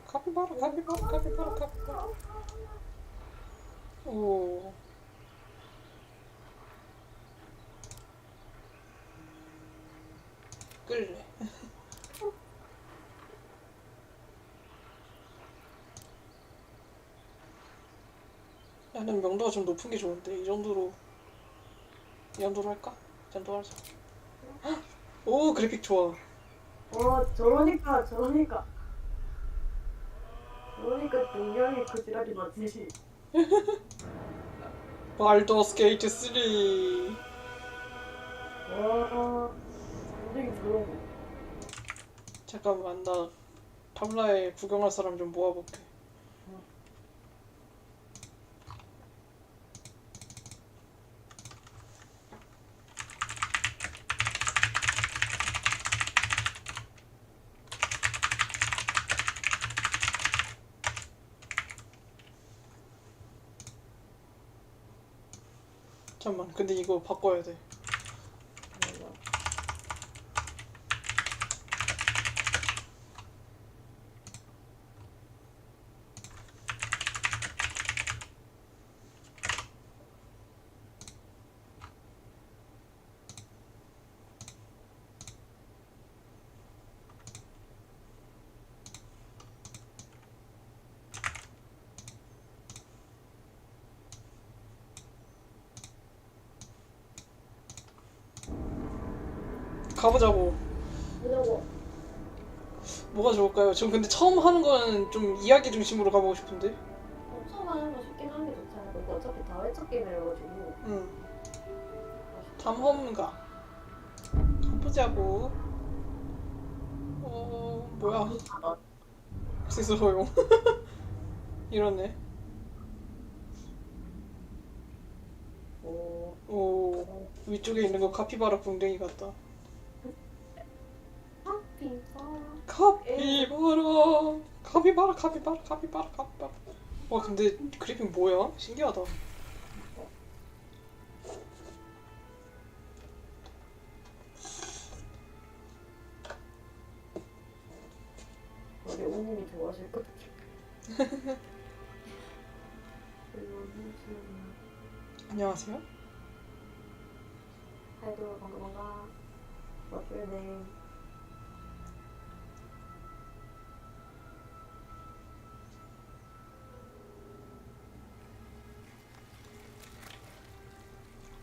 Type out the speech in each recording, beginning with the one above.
카피바라. 오. 끌래. 나는 명도가 좀 높은 게 좋은데 이 정도로 할까? 이 정도로 하자. 오, 그래픽 좋아. 저러니까 분명히 그 지랄이 맞지. 발더스 게이트 3. 와, 굉장히 부러워. 잠깐만, 나 탐라에 구경할 사람 좀 모아볼게. 잠깐만, 근데 이거 바꿔야 돼. 가보자고. 뭐냐고. 뭐가 좋을까요? 전 근데 처음 하는 거는 좀 이야기 중심으로 가보고 싶은데. 처음 하는 거 쉽긴 하는 게 좋잖아. 근데 어차피 다 회첫 게임이라가지고. 응. 탐험가. 가보자고. 뭐야. 액세스 허용. 이러네. 오, 위쪽에 있는 거 카피바라 궁뎅이 같다. 카피바라. 와, 근데 그래픽 뭐야? 신기하다. 우리 오님이 좋아하실 것 같아. 안녕하세요. 아이돌 반가. What's your name?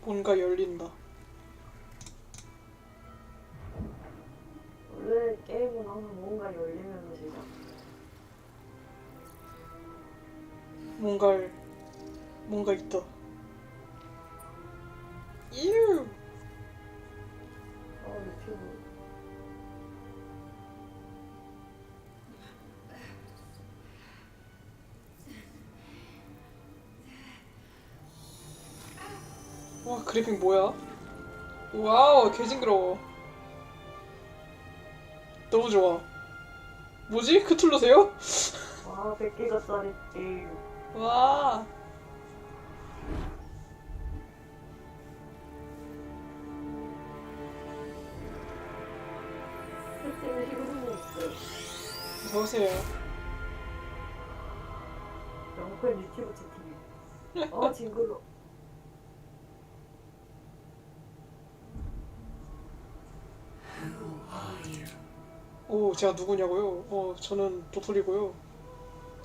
뭔가 열린다. 원래 게임은 항상 뭔가 열리면 시작. 뭔가 있다. 이유. 유튜브. 와, 그래픽 뭐야? 와우, 개 징그러워. 너무 좋아. 뭐지? 크툴루세요? 와, 100기가짜리 게임. 와. 시스템에 희망이 있어요. 어서오세요. 영코인 유튜브 채팅. 징그러. 오, 제가 누구냐고요? 저는 도토리고요.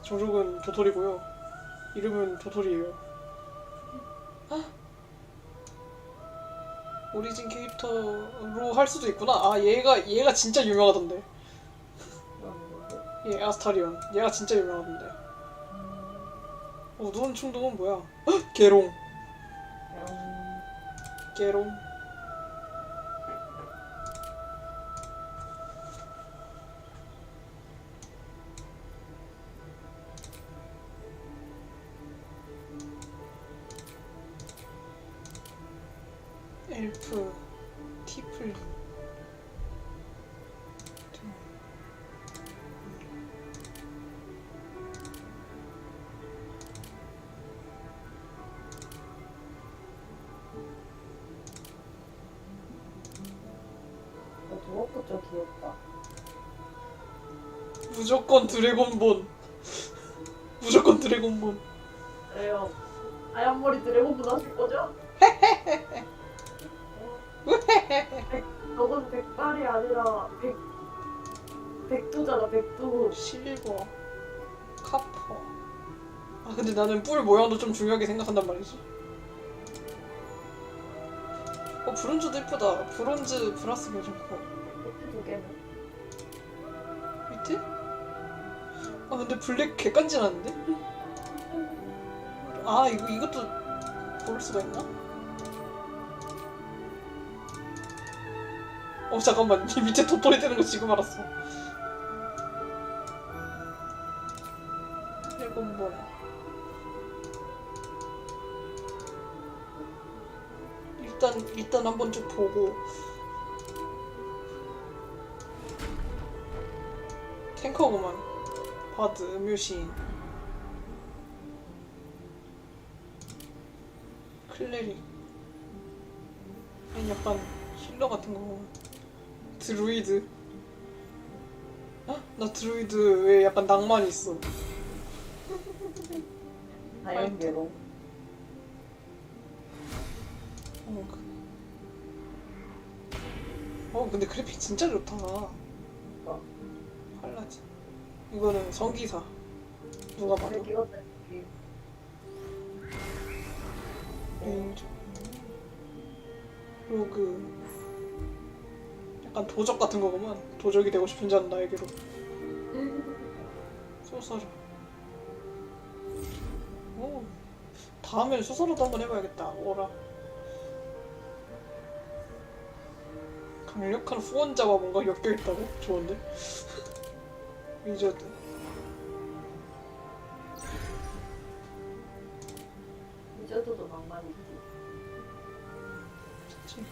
종족은 도토리고요. 이름은 도토리예요. 오리진 캐릭터로 할 수도 있구나. 아, 얘가 진짜 유명하던데. 얘 아스타리온. 얘가 진짜 유명하던데. 눈 충동은 뭐야? 헉! 개롱. 개롱. 엘프. 티플. 저것도 좀 귀엽다. 무조건 드래곤본. 무조건 드래곤본. 왜요? 하얀 머리 드래곤분 하실 거죠? 저건 백발이 아니라 백두잖아, 백두. 실버. 카퍼. 아 근데 나는 뿔 모양도 좀 중요하게 생각한단 말이지. 브론즈도 이쁘다. 브론즈 플러스 괜찮고. 밑에 두 개는. 밑에? 아 근데 블랙 개간지나는데? 아 이것도 고를 수가 있나? 잠깐만 이 밑에 도토리 뜨는 거 지금 알았어. 드래곤볼. 일단 한번 쭉 보고. 탱커구만. 바드, 음유시인, 클레릭. 아니 약간 힐러 같은 거. 드루이드. 나 드루이드에 약간 낭만이 있어. 자연계로. 근데 그래픽 진짜 좋다. 팔라지. 이거는 성기사. 누가 봐도. 레인저. 로그. 약간 도적 같은 거구만. 도적이 되고 싶은 자는 나에게로. 소설을. 다음에는 소설로도 한번 해봐야겠다. 오라. 강력한 후원자와 뭔가 엮여있다고? 좋은데? 위저드. 위저드도 낭만 있지. 그치.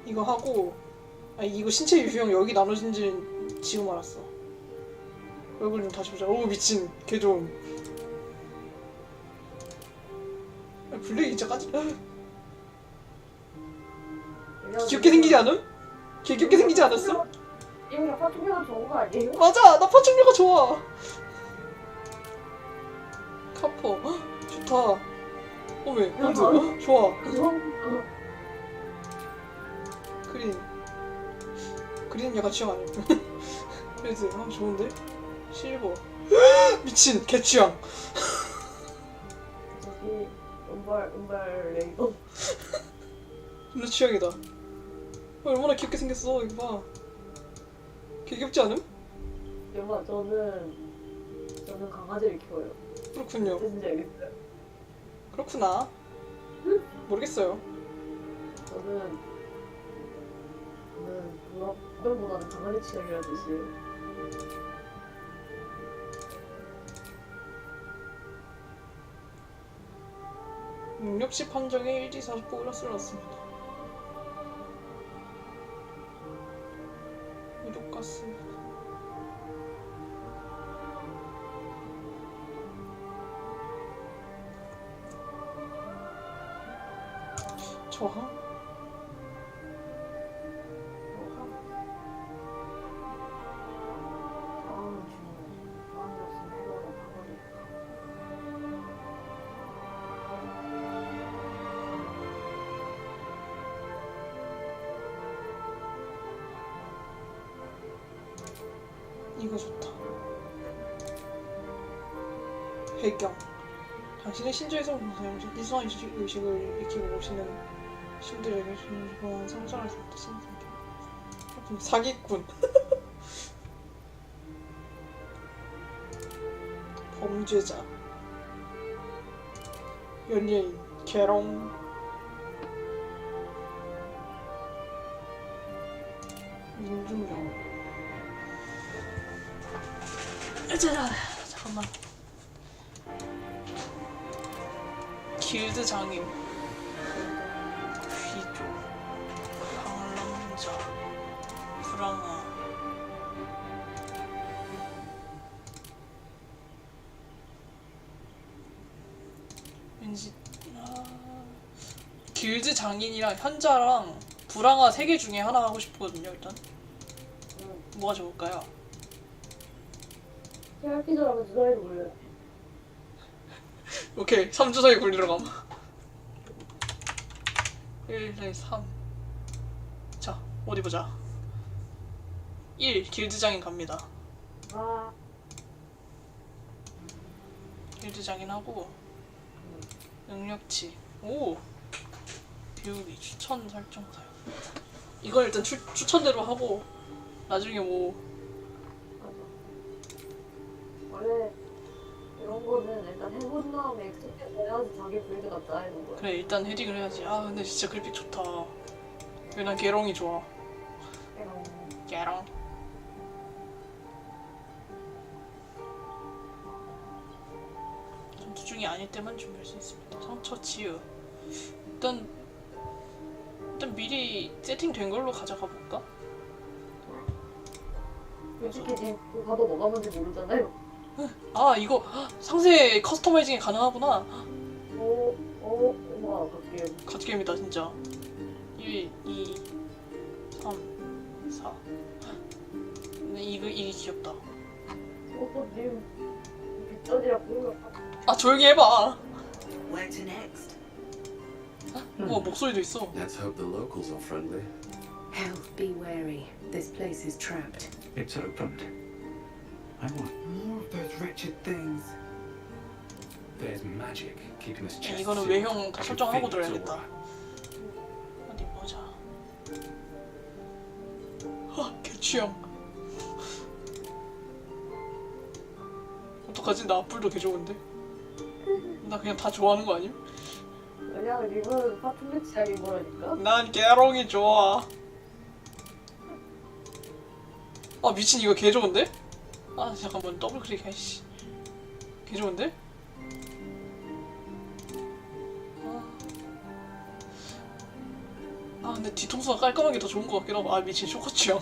이거 하고 이거 신체 유형 여기 나눠진지 지금 알았어. 얼굴 좀 다시 보자. 오 미친 개 좋음. 블랙이 진짜 까지. 귀엽게 생기지 않음? 개 귀엽게 생기지 않았어? 이거 파충류가 좋은 거 아니에요? 맞아 나 파충류가 좋아. 카퍼 좋다. 왜? 본드 좋아. 그린 약간 취향 아니야. 레드 좋은데? 실버. 미친 개 취향. 저기 은발 레이더. 존나 취향이다. 얼마나 귀엽게 생겼어. 이거 봐. 개 귀엽지 않음? 여봐 저는 강아지를 키워요. 그렇군요. 무슨지 알겠어요? 그렇구나. 모르겠어요. 저는 그거보다는 강아지 취향이라는 뜻이에요. 능력치 판정에 1, 2, 4 보너스를 넣었습니다. 유독가스. 저항? 이거 좋다. 배경. 당신의 신조에서 이상한 의식을 익히고 오시는 신들에게 주는 상상할 수 없다. 신세계. 사기꾼. 범죄자. 연예인. 개롱. 민중경. 잠깐만. 길드 장인. 귀족. 강남자. 불황아. 왠지 길드 장인이랑 현자랑 불황아 3개 중에 하나 하고 싶거든요. 일단 뭐가 좋을까요? TRP조라면 주사위로 몰려요. 오케이 3주사위 굴리러 감. 1, 2, 3. 자 어디 보자. 1 길드 장인 갑니다. 아, 길드 장인 하고 능력치. 오 비우기 추천 설정 사용. 이걸 일단 추천대로 하고 나중에 뭐 맞아. 원래 이런 거는 일단 해본 다음에 익숙해서 해야지 자기 빌드가 짜이는 거야. 그래 일단 헤딩을 해야지. 아 근데 진짜 그래픽 좋다. 왜 난 개롱이 좋아. 개롱. 전투 중이 아닐 때만 준비할 수 있습니다. 상처 치유. 일단 미리 세팅된 걸로 가져가 볼까? 솔직히 지금 봐도 뭐가 뭔지 모르잖아요. 아 이거 상세 커스터마이징이 가능하구나. 와, 어떡해. 갓게임이다 진짜. 1, 2, 3, 4. 근데 이게 귀엽다. 님 빗자지라 보여. 아 조용히 해봐. Where to next? 목소리도 있어. Let's hope the locals are friendly. Health, be wary. This place is trapped. It's opened. I want more of those wretched things. There's magic keeping this chest 이거는 sealed. 외형 I can 설정하고 feel its 들어야겠다. aura. 어디 보자. 개취향. 어떡하지? 나 악플도 개 좋은데? 나 그냥 다 좋아하는 거 아님? 왜냐면 림은 파트너 취향인 거라니까. 난 개롱이 좋아. 아 미친 이거 개 좋은데? 아 잠깐만 더블 클릭해. 씨. 개 좋은데? 아 근데 뒤통수가 깔끔한 게 더 좋은 것 같긴 하고. 아 미친 쇼커 취향.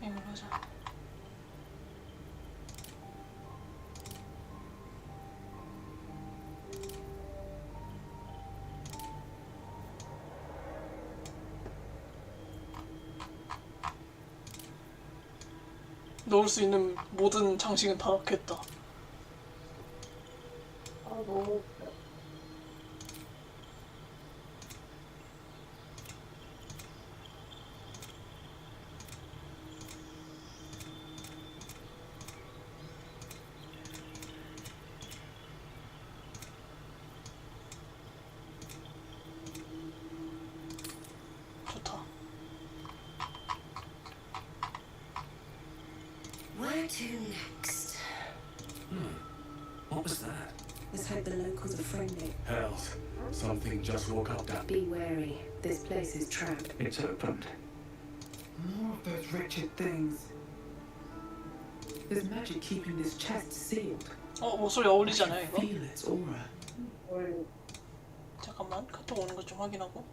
이걸 하자. 넣을 수 있는 모든 장식은 다 넣겠다. 아, 너무 웃겨. 좋다. Where to next? What was that? Let's hope the locals are friendly. Health. Something just woke up down. Be wary. This place is trapped. It's opened. More of those wretched things. There's magic keeping this chest sealed. 목소리 어울리지 않아요 이거? Feel its aura. 뭘 잠깐만 카톡 오는 것 좀 확인하고.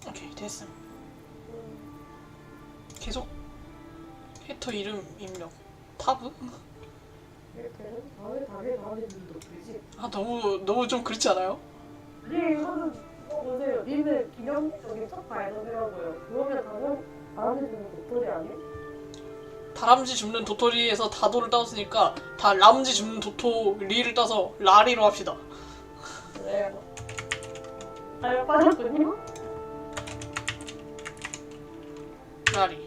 오케이 됐음. 계속 캐릭터 이름 입력. 타브? 이렇게 다른 분도 되지. 아 너무 좀 그렇지 않아요? 아니 이거는 보세요. 님은 기념적인 첫 발견이라고요. 그러면 다른 분은 도토리 아니? 다람쥐 줍는 도토리에서 다도를 따왔으니까 다 람쥐 줍는 도토리를 따서 라리로 합시다. 그래요. 잘 빠졌군요. 라리.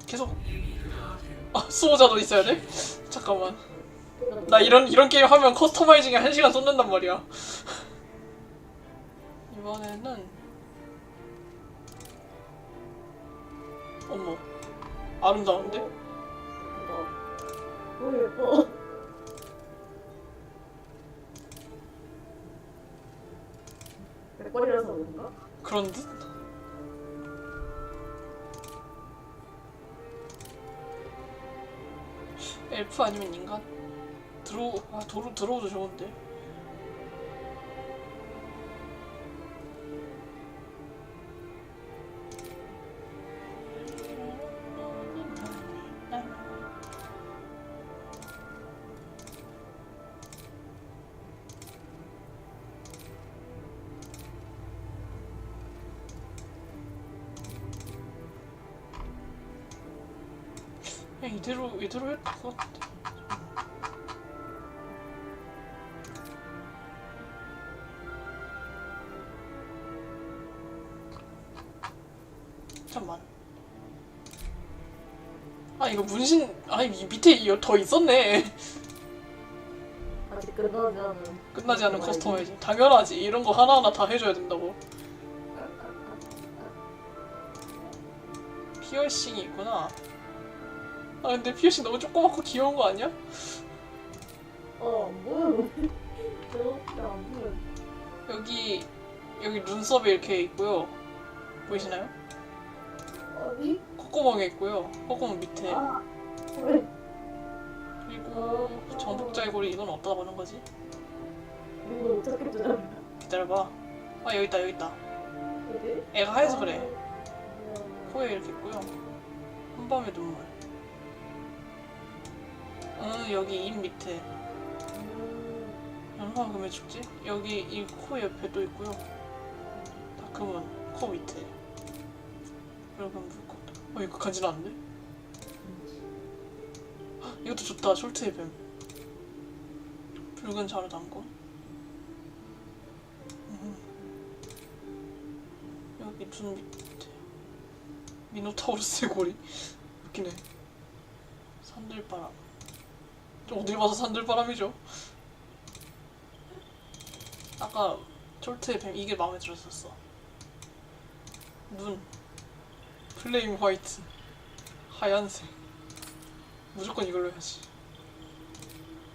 계속 수호자도 있어야 돼? 잠깐만. 나 이런 게임 하면 커스터마이징에 1시간 쏟는단 말이야. 이번에는 어머, 아름다운데? 너무 예뻐. 백골이라서 그런가? 그런 듯? 엘프 아니면 인간? 들어오도 좋은데. 그냥 이대로 해도 될 것 같은데. 잠깐만. 아 이거 문신 이 밑에 더 있었네. 아직 끝나지 않은. 끝나지 않은 커스터마이징. 당연하지. 이런 거 하나하나 다 해줘야 된다고. 피어싱이 있구나. 아 근데 피어싱 너무 조그맣고 귀여운 거 아니야? 안 보여. 저렇게 안 보여. 여기 눈썹이 이렇게 있고요. 보이시나요? 아니? 콧구멍에 있고요. 콧구멍 밑에. 아, 왜? 그리고 정복자의 이건 어디다 보는 거지? 이거 못 찾겠잖아. 기다려봐. 아 여기 있다. 어디? 애가 하얘서 그래. 코에 이렇게 있고요. 한밤의 눈물. 여기 입 밑에. 연화가 금의 축제? 여기 이 코 옆에 또 있고요. 다크문 코 밑에. 그리고 물꽃. 이거 간지나는데? 이것도 좋다. 숄트의 뱀. 붉은 자루 담고. 여기 눈 밑에. 미노타우루스의 고리. 웃기네. 산들바람. 좀 어딜 봐서 산들바람이죠. 아까 숄트의 뱀 이게 마음에 들었었어. 눈. 플레임 화이트. 하얀색. 무조건 이걸로 해야지.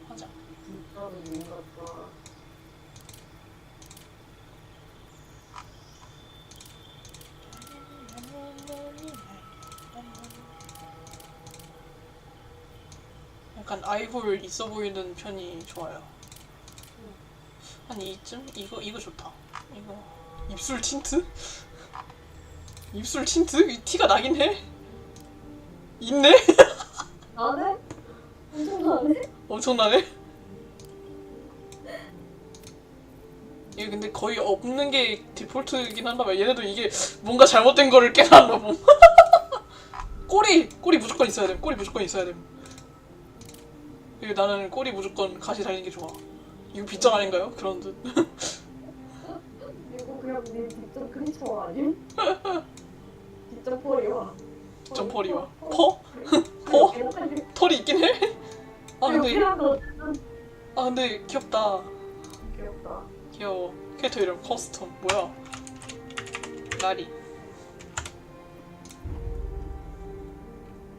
하자. 나도 뭔가 좋아. 약간 아이볼 있어 보이는 편이 좋아요. 한 이쯤? 이거 좋다. 이거 입술 틴트? 입술 틴트? 이 티가 나긴 해. 있네? 나네? 엄청 나네? 엄청나네? 이게 근데 거의 없는 게 디폴트이긴 한다 봐. 얘네도 이게 뭔가 잘못된 거를 깨달았나 봄. 꼬리 무조건 있어야 돼. 꼬리 무조건 있어야 돼. 그리고 나는 꼬리 무조건 가시 달린 게 좋아. 이거 빗장 아닌가요? 그런 듯. 이거 그냥 네 뒷점 크리처 아님? 뒷점 펄이야. 뒷점 펄이와 퍼? 퍼? 털이 있긴 해? 근데 귀엽다. 귀엽다. 귀여워. 캐릭터 이름 커스텀. 뭐야? 나리.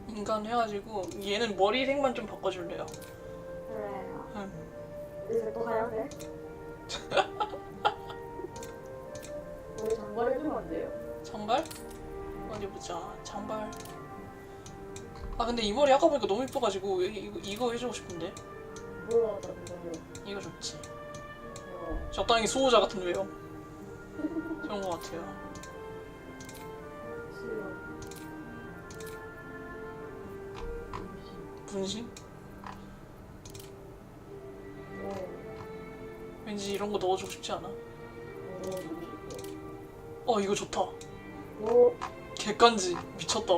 인간 해가지고 얘는 머리색만 좀 바꿔줄래요. 그래요. 응. 이제 또 하얀색? 우리 장발 해주면 안 돼요? 장발? 어디 보자. 장발. 아 근데 이 머리 아까 보니까 너무 이뻐가지고 이거 해주고 싶은데. 뭐야, 근데. 이거 좋지. 적당히 수호자 같은 외형. 좋은 것 같아요. 싫어. 분신? 네. 왠지 이런 거 넣어주고 싶지 않아? 어, 이거 좋다. 뭐, 객관지 미쳤다.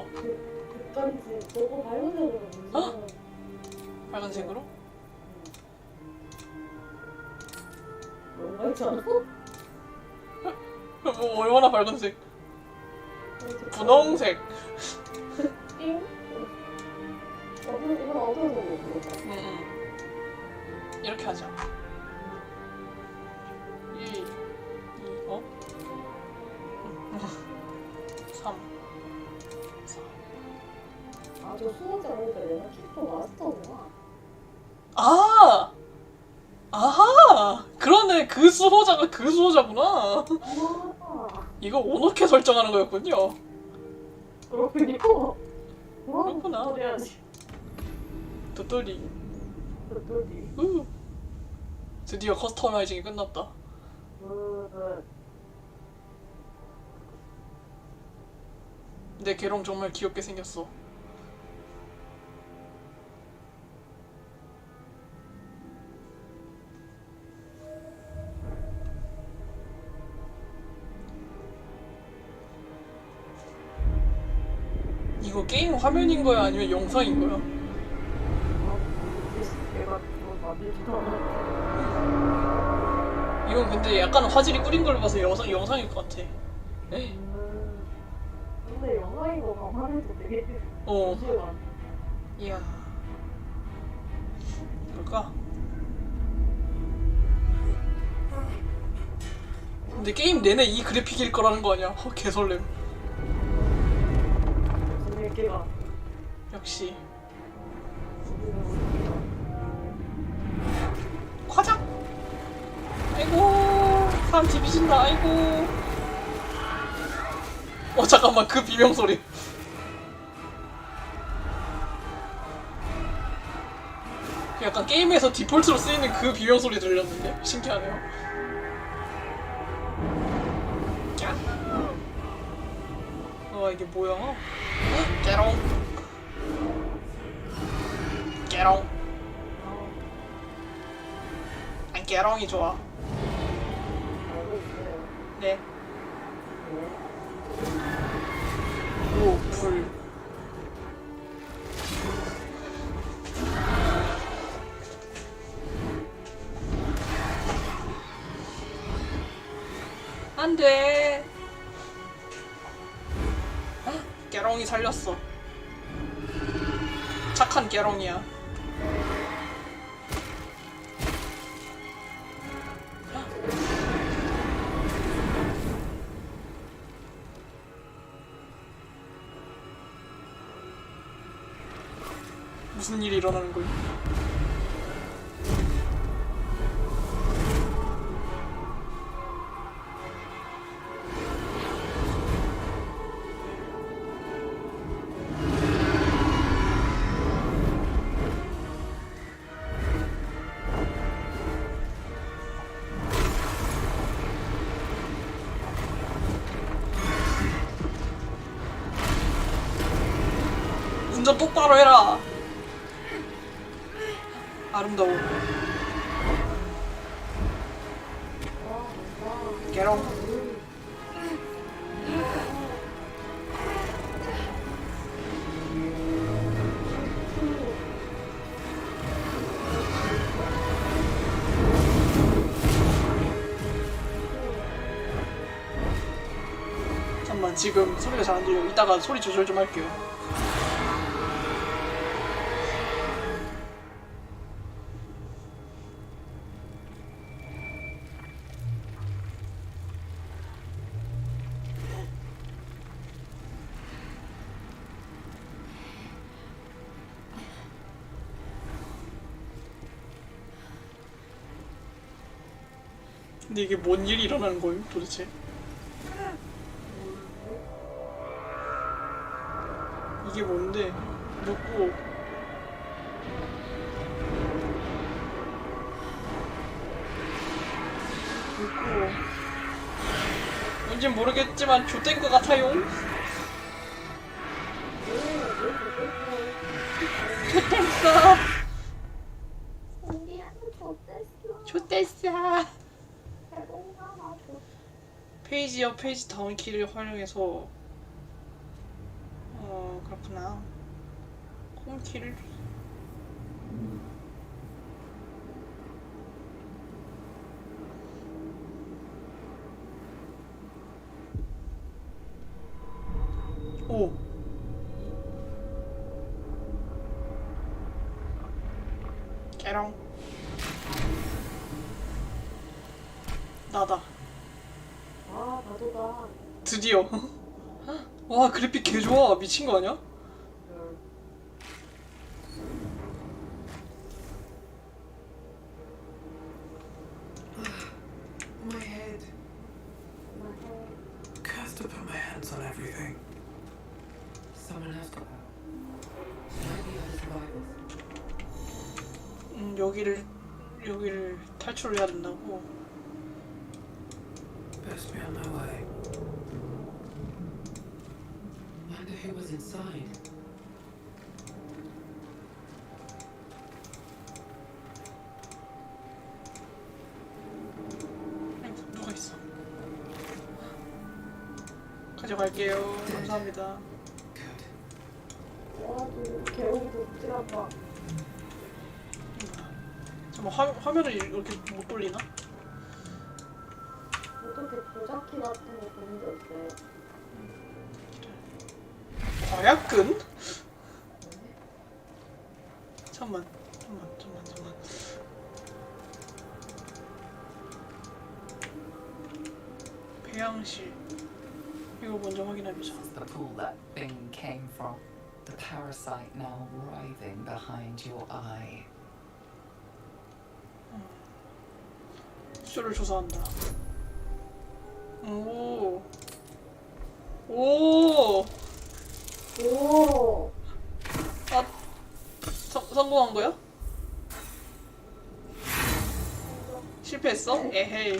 객관지. 저거 발효색으로 무슨. 빨간색으로? 뭔가 있잖아. 뭐 얼마나 빨간색? 분홍색. 띵? 이건 어떤 색으로 그럴까? 이렇게 하자. 1, 2, 3, 4. 저 수호자 보니까 내가 키퍼 마스터구나. 아! 아하! 그러네. 그 수호자가 그 수호자구나. 와. 이거 오놓게 설정하는 거였군요. 그렇군요. 그렇구나. 소리하지. 도토리. 그렇더니. 드디어 커스터마이징이 끝났다. 내 개롱 정말 귀엽게 생겼어. 이거 게임 화면인 거야 아니면 영상인 거야? 내가 그거 만들지도 않았는데. 이건 근데 약간 화질이 꾸린 걸 봐서 영상일 것 같아. 에이. 근데 영화인 거 감안해도 되게 어. 문제가 많네. 이야. 뭘까? 근데 게임 내내 이 그래픽일 거라는 거 아니야? 개설렘. 재밌게가. 역시. 과장! 아이고, 사람 뒤비신다, 아이고. 잠깐만, 그 비명소리. 약간 게임에서 디폴트로 쓰이는 그 비명소리 들렸는데? 신기하네요. 깍! 이게 뭐야? 깨롱. 깨롱. 난 깨롱이 좋아. 알고 있어요. 네. 네. 오, 불. 안 돼. 깨롱이 살렸어. 착한 깨롱이야. 무슨 일이 일어나는 거야? 운전 똑바로 해라. 아름다워. 깨롱. 잠깐만, 지금 소리가 잘 안 들려. 이따가 소리 조절 좀 할게요. 근데 이게 뭔 일이 일어나는 거예요, 도대체? 이게 뭔데? 누구? 누구? 뭔진 모르겠지만 좆된 것 같아요. 좆됐어. 좆됐어. 페이지 옆 페이지 다운 키를 활용해서 그렇구나. 홈 키를 오. 깨롱. 나다. 아, 나도다. 드디어. 와, 그래픽 개 좋아. 미친 거 아니야? hands on everything. Someone else got out. Might be other survivors. 여기를 탈출을 해야 된다고. Best be on my way. Wonder who was inside. 누가 있어? 가져갈게요. 감사합니다. Good. 와도 개운이 독질한다. 잠깐 화면을 이렇게 못 돌리나? 어떻게 조작키 같은 거 보는 게 어때? 과약근? 잠만. 배양실. 이거 먼저 확인해보자. This is the pool that thing came from. The parasite now writhing behind your eye. 수조를 조사한다. 오. 오. 오! 아, 성공한 거야? 실패했어? 에헤이.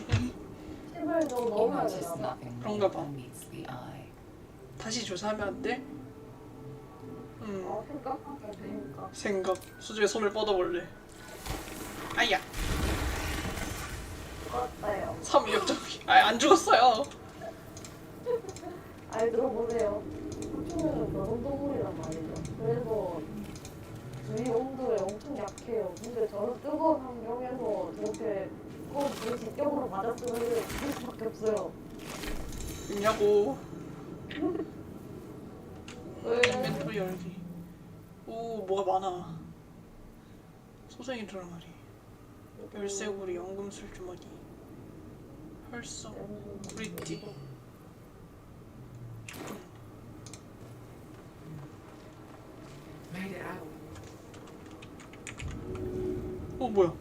힘을 좀 You 넣어야 notice 되나 봐. nothing 그런가 more 봐. than meets the eye. 다시 조사하면 안 돼? 생각하게 되니까. 생각. 수조에 손을 뻗어볼래. 아야. 죽었어요. 3위협정이. 안 죽었어요. 아니 들어보세요. 곤충은 그런 동물이란 말이죠. 그래서 주위 온도에 엄청 약해요. 근데 저런 뜨거운 환경에서 이렇게 불이 직격으로 맞았으면 죽을 수밖에 없어요. 있냐고. 왜? 인벤토리 열기. 오, 뭐가 많아. 소생이 드라마리. 열쇠고리, 연금술 주머니. 혈서, 구리띠. Made it out. 뭐야?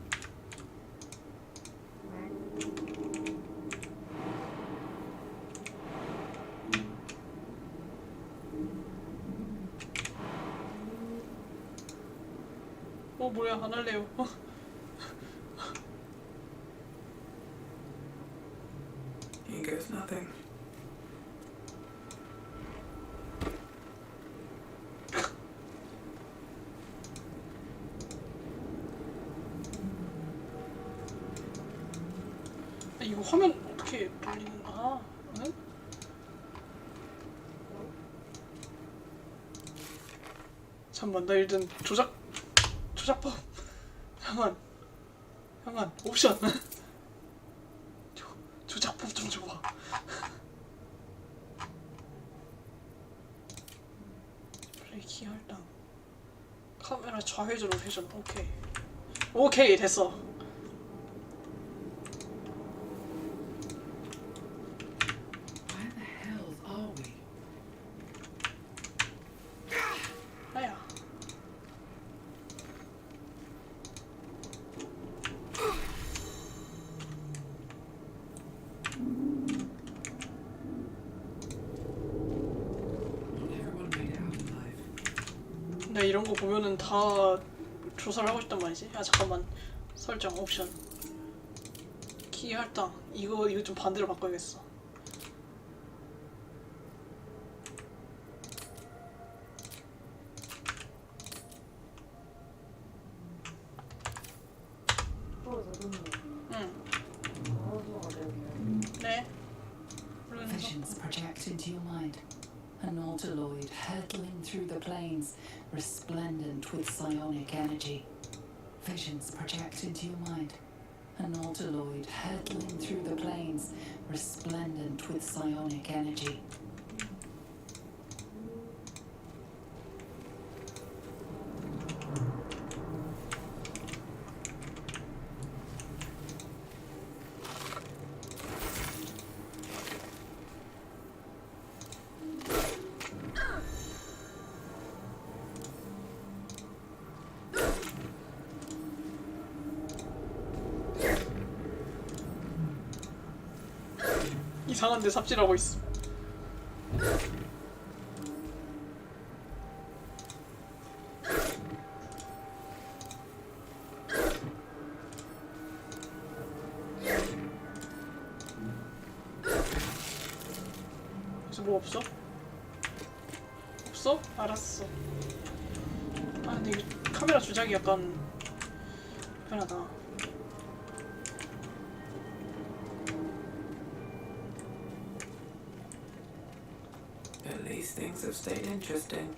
뭐야, 안 할래요. He gets nothing. 이거 화면 어떻게 돌리는 거야? 응? 잠만, 나 일단 조작법. 잠깐, 옵션. 조작법 좀 줘봐. 브레이키 할당. 카메라 좌회전, 우회전. 오케이, 됐어. Where the hells are we? 나야. Not everyone made it out alive. 나 이런 거 보면은 다 조사를 하고 싶단 말이지. 잠깐만. 설정 옵션. 키 할당. 이거 좀 반대로 바꿔야겠어. 응. 네. Visions project into your mind. An Altaloid hurtling through the plains, resplendent with psionic energy. Visions project into your mind. An Altaloid hurtling through the plains, resplendent with psionic energy. 이상한 데 삽질하고 있어. 그래서 뭐 없어? 없어? 알았어. 아 근데 이게 카메라 조작이 약간 불편하다. At least things have stayed interesting.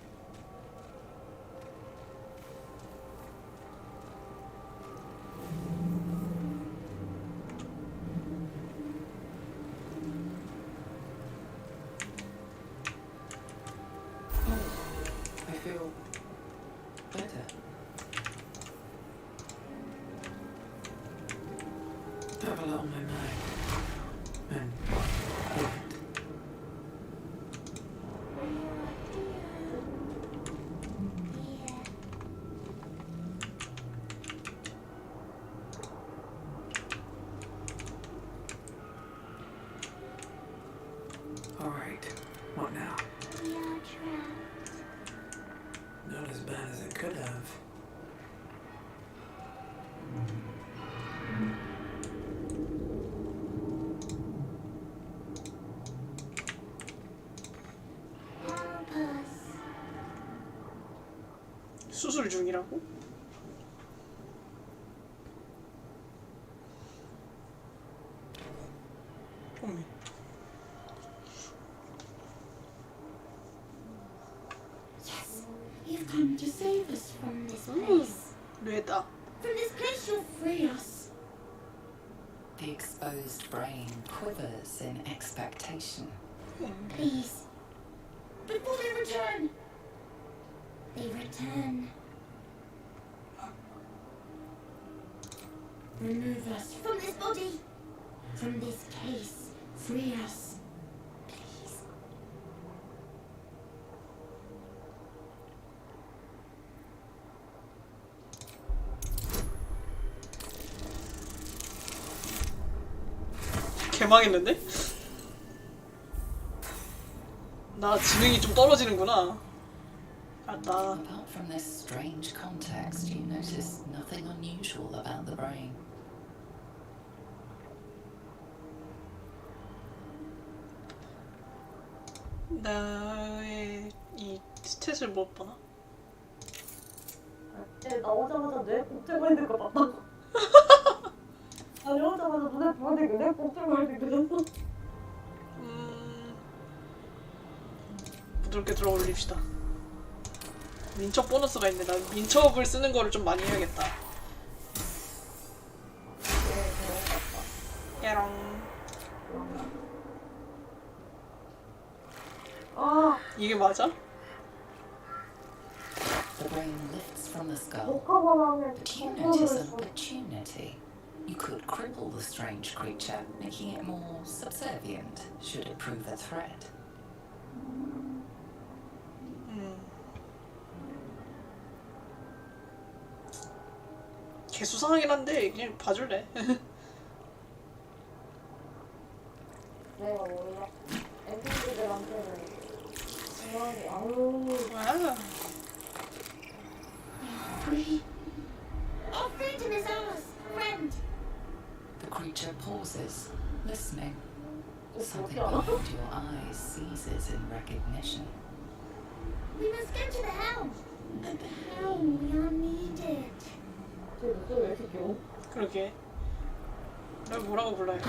I feel better. I have a lot on my mind. And what? All right. What now? We are trapped. Not as bad as it could have. Help us. 수술 중이라고? 어메. Yes, you've come to save us from this place. 뇌다. From this place, you'll free us. The exposed brain quivers in expectation. Please. Before they return. They return. Remove us from this body. From this case. Free us. Please. 개망했는데? 나 지능이 좀 떨어지는구나. 알았다. Apart from this strange context, you notice nothing unusual about the brain. 나의 이 스탯을 못 보나? 얘 나오자마자 뇌 복제가 있는 거 봤다고. 나오자마자 눈에 보이는 뇌 복제가 있는 거 그렸어. 부드럽게 들어 올립시다. 민첩 보너스가 있네. 난 민첩을 쓰는 거를 좀 많이 해야겠다. 야롱. 아, 이게 맞아? The brain lifts from the skull, 복합하면 but you notice an opportunity. You could cripple the strange creature, making it more subservient should it prove a threat. 개 수상하긴 한데 그냥 봐줄래. 내가 몰라. NPC들한테는 중요하게 아우. 아, Free. Our freedom is ours, friend. The creature pauses, listening. Something 뭐야? behind your eyes seizes in recognition. We must go to the helm. At the helm, we are needed. 쟤 목소리 왜 이렇게 귀여워? 그러게. 날 뭐라고 불러요?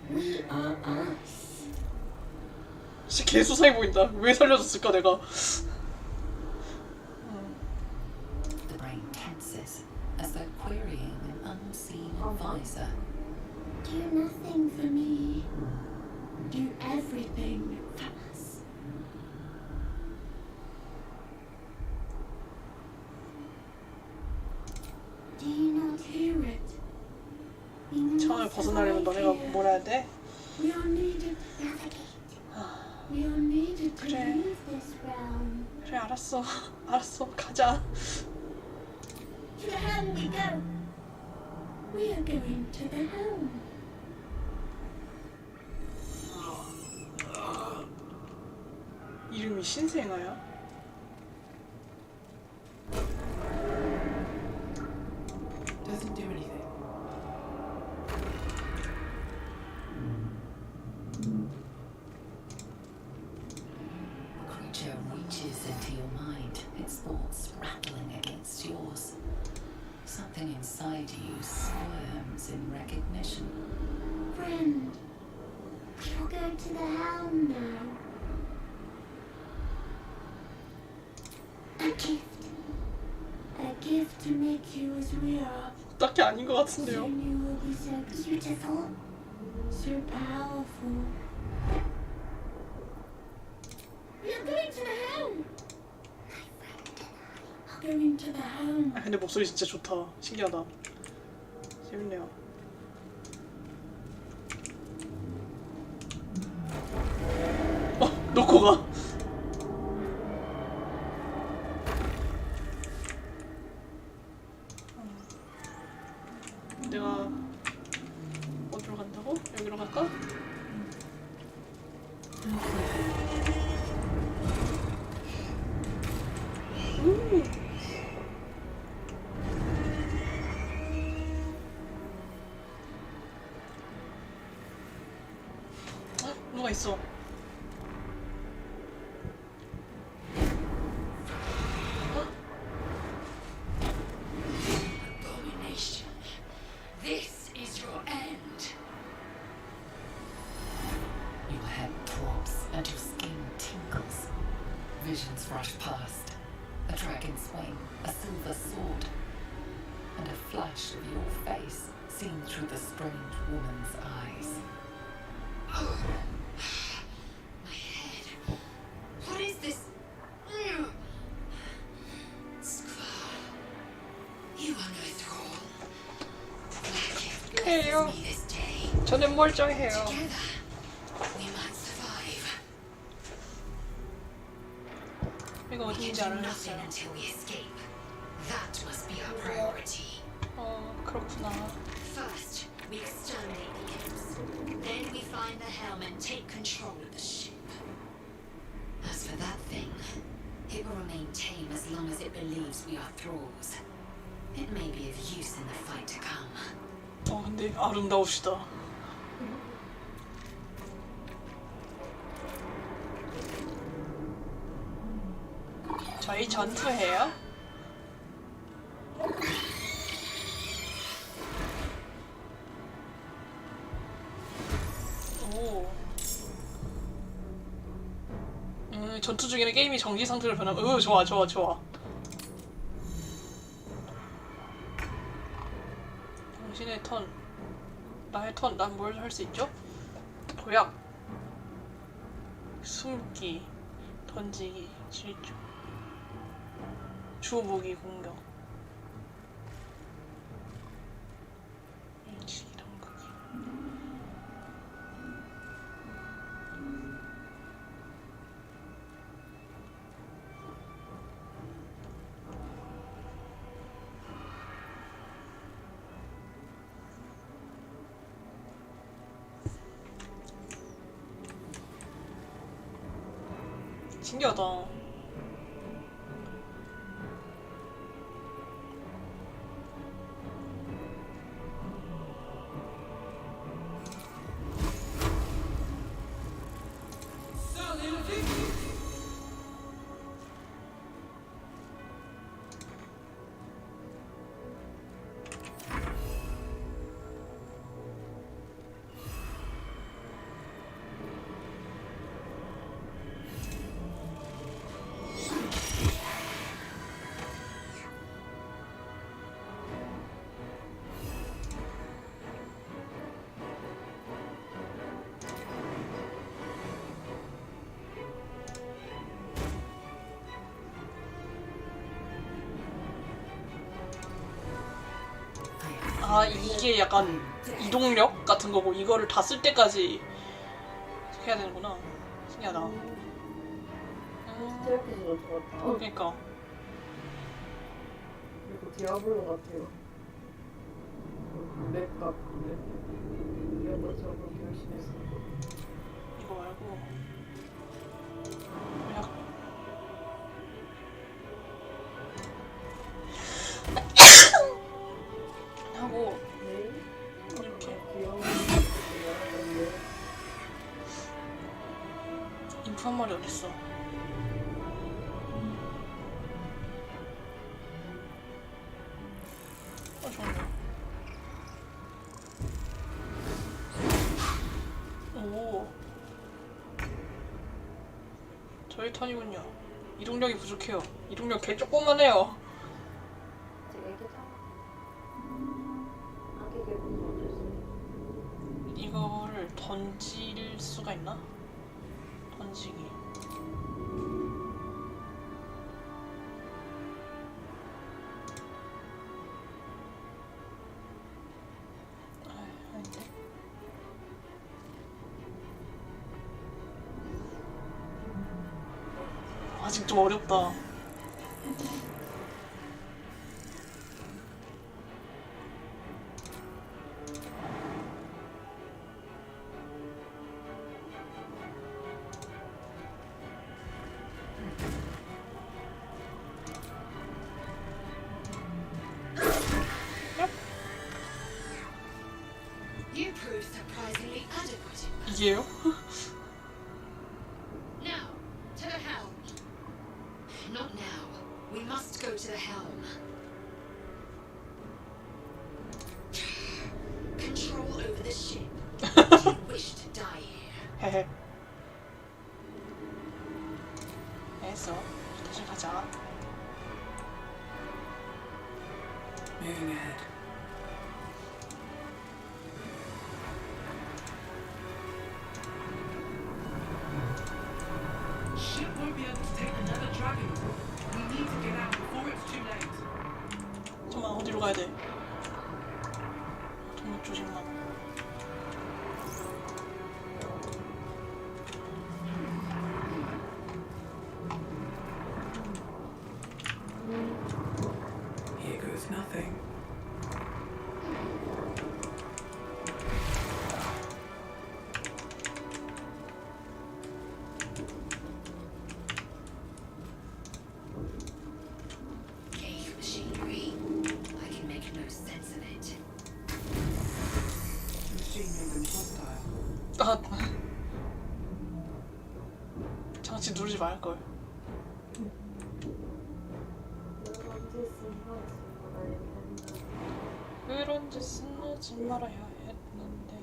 We are us. 진짜 개 수상해 보인다. 왜 살려줬을까 내가? The brain tenses as though querying an unseen advisor. Do nothing for me. Do everything for us. Do you not hear it? We 차원을 must 벗어나려면 survive 너네가 here. 뭘 해야 돼? We are needed to navigate. We are needed to 그래. leave this realm. 그래 알았어. 알았어. 가자. To the helm we go. We are going to the helm. 이름이 신생아야? Doesn't do anything. The creature reaches into your mind, its thoughts rattling against yours. Something inside you squirms in recognition. Friend, you'll go to the helm now. A gift. A gift to make you as we are. 딱히 아닌 것 So 같은데요. you will be so beautiful, so powerful. We are going to the helm. My friend and I are going to the helm. 아, 근데 목소리 진짜 좋다. 신기하다. 재밌네요. 놓고 가. 내가 어디로 간다고? 여기로 갈까? 누가 있어? Abomination. This is your end. Your head throbs and your skin tingles. Visions rush past. A dragon's wing, a silver sword, and a flash of your face seen through the strange woman's eyes. Oh, my head. What is this? Squall. You are no thrall. Blackhead Hello. blesses me this day. 저는 멀쩡해요. Together, we might survive. 이거 We can 어딘지 do nothing 알았어요. until we escape. That must be our priority. 그렇구나. First, we exterminate the imps. Then we find the helm and take control of the ship. As for that thing, it will remain tame as long as it believes we are thralls. It may be of use in the fight to come. 근데 아름다우시다. 저희 전투해요? 오. 전투 중에는 게임이 정지 상태로 변하면 좋아 좋아 좋아. 당신의 턴. 나의 턴. 난 뭘 할 수 있죠? 도약. 숨기. 던지기. 질주. 주 무기 공격. 일치기 당기기. 신기하다. 아, 이게 약간 이동력 같은 거고 이거를 다 쓸 때까지 해야 되는구나. 신기하다. 스테이크도 좋았다. 그러니까 그리고 디아블로 같아요. 맵 같은데. 이런 것처럼 그렇게 열심히 했어. 이거 말고 약 몬스터 한 마리 어딨어? 잠깐만. 오. 저희 턴이군요. 이동력이 부족해요. 이동력 개 조그만해요. 아직 애기잖아. 아기 개구는 어쩔 수 없어. 이거를 던질 수가 있나? 던지기. 아닌데. 아직 좀 어렵다. You proved surprisingly adequate. 이게요? Now, to the helm. Not now. We must go to the helm. Control over the ship. Do you wish to die here? 헤헤. 알겠어. 다시 가자. Moving ahead. Ship won't be able to take another dragon. We need to get out before it's too late. 잠깐만, 어디로 가야 돼? 동력 조심만. Here goes nothing. Cave machinery. I can make no sense of it. Machine made them hostile. 아, 장치 누르지 말걸. 그런 짓은 하지 말아야 그런 짓은 하지 말아야 했는데.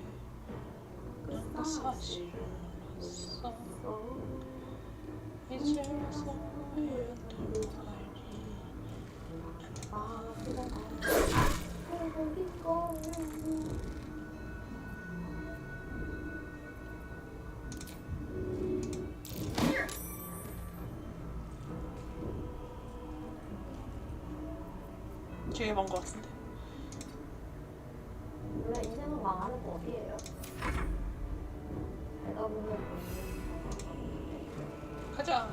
했는데 난 사실을 몰랐어. 이제 와서 해야 될 기회 본것 같은데. 원래 인생은 망하는 법이에요. 내가 보면 가자.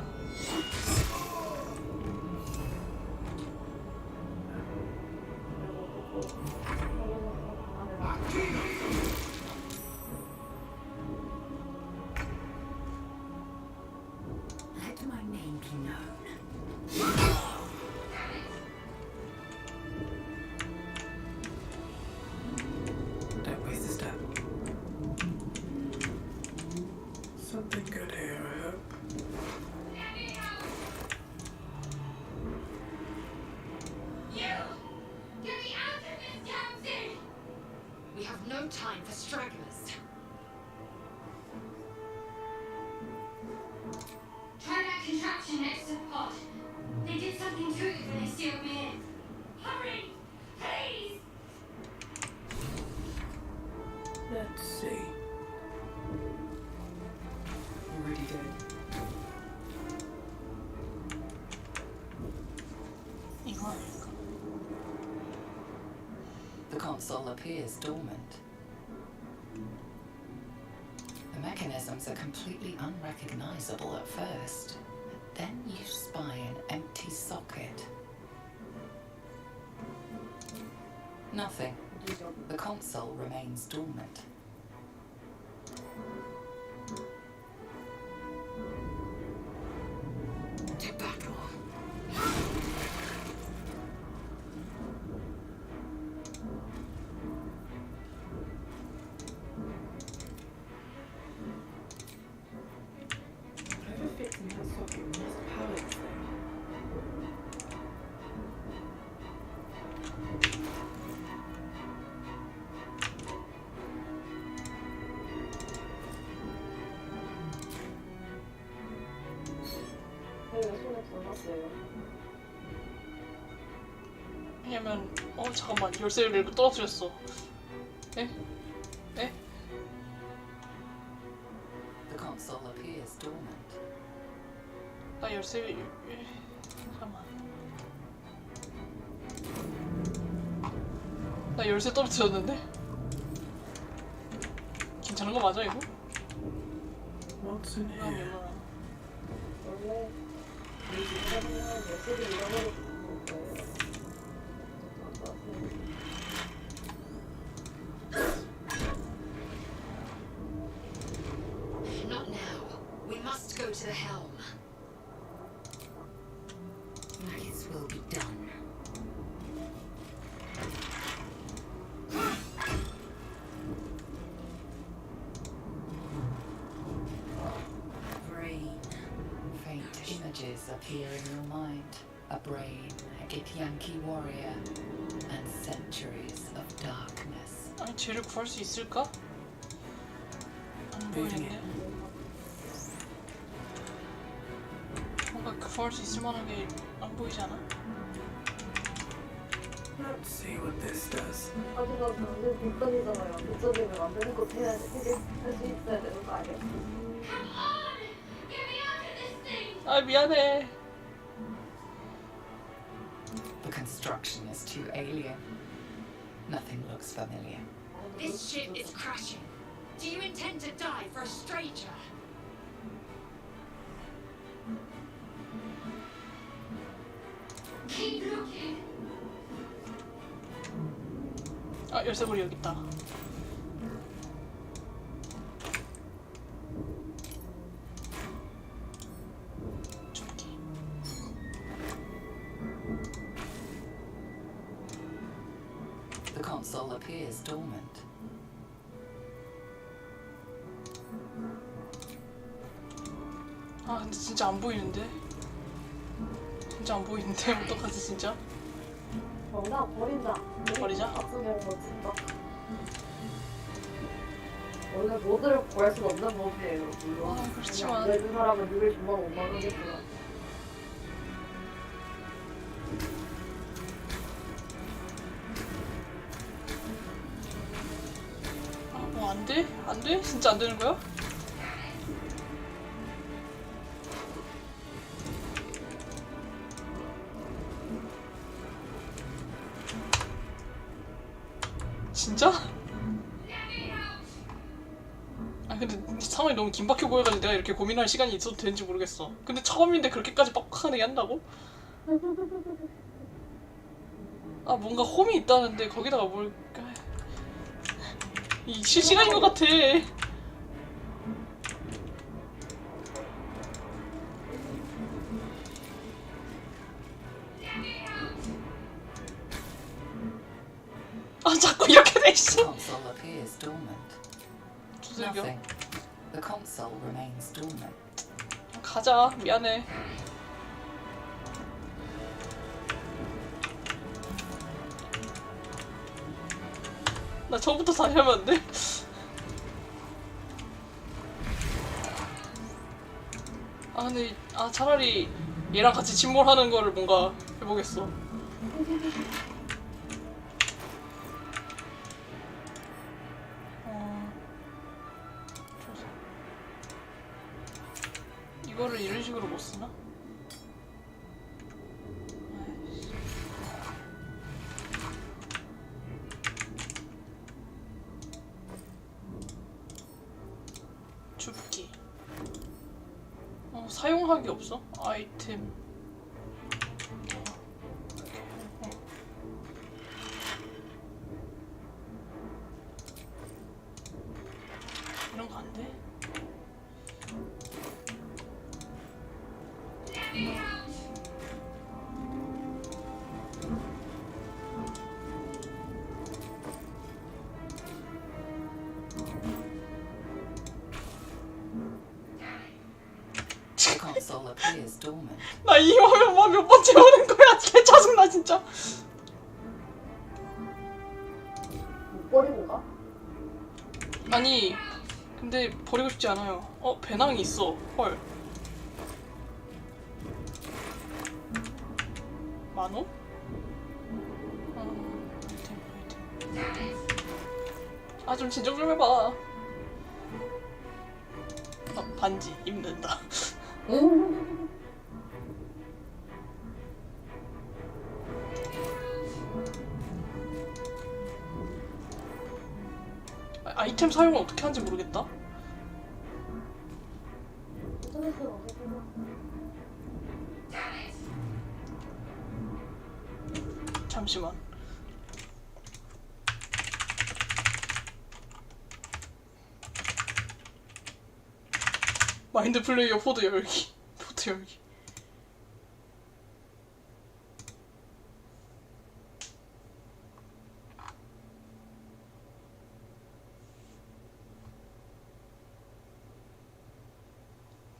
Let my name be known. Don't waste a step. Something good here, I hope. You! Get me out of this damn thing! We have no time for stragglers. Try that contraption next to the pod. They did something to it when they sealed me in. Hurry! Please! Let's see. Already dead. 이거 아닐까? The console appears dormant. The mechanisms are completely unrecognizable at first. Then you spy an empty socket. Nothing. The console remains dormant. To battle. 열쇠를 손에 들었어요. 왜냐면 잠깐만 열쇠를 이렇게 떨어뜨렸어. 에? 에? The console appears dormant. 나 열쇠 잠깐만. 나 열쇠 떨어뜨렸는데? 괜찮은 거 맞아 이거? What's in 아 here? 몰라. 원래 이 집에는 열쇠를 잃어버리고 있는 거예요. Not now. We must go to the helm. This will be done. Brain. Faint images appear in your mind. A brain, a Githyanki warrior, and centuries of darkness. 아니 쟤를 구할 수 있을까? 안 보이는데? 뭔가 구할 수 있을 만한 게 안 보이지 않아? Let's see what this does. 하지만 방금 뒷전이잖아요. 뒷전이면 만드는 거 해야 돼. 할수 있어야 되는 거 아니야? Come on! Get me out of this thing! 아 미안해. The construction is too alien. Nothing looks familiar. This ship is crashing. Do you intend to die for a stranger? Keep looking. 아 열쇠고리 여기 있다. 줍기. The console appears dormant. 아 근데 진짜 안 보이는데? 진짜 안 보이는데? 어떡하지 진짜? 정답 버린다. 버리자? 앞서는 거 진짜. 원래 모두를 구할 수는 없는 법이에요. 물론. 아, 그렇지만. 안 되는 사람은 누굴 정말 못 막으겠구나. 아 뭐 안 돼? 안 돼? 진짜 안 되는 거야? 진짜? 아 근데 상황이 너무 긴박해 보여가지고 내가 이렇게 고민할 시간이 있어도 되는지 모르겠어. 근데 처음인데 그렇게까지 빡빡하게 한다고? 아 뭔가 홈이 있다는데 거기다가 뭘까? 이 실시간인 것 같아. 아 자꾸 이렇게 돼 있어. The console appears dormant. 두들겨. Nothing. The console remains dormant. 가자. 미안해. 나 처음부터 다시 하면 안 돼? 아 근데 차라리 얘랑 같이 침몰하는 거를 뭔가 해보겠어. 이거를 이런 식으로 못 쓰나? 아이씨. 줍기. 사용하기 없어? 아이템. 이런 거 안 돼? The console appears dormant. 나 이 화면 몇 번째 오는 거야? 개 짜증나 진짜. 못 버리고 가? 아니 근데 버리고 싶지 않아요. 배낭이 있어. 헐. 만호? 아, 좀 진정 좀 해봐. 반지 입는다. 아이템 사용은 어떻게 하는지 모르겠다. 잠시만. 마인드 플레이어 포드 열기. 포드 열기.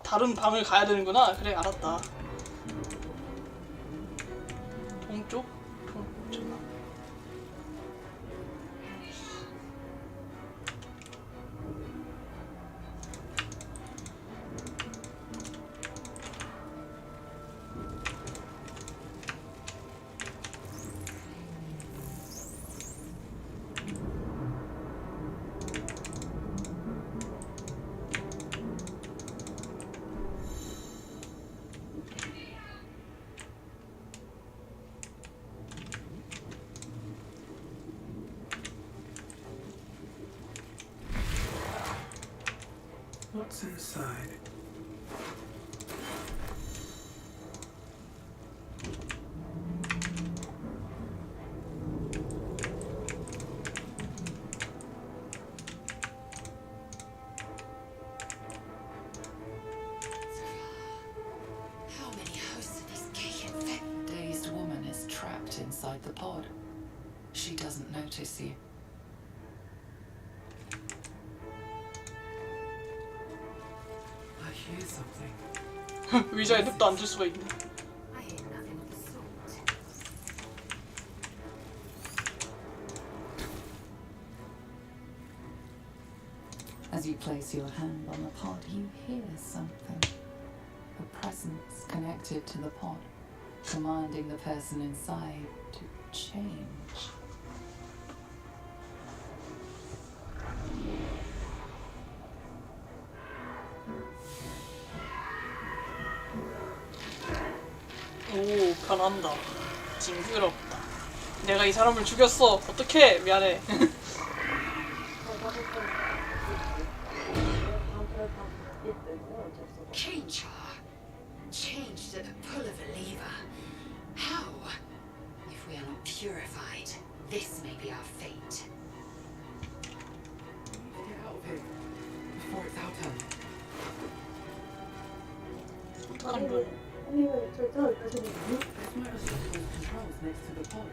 다른 방을 가야 되는구나. 그래, 알았다. 동쪽? 동쪽. What's inside? How many hosts of this gay infect? Dazed woman is trapped inside the pod. She doesn't notice you. I hear something. 의자에 냅도 앉을 수가 있네. I hear nothing of the sort. As you place your hand on the pod, you hear something. A presence connected to the pod, commanding the person inside to change. 오, 변한다. 징그럽다. 내가 이 사람을 죽였어. 어떡해. 미안해. Change her. Changed at the pull of a lever. How? If we are not purified, this may be our fate. Get out of here before it's our turn. 어떡한 분. 아니면 절차를 다시 보면 This might have some controls next to the pod.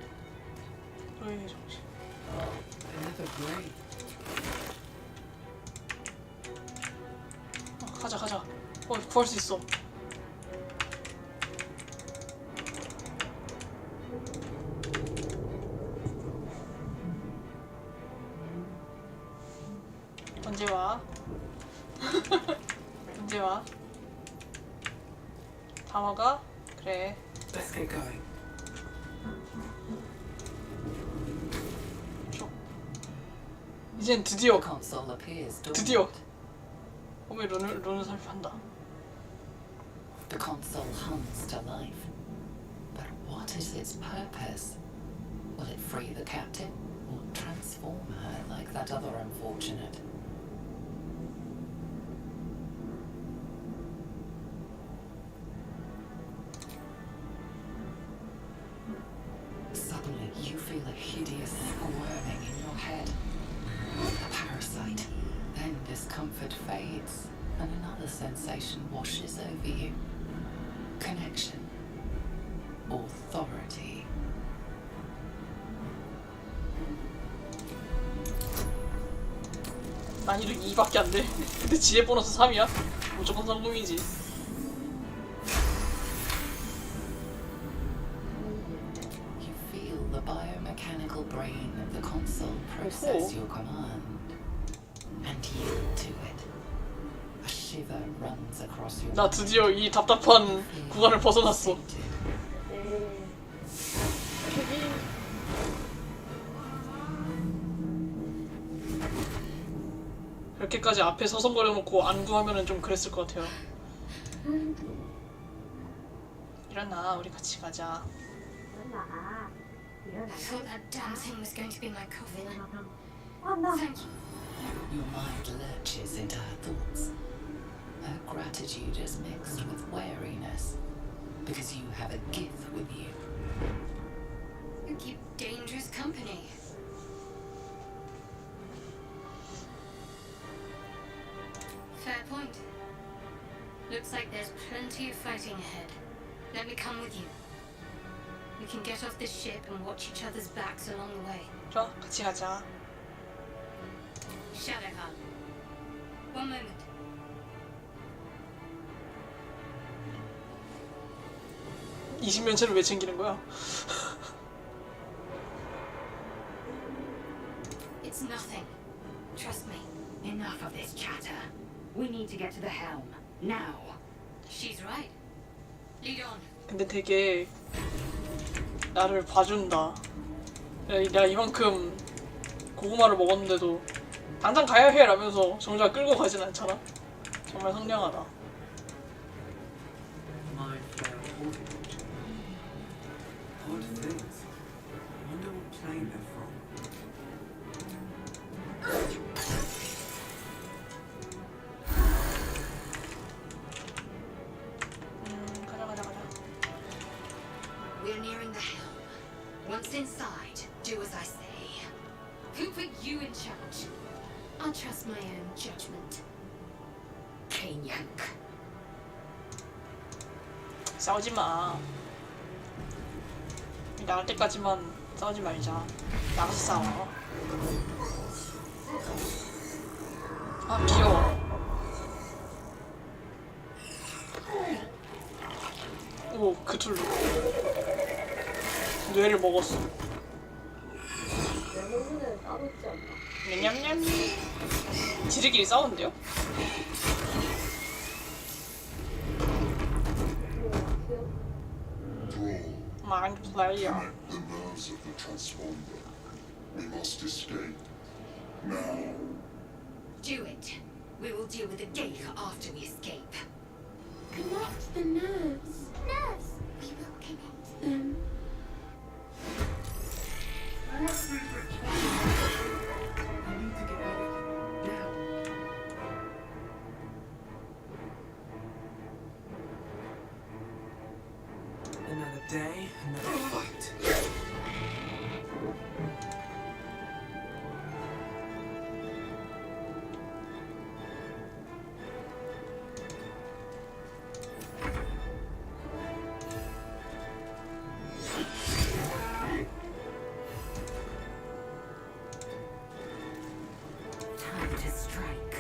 그래, 정신. Another grey. 가자, 가자. 구할 수 있어. 언제 와? 언제 와? 다 먹어? 그래. Let's get going. 이젠 드디어 The console appears 드디어 dormant. 홈의 룬을 살펴한다. The console hums to life. But what is its purpose? Will it free the captive or transform her like that other unfortunate? Suddenly, you feel a hideous squirming in your head. A parasite. Then discomfort fades, and another sensation washes over you. Connection. Authority. 난이도 2밖에 안 돼. 근데 지혜 보너스 3이야? 무조건 성공이지. You feel the biomechanical brain of the console process your command and yield to it. A shiver runs across your 나 드디어 이 답답한 구간을 벗어났어. Sated. 그렇게까지 앞에 서성거려놓고 안 구하면은 좀 그랬을 것 같아요. 일어나, 우리 같이 가자. 일어나. I 일어나. thought that damn thing was going to be my coffin. 일어나. Thank you. Your mind lurches into her thoughts. Her gratitude is mixed with wariness, because you have a gift with you. You keep dangerous company. Fair point. Looks like there's plenty of fighting ahead. Let me come with you. We can get off this ship and watch each other's backs along the way. 좋아, 같이 가자. Shadowheart. One moment. 이십면체를 왜 챙기는 거야? It's nothing. Trust me. Enough of this chatter. We need to get to the helm. Now. She's right. Lead on. 근데 되게 나를 봐준다. 내가 이만큼 고구마를 먹었는데도 당장 가야 해 라면서 정작 끌고 가진 않잖아. 정말 선량하다. Mind flayer portage. Odd things. Wonder what plane they're from. 가자. We're nearing the helm. Once inside, do as I say. Who put you in charge? I'll trust my own judgment. K-Yank. 싸우지 마. 나갈 때까지만 싸우지 말자. 나가서 싸워. 아 귀여워. 오 그툴루. 뇌를 먹었어. 내 눈에는 따롭지 않나? 냠냠냠. 지들끼리 싸우는데요? Mind player. The nerves of the transponder. We must escape. Now. Do it. We will deal with the gate after we escape. Connect the nerves. Nerves. We will connect them. I need to get out of here. Now. Another day, another fight. Time to strike.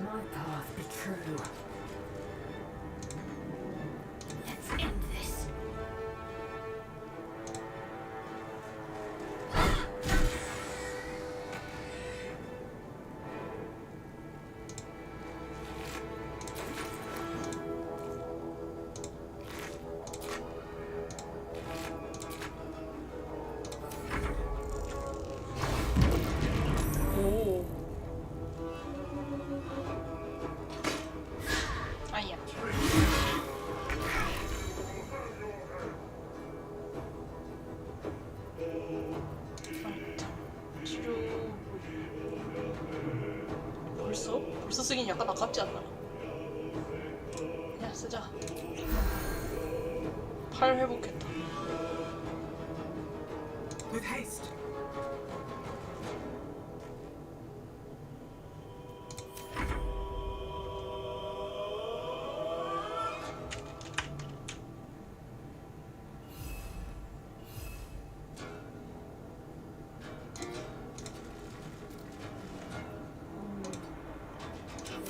My path be true. Let's end this. 오. 아야. 치료. 벌써 쓰긴 약간 아깝지 않나? 그냥 쓰자. 팔 회복했다. With haste.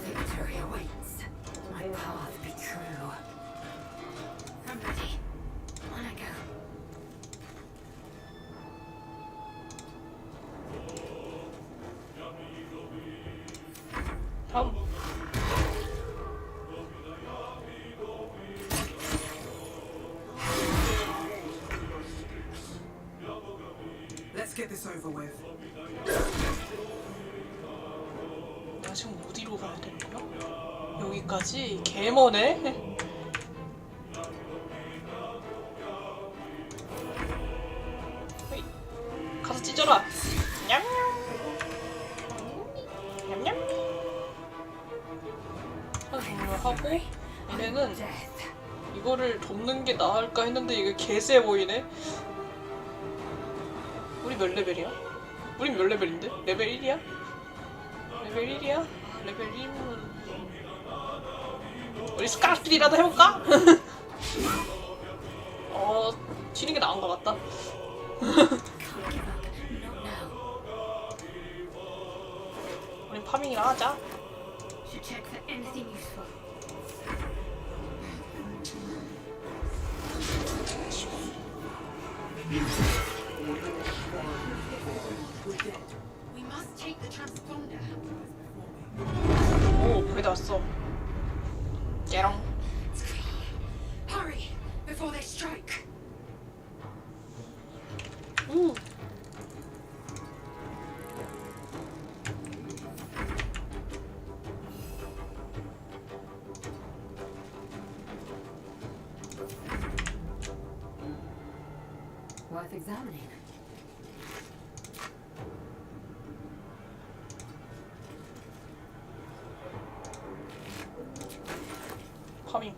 Victory awaits. My path be true. I'm ready. On I go. 다음. Let's get this over with. 지금 어디로 가야 되는 거야? 여기까지? 개머네? 헤이. 가서 찢어라! 냠냠! 냠냠! 하나 종료하고 얘네는 이거를 돕는 게 나을까 했는데 이게 개세 보이네? 우리 몇 레벨이야? 우린 몇 레벨인데? 레벨 1이야? 레벨 1이야? 레벨 1은 우리 스카스킬이라도 해볼까? 튀는 게 나은 것 같다. 우린 파밍이나 하자. Should check for anything useful. We must take the transponder. 오, 거의 다 왔어. 깨롱. Hurry before they strike. 우. Worth examining.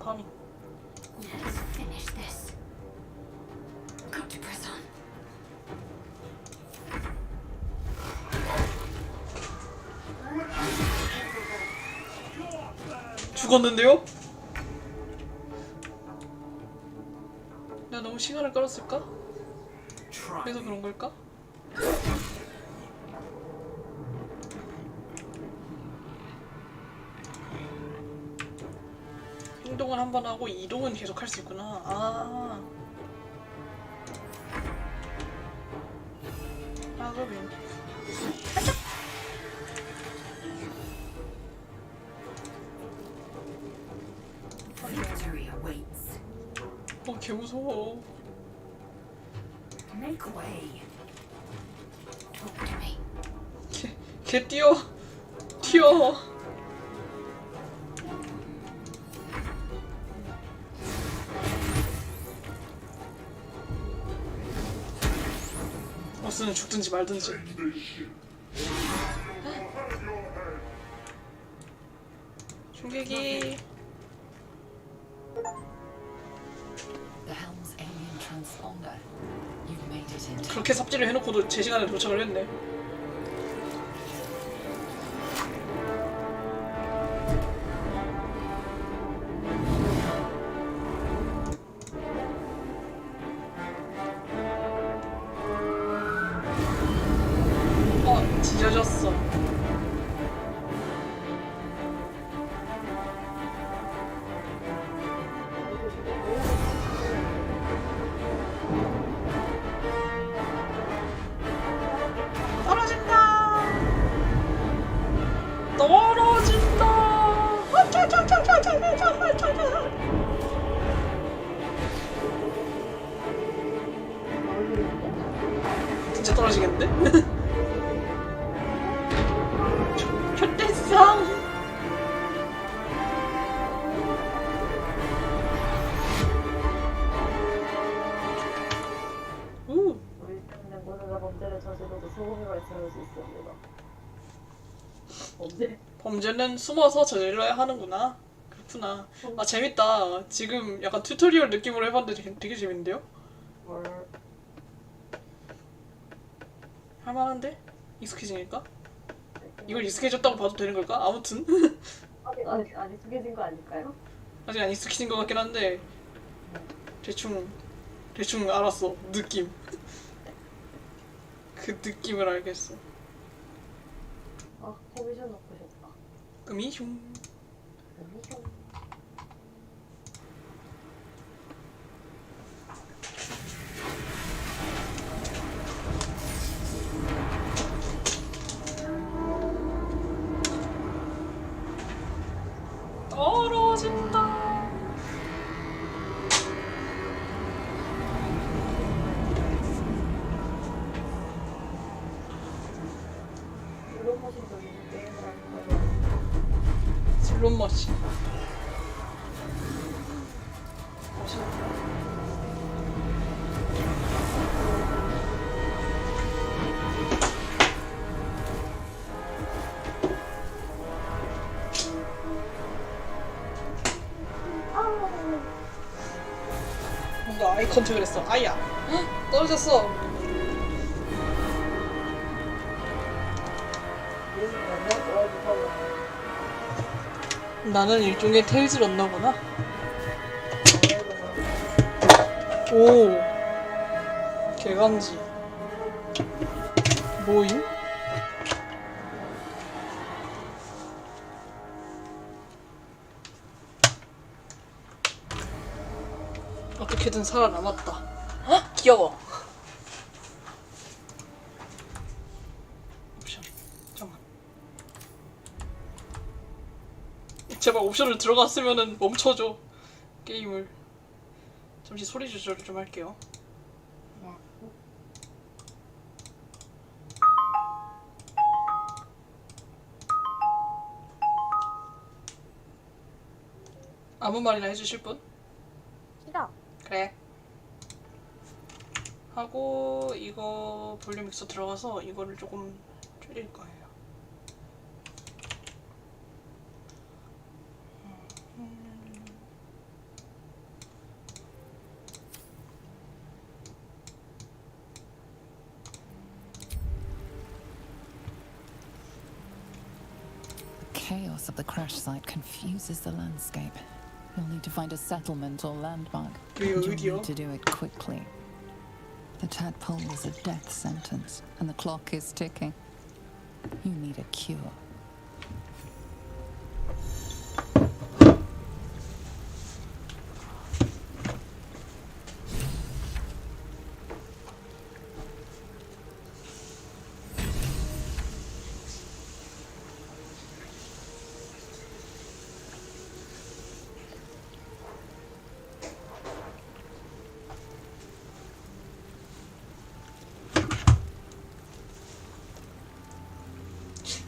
파밍. Let's finish this. Got to press on. 죽었는데요? 내가 너무 시간을 끌었을까? 그래서 그런 걸까? 행동은 한 번 하고 이동은 계속 할 수 있구나. 아. 그러면. Victory awaits. 개 무서워. Make way. Talk to me. 개 뛰어. 튀어. 버스는 죽든지 말든지. 충격이. The Helm's alien transponder. You've made it in time. 그렇게 삽질을 해놓고도 제 시간에 도착을 했네. 찢어졌어. 진짜 떨어지겠는데? 좆됐어. 우리 때문에 모두가 범죄를 저지르고 소금이 발생할 수 있습니다. 범죄는 숨어서 저질러야 하는구나. 그렇구나. 아 재밌다. 지금 약간 튜토리얼 느낌으로 해봤는데 되게 재밌는데요? 할만한데? 익숙해지니까? 이걸 익숙해졌다고 봐도 되는 걸까? 아무튼 아직 안 익숙해진 거 아닐까요? 아직 안 익숙해진 것 같긴 한데 대충 알았어. 느낌. 그 느낌을 알겠어. 아, 커미션 넣고 싶다. 음이슝. 떨어진다. 이런 모습도 있는 게임을 할 거예요. 들어갔지. 뭔가 아이 컨택을 했어. 아야. 헉, 떨어졌어. 나는 일종의 테일즈 런너구나. 오. 개간지. 뭐임? 어떻게든 살아남았다. 헉, 귀여워. 옵션. 잠깐만. 제발 옵션을 들어갔으면은 멈춰줘. 게임을. 잠시 소리 조절을 좀 할게요. 아무 말이나 해주실 분? 싫어. 그래. 하고 이거 볼륨 믹서 들어가서 이거를 조금 줄일 거예요. The chaos of the crash site confuses the landscape. You'll need to find a settlement or landmark. And you'll need to do it quickly. The tadpole is a death sentence, and the clock is ticking. You need a cure.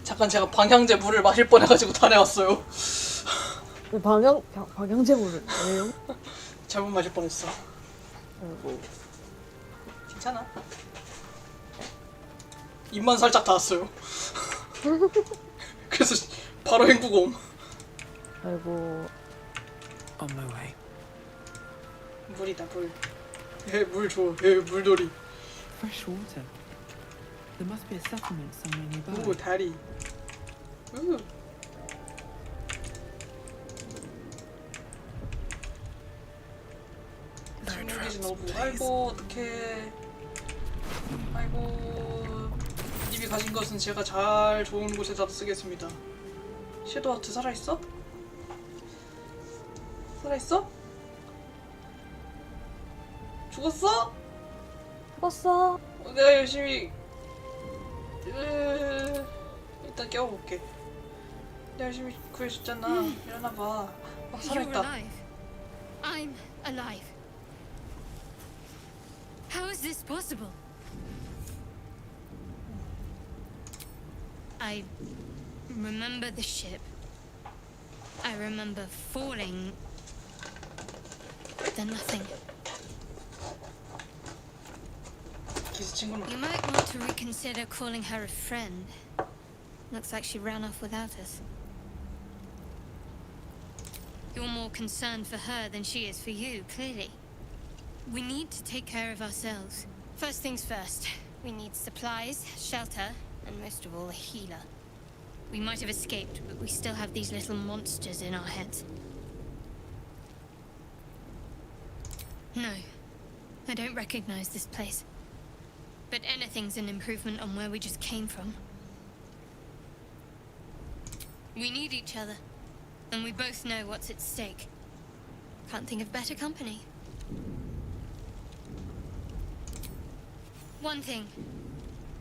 잠깐 제가 방향제 물을 마실 뻔해가지고 다녀왔어요. 방향제물을 왜요? 잘못 마실 뻔했어. 아이고. 괜찮아. 입만 살짝 닿았어요. 그래서 바로 헹구고. 아이고. On my way. 물이다 물. 물 줘. 물놀이. Fresh water. There must be a settlement somewhere nearby. 오 다리. 질문기지 너무. 아이고 어떡해. 아이고. 님이 가진 것은 제가 잘 좋은 곳에다 쓰겠습니다. 섀도우 하트 살아있어? 살아있어? 죽었어? 죽었어. 내가 열심히 일단 깨워볼게. 내가 열심히 구해줬잖아. 일어나봐. You're 살아있다. alive. I'm alive. How is this possible? I remember the ship. I remember falling. Then nothing. 기스 친구는 You might want to reconsider calling her a friend. Looks like she ran off without us. You're more concerned for her than she is for you, clearly. We need to take care of ourselves. First things first, we need supplies, shelter, and most of all, a healer. We might have escaped, but we still have these little monsters in our heads. No, I don't recognize this place. But anything's an improvement on where we just came from. We need each other, and we both know what's at stake. Can't think of better company. One thing,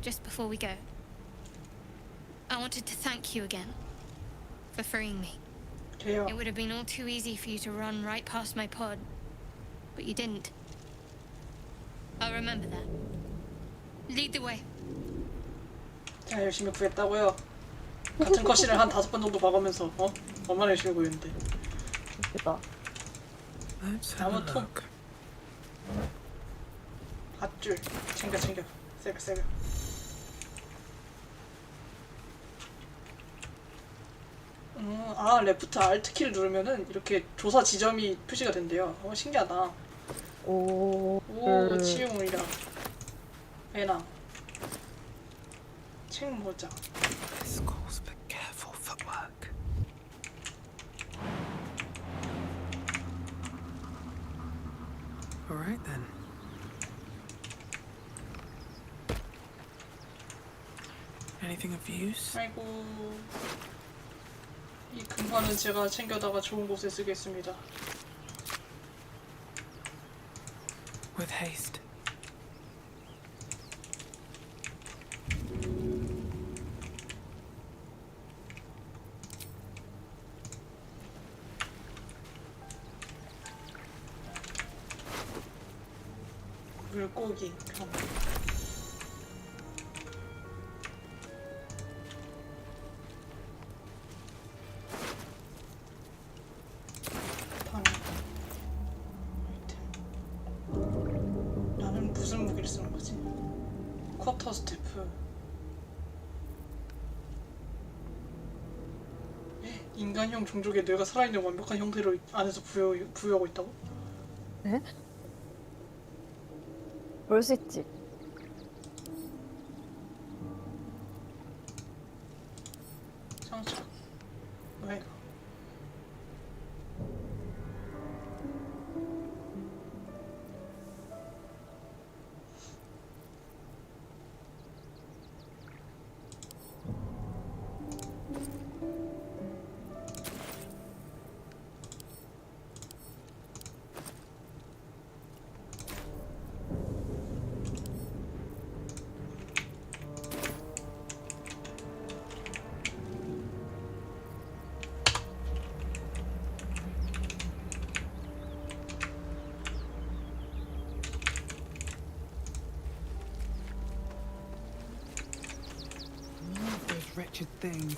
just before we go. I wanted to thank you again for freeing me. It would have been all too easy for you to run right past my pod, but you didn't. I'll remember that. Lead the way. 제가 열심히 구했다고요. 같은 컷신을 한 5번 정도 봐가면서 얼마나 열심히 구했는데. 웃기다. Let's have a 나무 톱. look. 밧줄 챙겨 세벼. 레프트 알트 키를 누르면은 이렇게 조사 지점이 표시가 된대요. 신기하다. 오. 치유물이랑 배낭 책모자. This calls for careful footwork. All right then. Anything of use? 아이고, 이 금화는 제가 챙겨다가 좋은 곳에 쓰겠습니다. With haste. 물고기. 나는 무슨 무기를 쓰는 거지? 쿼터 스태프. 인간형 종족의 뇌가 살아있는 완벽한 형태로 안에서 부여하고 있다고? 네? 그럴 수 있지. 상처. 뭐야 이거? Those wretched things.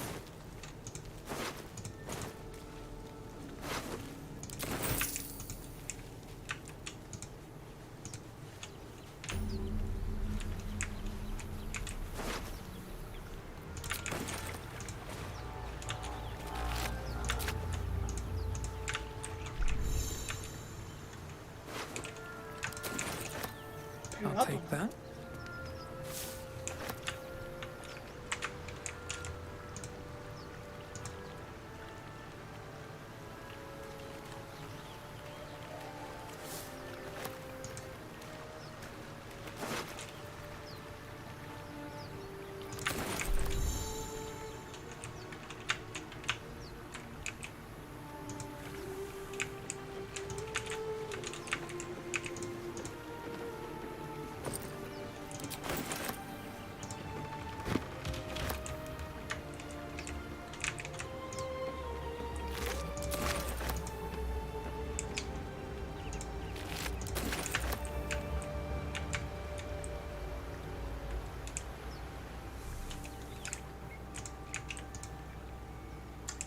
I'll take that.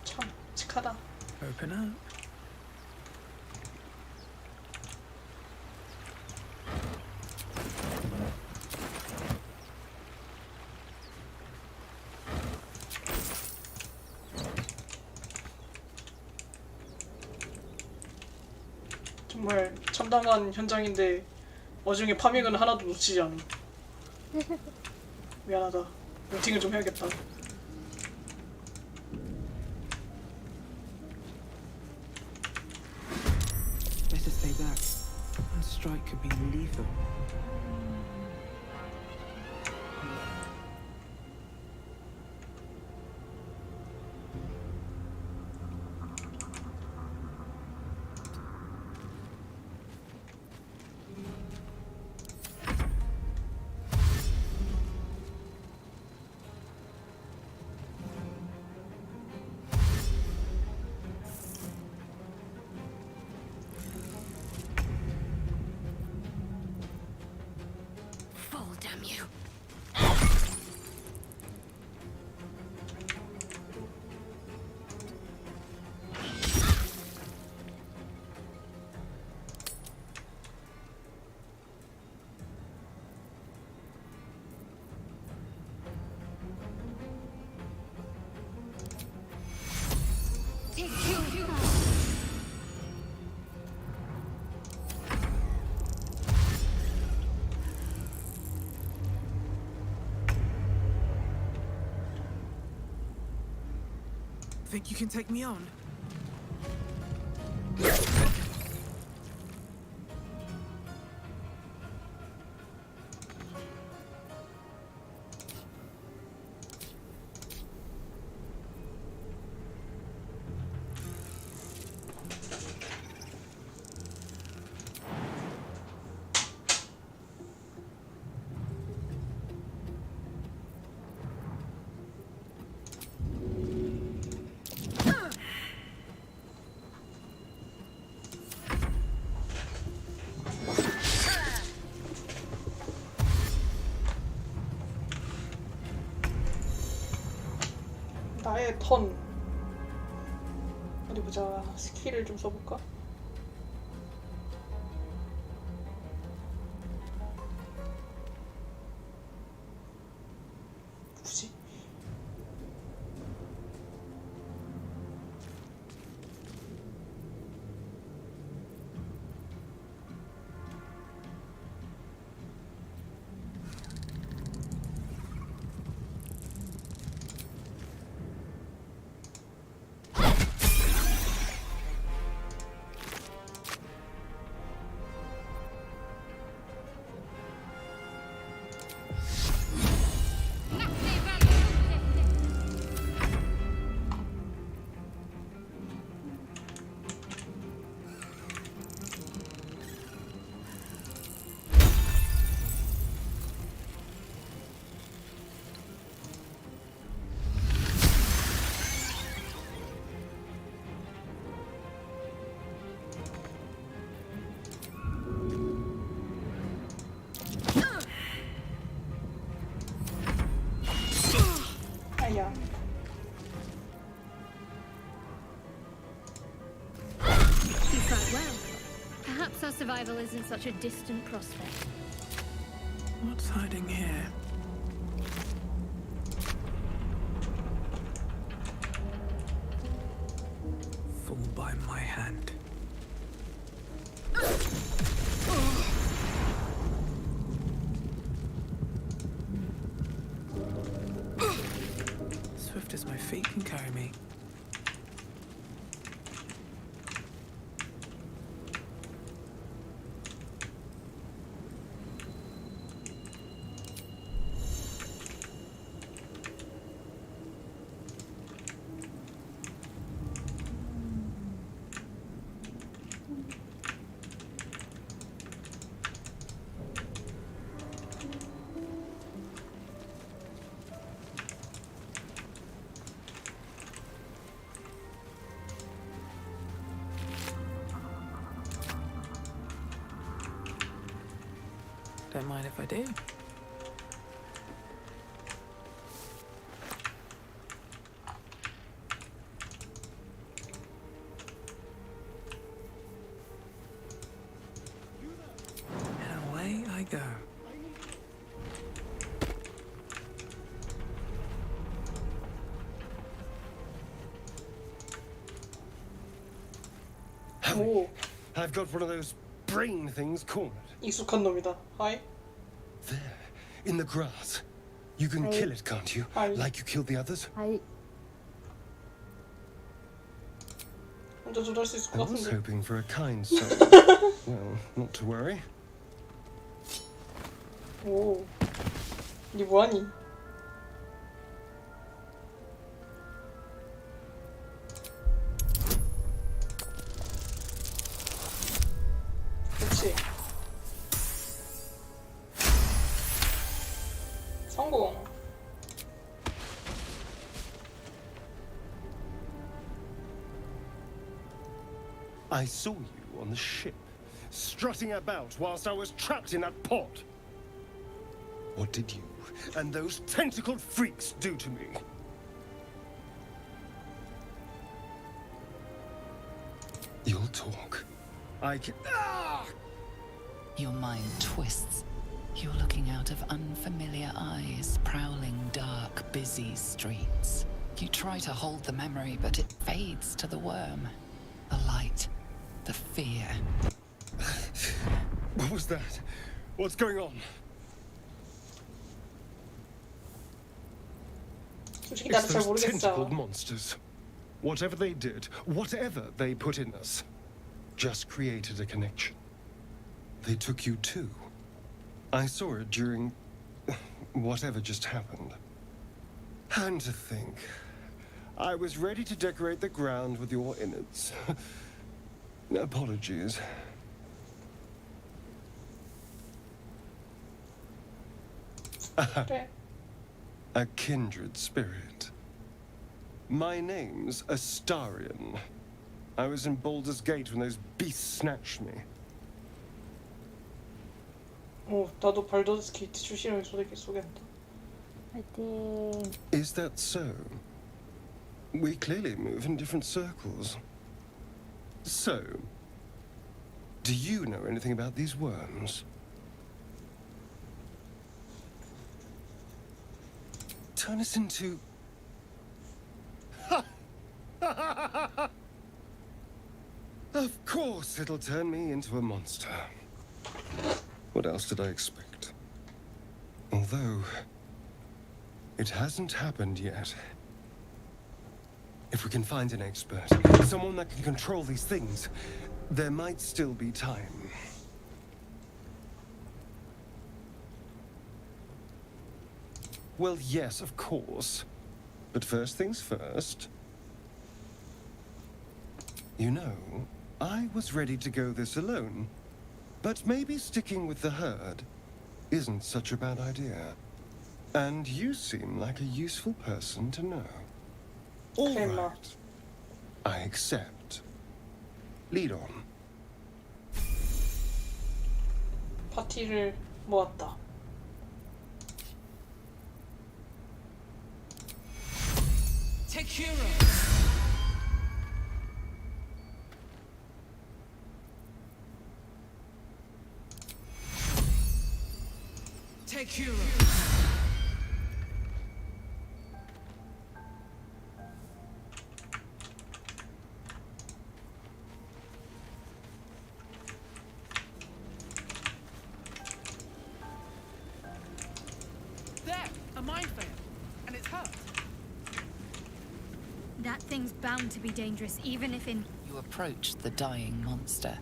참 칙하다. Open up. 정말 참담한 현장인데 와중에 파밍은 하나도 놓치지 않음. 미안하다. 루팅을 좀 해야겠다. Better stay back. One strike could be lethal. Fall, damn you. think you can take me on? 나의 턴. 어디 보자. 스킬을 좀 써볼까? 굳이? 아야. You fight well. Perhaps our survival isn't such a distant prospect. What's hiding here? Fall by my hand. Swift as my feet can carry me. Don't mind if I do. And away I go. 오, I've got one of those brain things cornered. 익숙한 놈이다. 하이. There, in the grass. You can kill it, can't you? Aye. Like you killed the others? 아이, 혼자 조절할 수 있을 I 것 was 같은데. hoping for a kind soul. Well, not to worry. 오, 니 뭐하니? 그렇지. 성공. I saw you on the ship, strutting about whilst I was trapped in that pod. What did you and those tentacled freaks do to me? You'll talk. I can. Ah! Your mind twists. You're looking out of unfamiliar eyes, prowling dark, busy streets. You try to hold the memory, but it fades to the worm. The light, the fear. What was that? What's going on? 솔직히 It's 나도 잘 those 모르겠어. tentacled monsters. Whatever they did, whatever they put in us, just created a connection. They took you too. I saw it during whatever just happened. And to think, I was ready to decorate the ground with your innards. Apologies. 그래. A kindred spirit. My name's Astarion. I was in Baldur's Gate when those beasts snatched me. 나도 발더스 게이트 출신을 소개한다. 파이팅. Is that so? We clearly move in different circles. So, do you know anything about these worms? Turn us into... Of course it'll turn me into a monster. What else did I expect? Although, it hasn't happened yet. If we can find an expert, someone that can control these things, there might still be time. Well, yes, of course. But first things first. You know, I was ready to go this alone. But maybe sticking with the herd isn't such a bad idea. And you seem like a useful person to know. All right. I accept. Lead on. 파티를 모았다. Take hero. Take hero. There, a minefield, and it's hurt. That thing's bound to be dangerous, even if in... You approach the dying monster.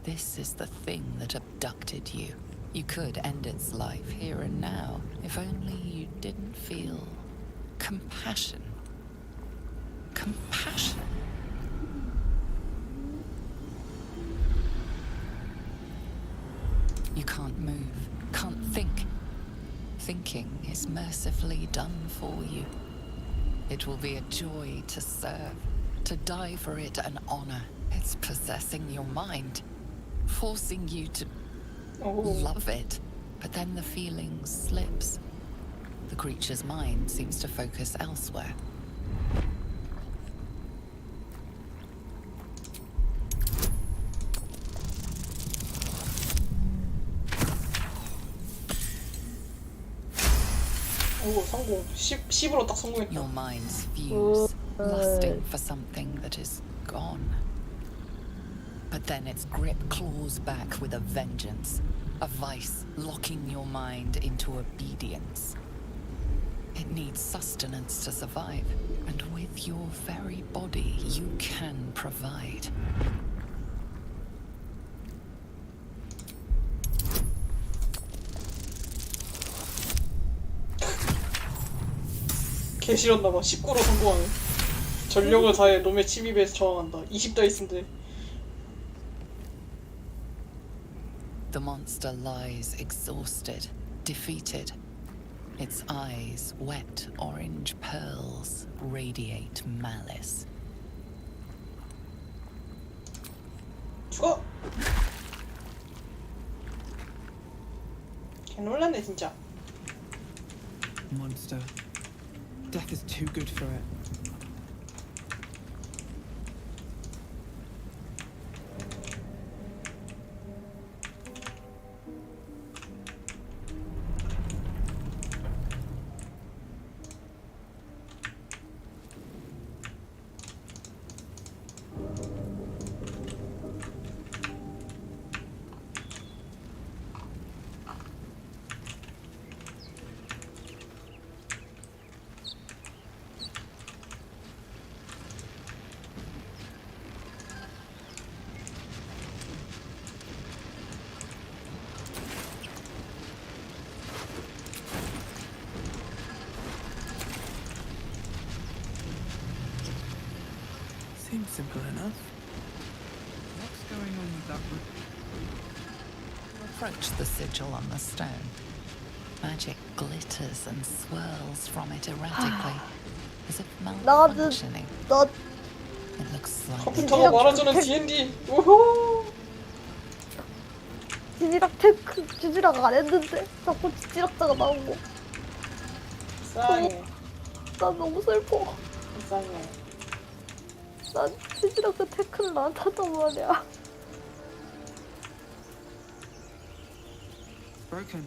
This is the thing that abducted you. You could end its life here and now, if only you didn't feel compassion. Compassion. You can't move, can't think. Thinking is mercifully done for you. It will be a joy to serve, to die for it an honor. It's possessing your mind, forcing you to love it. But then the feeling slips. The creature's mind seems to focus elsewhere. 오, 성공. 10으로 딱 성공했다. Your mind's fuse, lusting for something that is gone. But then its grip claws back with a vengeance, a vice locking your mind into obedience. It needs sustenance to survive, and with your very body you can provide. 개 싫었나봐. 19로 성공하네. 전력을 다해 놈의 침입에 저항한다. 20다 있으면 돼. The monster lies exhausted, defeated. Its eyes, wet orange pearls, radiate malice. 죽어! 개 놀랐네 진짜. Monster. Death is too good for it. Simple enough. What's going on with that book? Approach the sigil on the stone. Magic glitters and swirls from it erratically, as if malfunctioning. 너 It looks slightly 컴퓨터가 말하자는 D&D. 우후. 지지락 테크 지지락 안 했는데 자꾸 지지락자가 나오고. 불쌍해. 난 너무 슬퍼. 불쌍해. 난 지지락자 테크를 안 탔단 말이야. Broken.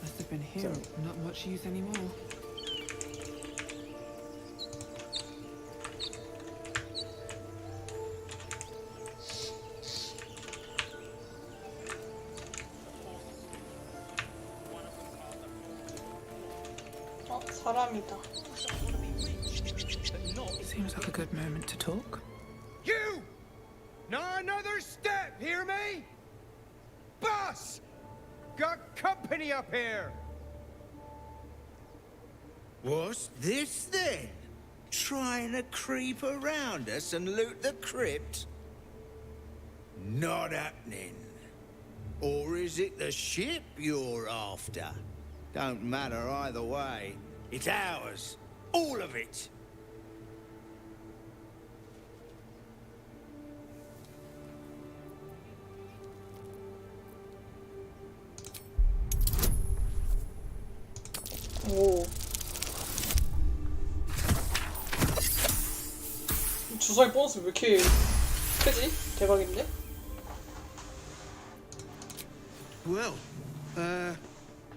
Must have been here. Not much use anymore. 사람이다. Seems like a good moment to talk. You! Not another step, hear me? Boss! Got company up here! What's this then? Trying to creep around us and loot the crypt? Not happening. Or is it the ship you're after? Don't matter either way. It's ours. All of it. 오. 주사위 보너스 왜 이렇게 크지? 대박인데? Well,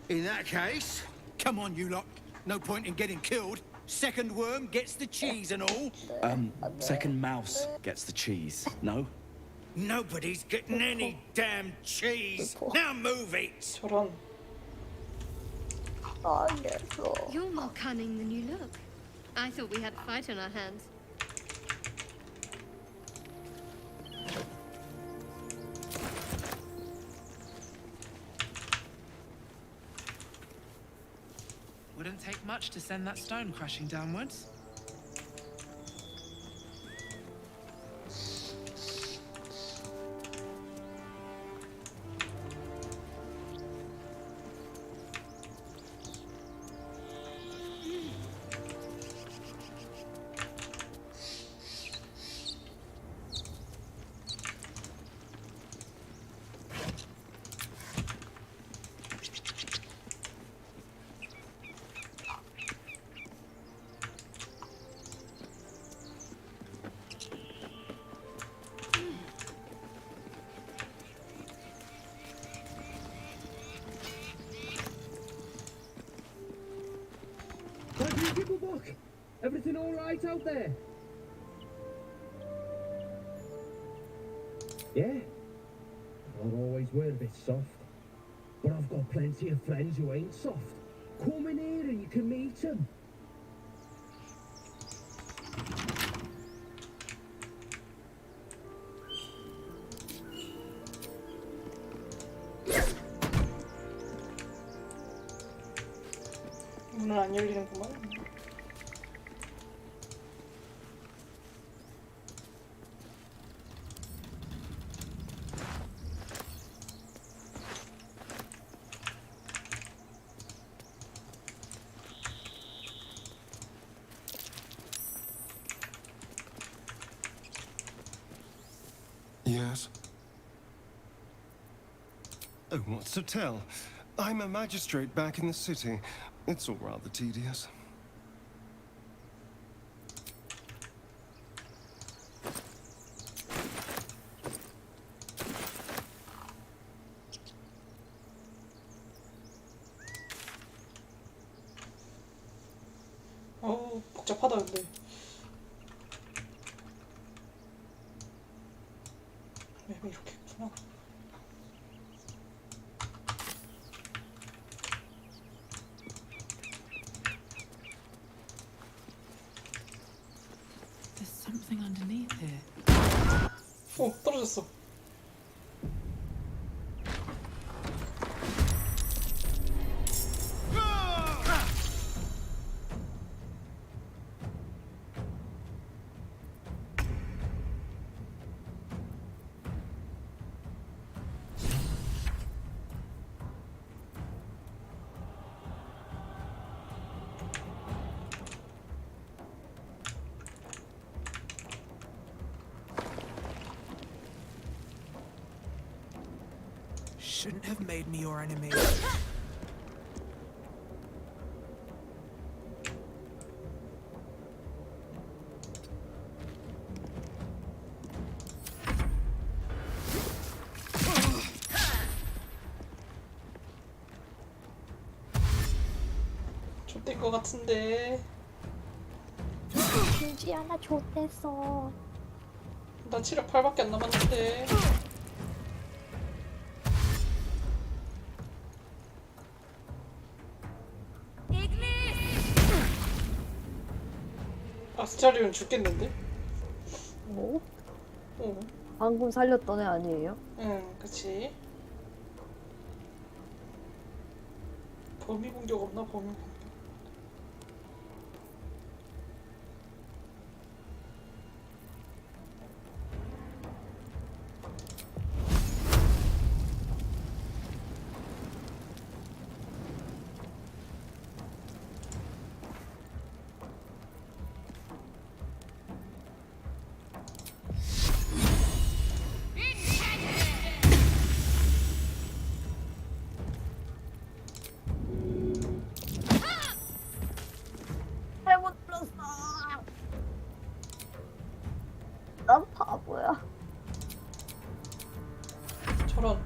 in that case, come on, you lot. No point in getting killed. Second worm gets the cheese and all. Second mouse gets the cheese, no? Nobody's getting any damn cheese. Now move it. 저런. 알겠어. You're more cunning than you look. I thought we had a fight on our hands. Wouldn't take much to send that stone crashing downwards. Everything all right out there? Yeah? I'll always wear a bit soft. But I've got plenty of friends who ain't soft. Come in here and you can meet them. 문은 안 열리는구만. Yes? Oh, what's to tell? I'm a magistrate back in the city. It's all rather tedious. 복잡하다 근데. 맵이 이렇게 있구나. There's something underneath here. 오, 떨어졌어. Shouldn't have made me your enemy. 좆될 것 같은데. 주지 않아 좋댔어. 나 체력 8밖에 안 남았는데. 아스타리온 죽겠는데? 뭐? 응. 방금 살렸던 애 아니에요? 응, 그치. 범위 공격 없나? 범위 공격. 잘못 들었어. 난 바보야. 저런.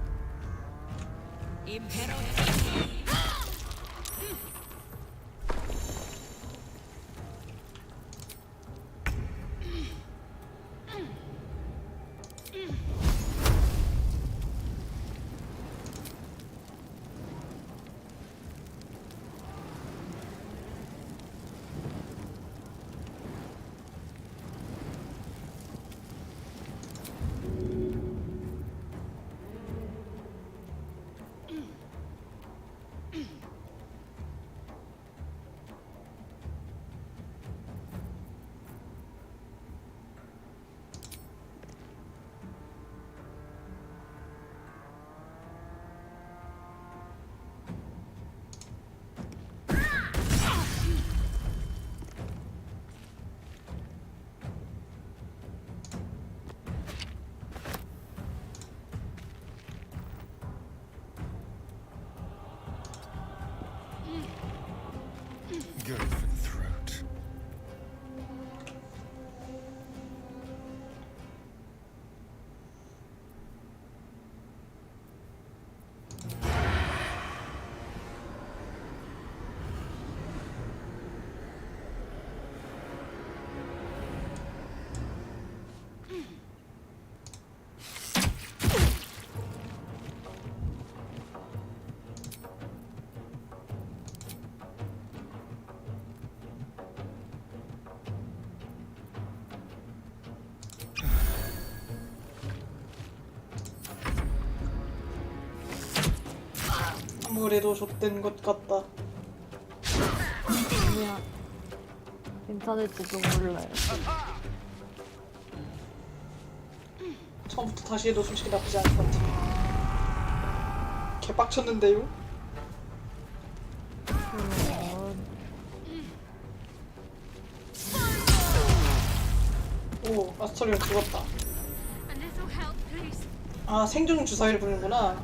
Go for the throat. 아무래도 좆된 것 같다. 아니야. 괜찮을지도 몰라요. 처음부터 다시 해도 솔직히 나쁘지 않을 것 같아. 개빡쳤는데요? 오, 아스토리온 죽었다. 아, 생존 주사위를 부르는구나.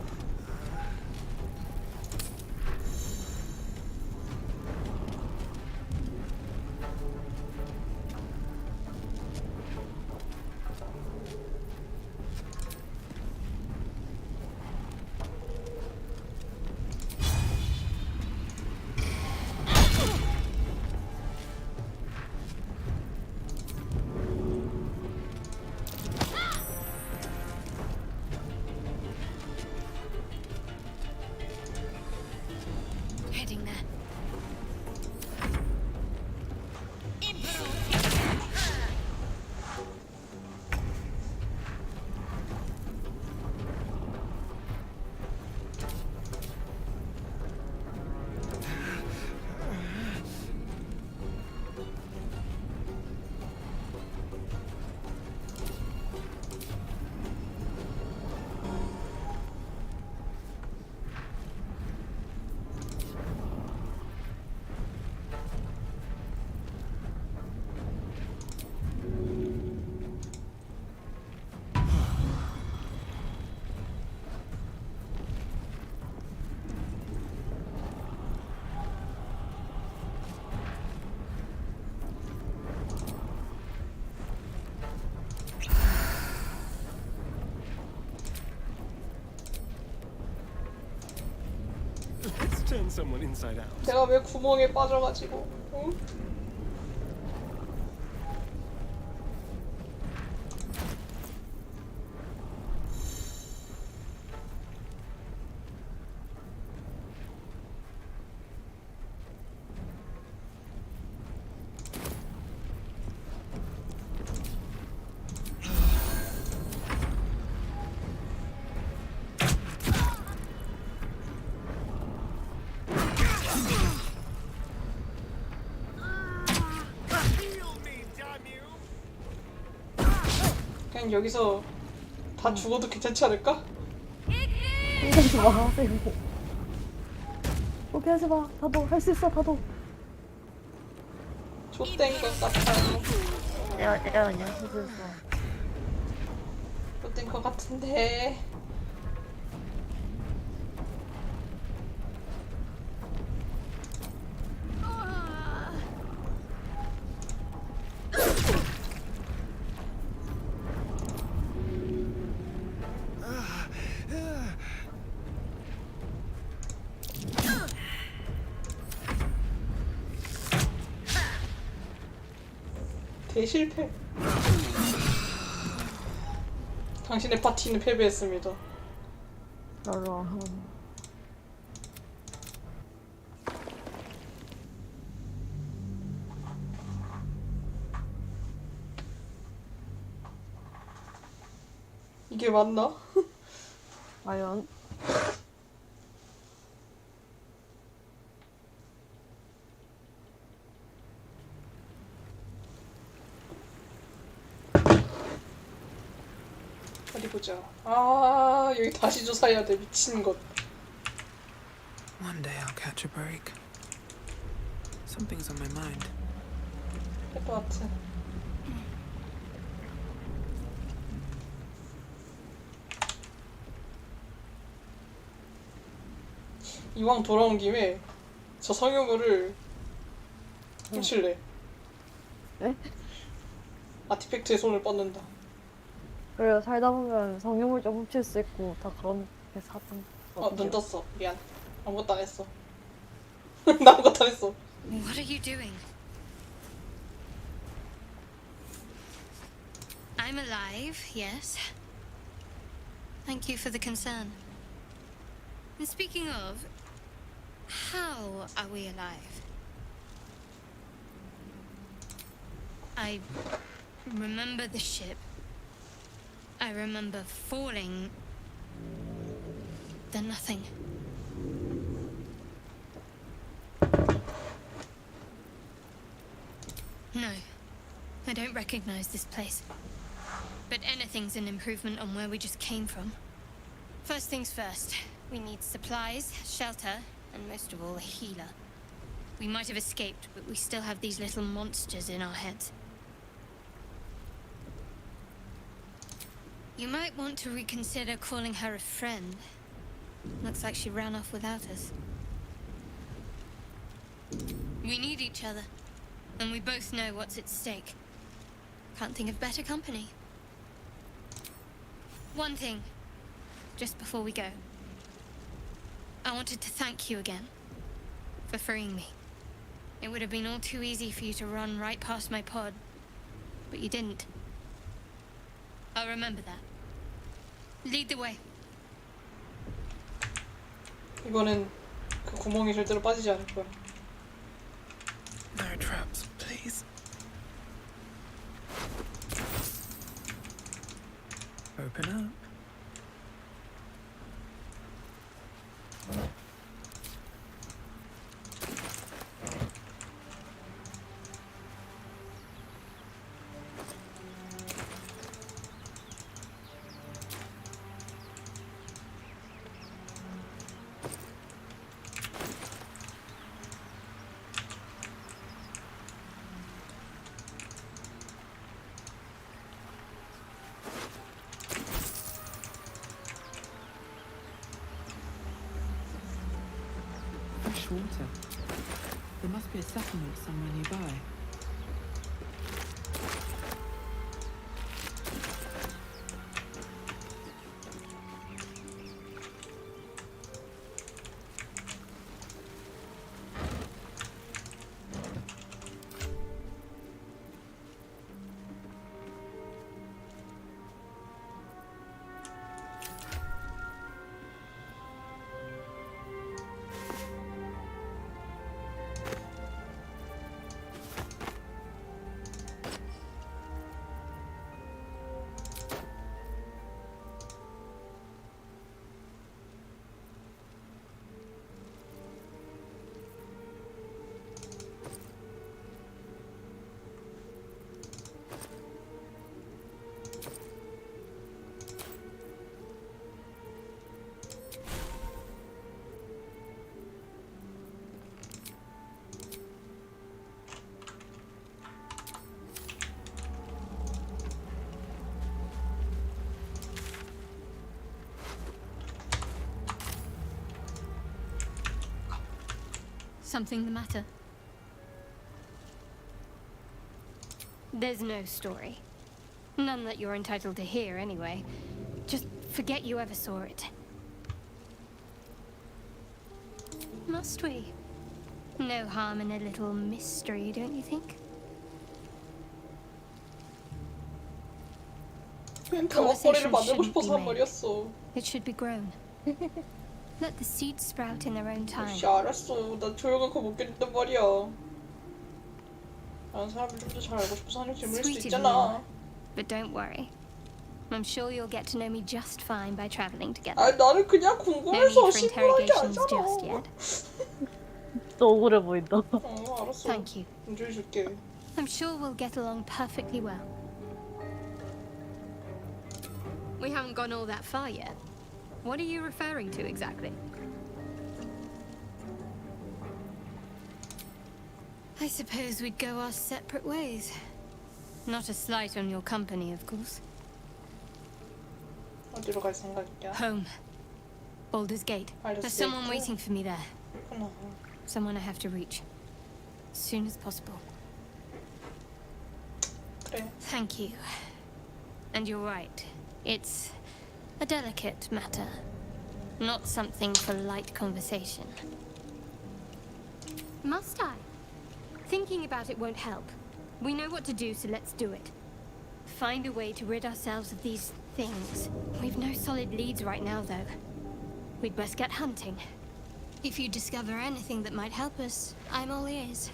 turn someone inside out. 내가 왜 구멍에 빠져가지고? 응? 그냥 여기서 다 죽어도 괜찮지 않을까? 포기하지 마세요. 포기하지 마. 다도 할 수 있어. 다도. 좆된 것 같아요. 아니야. 할 수 있어. 좆된 것 같은데. 대실패. 당신의 파티는 패배했습니다. 나라. 이게 맞나? 과연? 어디 보자. 아, 여기 다시 조사해야 돼. 미친 것. One day I'll catch a break. Something's on my mind. 할 것 같아. 이왕 돌아온 김에 저 성유물을 훔칠래. 네? 아티팩트에 손을 뻗는다. 그래요. 살다 보면 성형을 좀 훔칠 수 있고 다 그런 게 사정. 눈 떴어. 미안. 아무것도 안 했어. 나 아무것도 안 했어. What are you doing? I'm alive, yes. Thank you for the concern. And speaking of, how are we alive? I remember the ship. I remember falling. Then nothing. No, I don't recognize this place. But anything's an improvement on where we just came from. First things first, we need supplies, shelter, and most of all, a healer. We might have escaped, but we still have these little monsters in our heads. You might want to reconsider calling her a friend. Looks like she ran off without us. We need each other, and we both know what's at stake. Can't think of better company. One thing, just before we go. I wanted to thank you again for freeing me. It would have been all too easy for you to run right past my pod, but you didn't. I'll remember that. Lead the way. 이거는 그 구멍이 절대로 빠지지 않을 거야. No traps, please. Open up. Fresh water. There must be a settlement somewhere nearby. Something the matter? There's no story. None that you're entitled to hear, anyway. Just forget you ever saw it. Must we? No harm in a little mystery, don't you think? 대왕거리를 만들고 싶어서 한 말이었어. It should be grown. Let the seeds sprout in their own time. 역시 알았어. 나 조용한 거 못 견딘단 말이야. 다른 사람을 좀 더 잘 알고 싶어서 한입 질문일 수 Sweet of 있잖아. you, but don't worry. I'm sure you'll get to know me just fine by traveling together. 아 나는 그냥 No 궁금해서 need for 신고한 게 interrogations just 아니잖아. yet. 또 억울해 보인다. 알았어. Thank you. 인정해 줄게. I'm sure we'll get along perfectly well. We haven't gone all that far yet. What are you referring to exactly? I suppose we'd go our separate ways. Not a slight on your company, of course. 어디로 갈 생각이야? Home. Baldur's Gate. Baldur's There's someone Gate. waiting for me there. 그렇구나. Someone I have to reach. As soon as possible. 그래. Thank you. And you're right. It's a delicate matter. Not something for light conversation. Must I? Thinking about it won't help. We know what to do, so let's do it. Find a way to rid ourselves of these things. We've no solid leads right now, though. We'd best get hunting. If you discover anything that might help us, I'm all ears.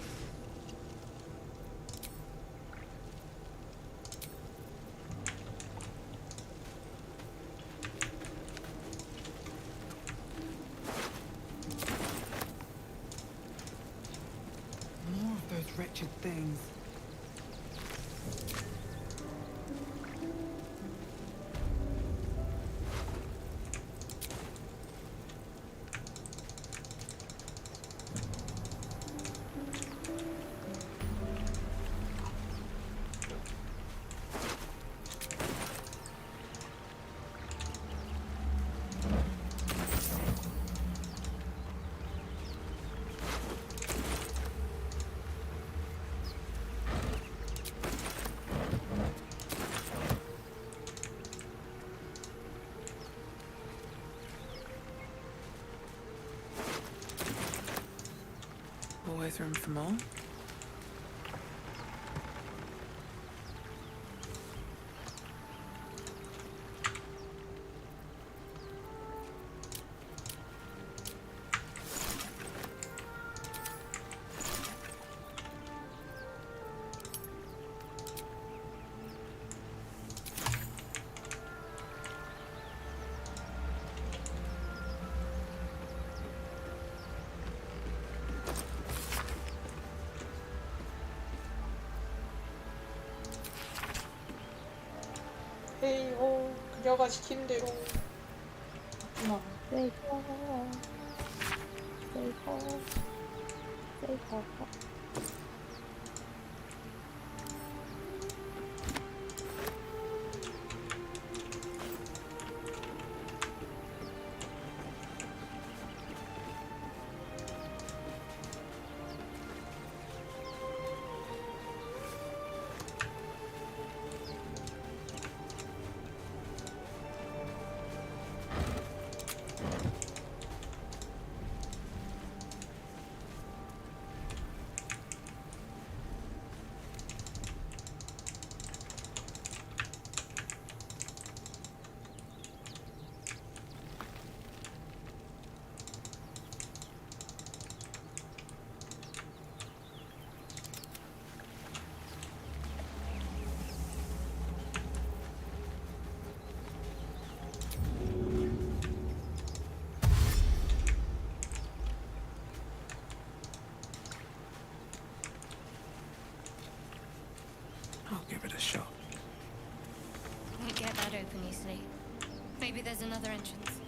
More of those wretched things. Always room for more. 헤이호 그녀가 시킨 대로. 그렇구나. 세이퍼. 세이퍼. 세이퍼. I'll give it a shot. Won't get that open easily. Maybe there's another entrance.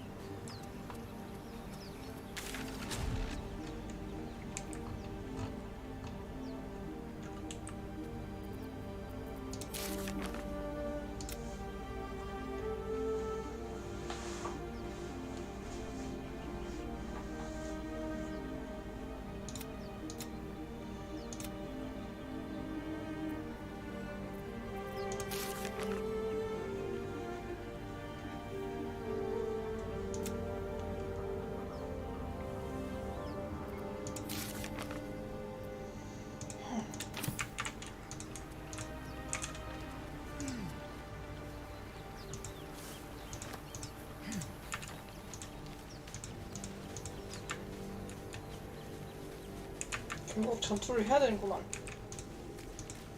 중국 전투를 해야 되는구만.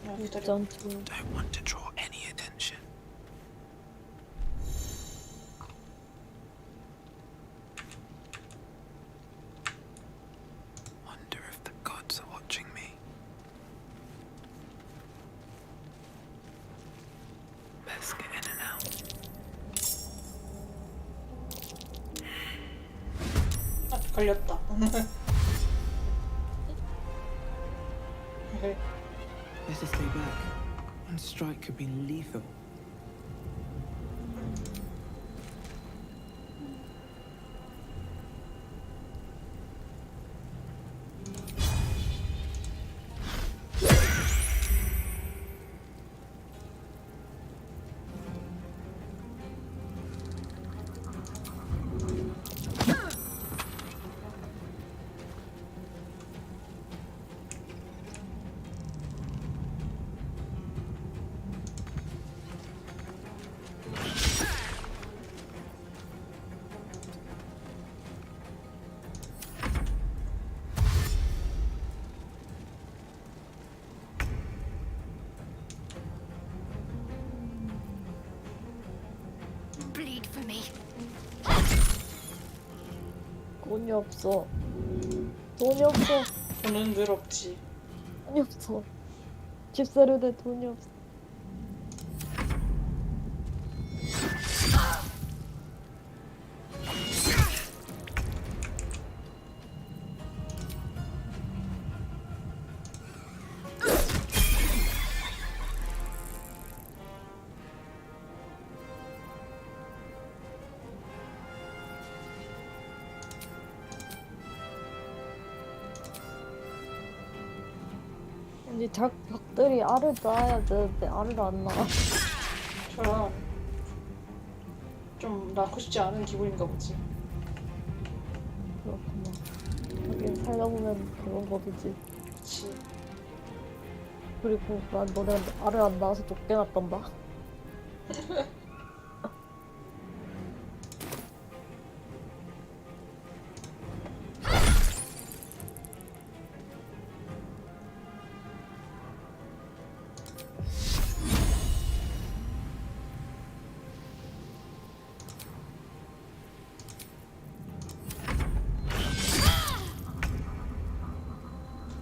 야, 기다려. 전투. Don't want to draw any attention. Wonder if the gods are watching me. Best get in and out. 아, 걸렸다. Better stay back. One strike could be lethal. Bleed for me. 돈이 없어. 돈이 없어. 돈은 늘 없지. 돈이 없어. 집 사려대 돈이 없어. 근데 적들이 알을 낳아야 되는데 알을 안 낳아. 저런 좀 낳고 싶지 않은 기분인가 보지. 그렇구나. 하긴 살려보면 그런 거지. 그치. 그리고 난 너네한테 알을 안 낳아서 쫓겨났단다.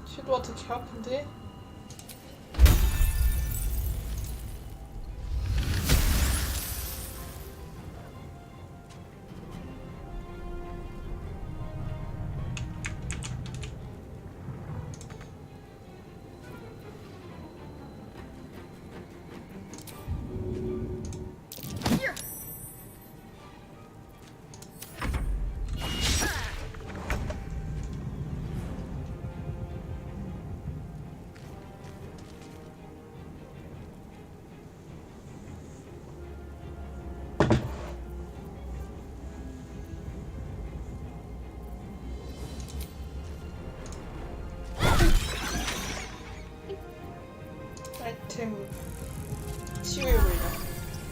섀도우한테 개 아픈데? 아이템 치유해 보이다.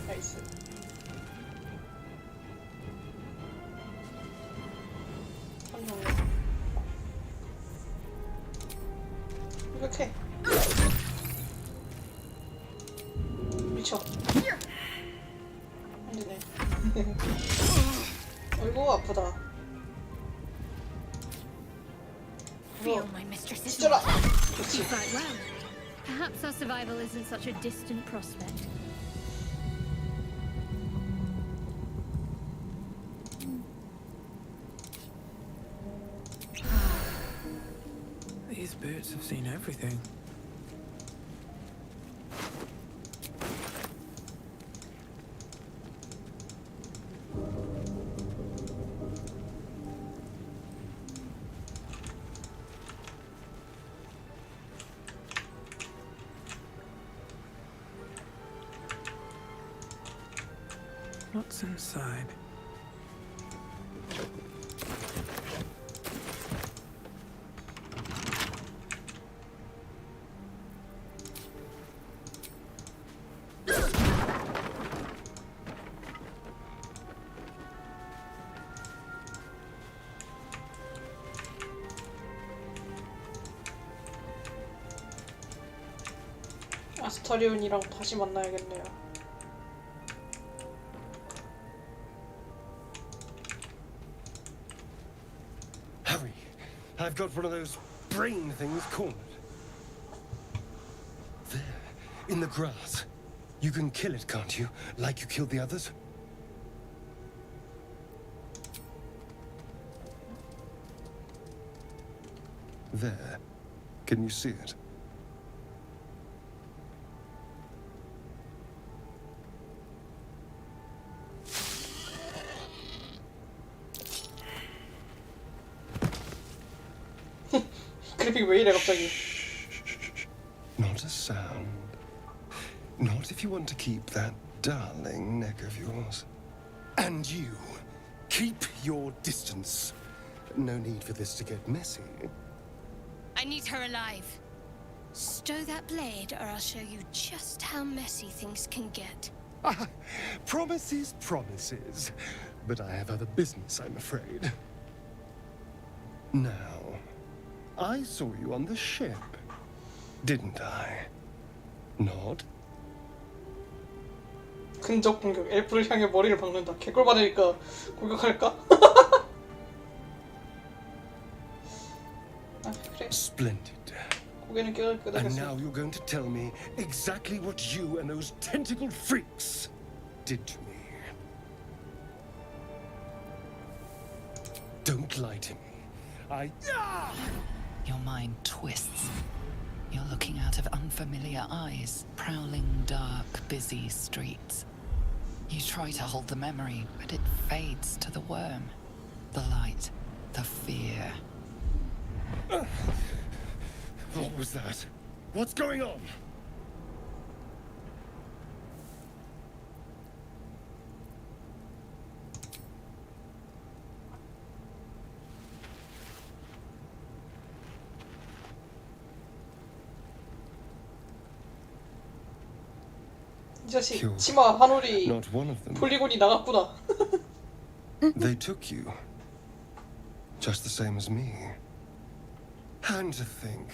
나이스. 한번 이렇게 미쳐. 안되네. 어이구 아프다. Feel my mistress's 진짜라. She's quite well. Perhaps our survival isn't such a distant prospect. These boots have seen everything. What's inside? 아스타리온이랑 다시 만나야겠네요. Hurry! I've got one of those brain things cornered. There, in the grass. You can kill it, can't you? Like you killed the others? There. Can you see it? 그래픽 왜 이래 갑자기? Not a sound. Not if you want to keep that darling neck of yours. And you, keep your distance. No need for this to get messy. I need her alive. Stow that blade, or I'll show you just how messy things can get. Promises, promises. But I have other business, I'm afraid. Now, I saw you on the ship, didn't I? Nod? 근접 공격. 엘프를 향해 머리를 박는다. 개꿀 받으니까 공격할까? 아, 그래. Splendid. 고개는 And 끄덕였어. now you're going to tell me exactly what you and those tentacled freaks did to me. Don't lie to me. Your mind twists. You're looking out of unfamiliar eyes, prowling dark, busy streets. You try to hold the memory, but it fades to the worm. The light, the fear. What was that? What's going on? 이 자식 치마 한 올이 Not one of them. 폴리곤이 나갔구나. They took you. Just the same as me. And to think,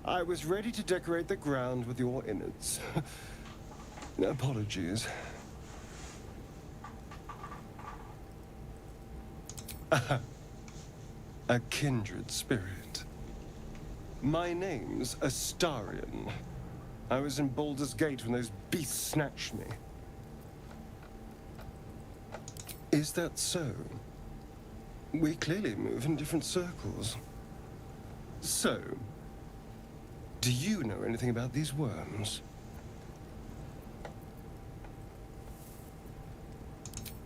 I was ready to decorate the ground with your innards. Apologies. A kindred spirit. My name's Astarion. I was in Baldur's Gate when those beasts snatched me. Is that so? We clearly move in different circles. So, do you know anything about these worms?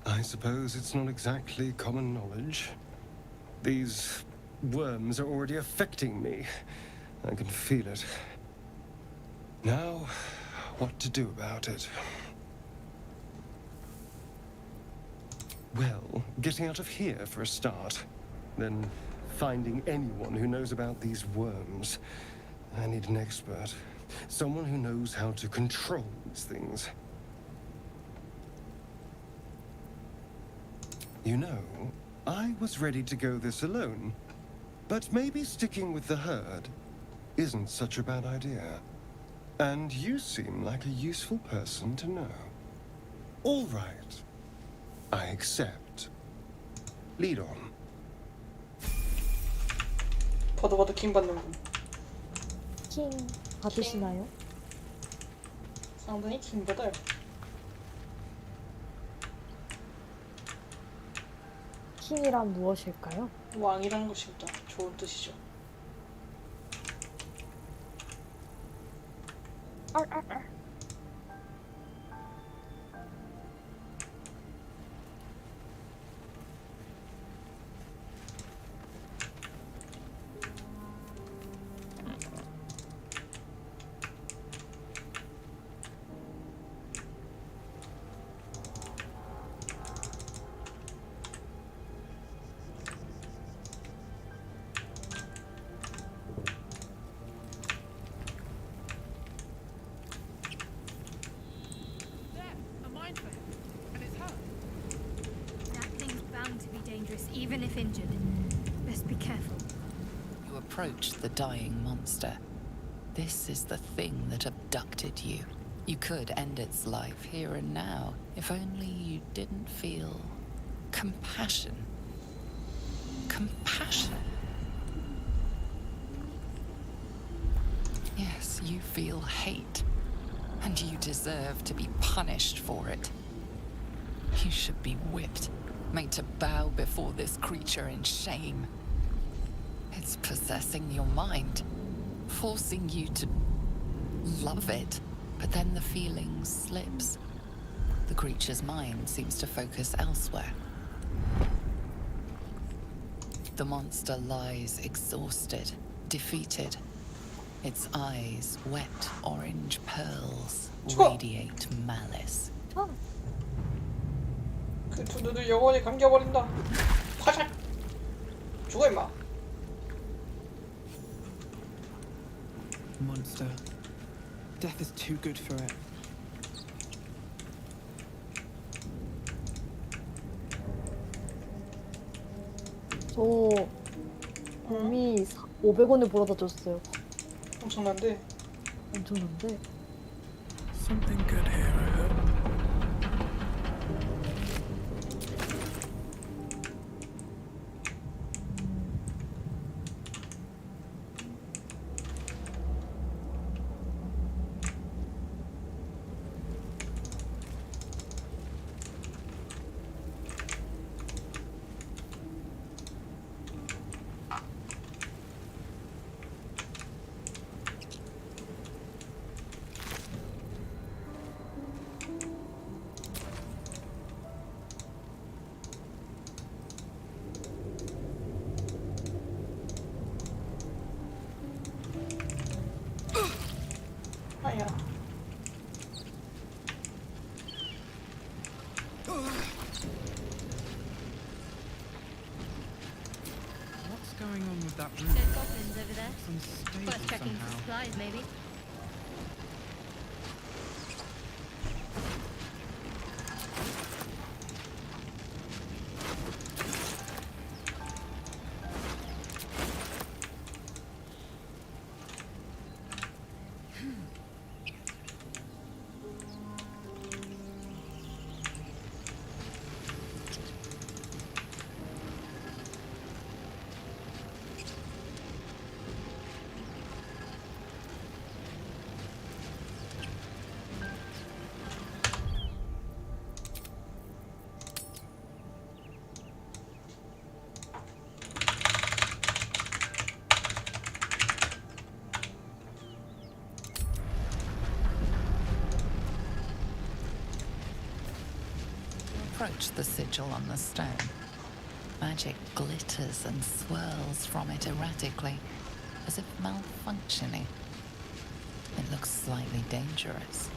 I suppose it's not exactly common knowledge. These worms are already affecting me. I can feel it. Now, what to do about it? Well, getting out of here for a start. Then finding anyone who knows about these worms. I need an expert. Someone who knows how to control these things. You know, I was ready to go this alone. But maybe sticking with the herd isn't such a bad idea. And you seem like a useful person to know. All right. I accept. Lead on. 봐도 킹 받는군. 킹 받으시나요? 상당히 킹 받아요. 킹이란 무엇일까요? 왕이라는 것입니다. 좋은 뜻이죠. Even if injured. Best be careful. You approach the dying monster. This is the thing that abducted you. You could end its life here and now, if only you didn't feel compassion. Compassion. Yes, you feel hate, and you deserve to be punished for it. You should be whipped, made to bow before this creature in shame. It's possessing your mind, forcing you to love it, but then the feeling slips. The creature's mind seems to focus elsewhere. The monster lies exhausted, defeated. Its eyes, wet orange pearls, radiate malice. 그 두 눈을 영원히 감겨버린다. 화작. 죽어 임마. Monster. Death is too good for it. 저 곰이 500원에 벌어다 줬어요. 엄청난데. 엄청난데. Something good here, I hope. 아야. What's going on with that room? There's goblins over there. It's unstable Worth checking for somehow. supplies, maybe. Approach the sigil on the stone. Magic glitters and swirls from it erratically, as if malfunctioning. It looks slightly dangerous.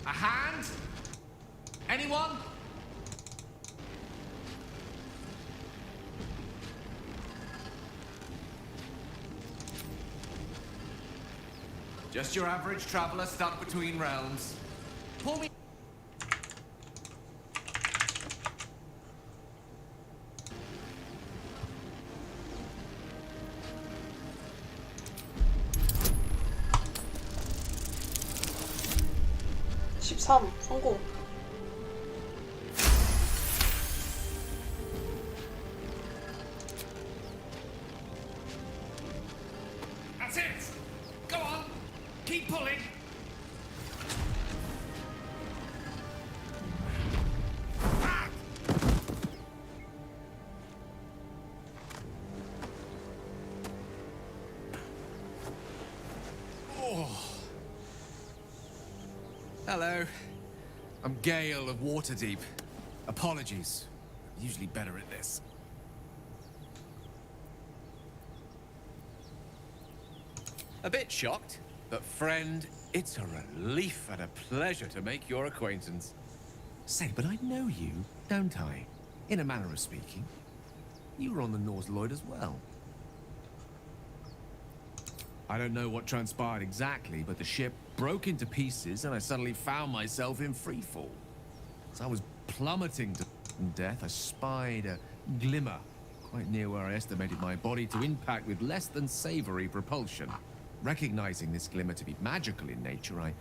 A hand? Anyone? Just your average traveler stuck between realms. Pull me. 성공. That's it. Go on. Keep pulling. Hello. I'm Gale of Waterdeep. Apologies. I'm usually better at this. A bit shocked, but friend, it's a relief and a pleasure to make your acquaintance. Say, but I know you, don't I? In a manner of speaking. You were on the Norse Lloyd as well. I don't know what transpired exactly, but the ship broke into pieces and I suddenly found myself in freefall. As I was plummeting to death, I spied a glimmer quite near where I estimated my body to impact with less than savory propulsion. Recognizing this glimmer to be magical in nature, I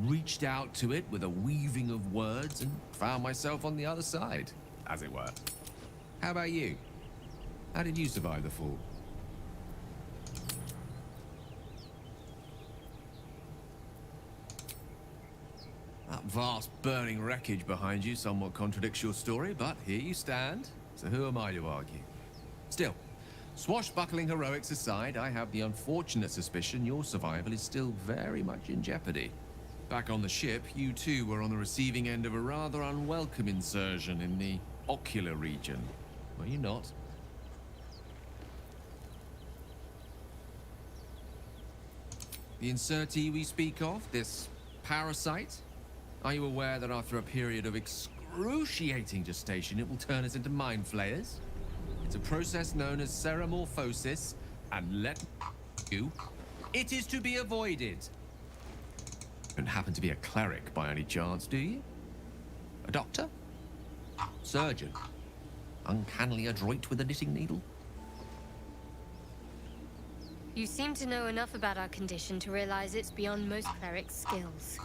reached out to it with a weaving of words and found myself on the other side, as it were. How about you? How did you survive the fall? That vast burning wreckage behind you somewhat contradicts your story, but here you stand, so who am I to argue? Still, swashbuckling heroics aside, I have the unfortunate suspicion your survival is still very much in jeopardy. Back on the ship, you too were on the receiving end of a rather unwelcome insertion in the ocular region, were you not? The insertee we speak of, this parasite, are you aware that after a period of excruciating gestation, it will turn us into mind flayers? It's a process known as seromorphosis, and let you, it is to be avoided. Don't happen to be a cleric by any chance, do you? A doctor? Surgeon? Uncannily adroit with a knitting needle? You seem to know enough about our condition to realize it's beyond most clerics' skills.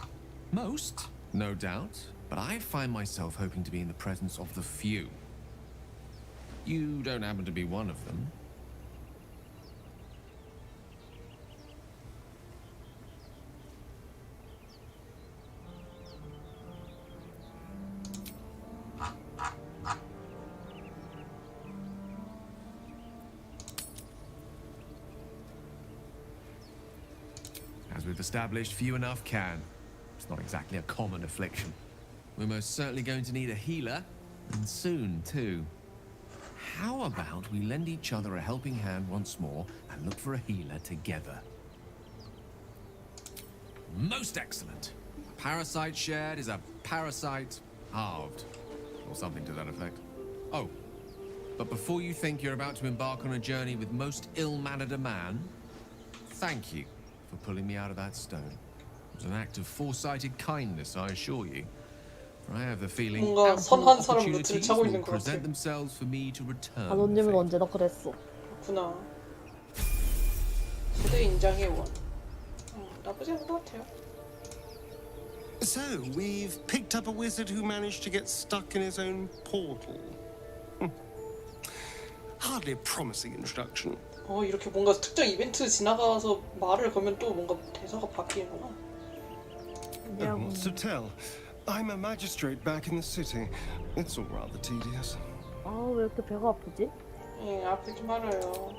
Most, no doubt, but I find myself hoping to be in the presence of the few. You don't happen to be one of them. As we've established, few enough can. It's not exactly a common affliction. We're most certainly going to need a healer, and soon, too. How about we lend each other a helping hand once more and look for a healer together? Most excellent. A parasite shared is a parasite halved, or something to that effect. Oh, but before you think you're about to embark on a journey with most ill-mannered a man, thank you for pulling me out of that stone. It was an act of foresighted kindness, I assure you. For I have the feeling 뭔가 선한 사람으로 opportunities 들이차고 will 있는 것 같아. present themselves for me to return. 아노님은 언제나 그랬어. 그렇구나. 부대 인장의 원. 나쁘지 않은 것 같아요. So, we've picked up a wizard who managed to get stuck in his own portal. Hardly a promising introduction. 이렇게 뭔가 특정 이벤트 지나가서 말을 걸면 또 뭔가 대사가 바뀌는구나. What's to tell? I'm a magistrate back in the city. It's all rather tedious. 왜 이렇게 배가 아프지? 아프지 말아요.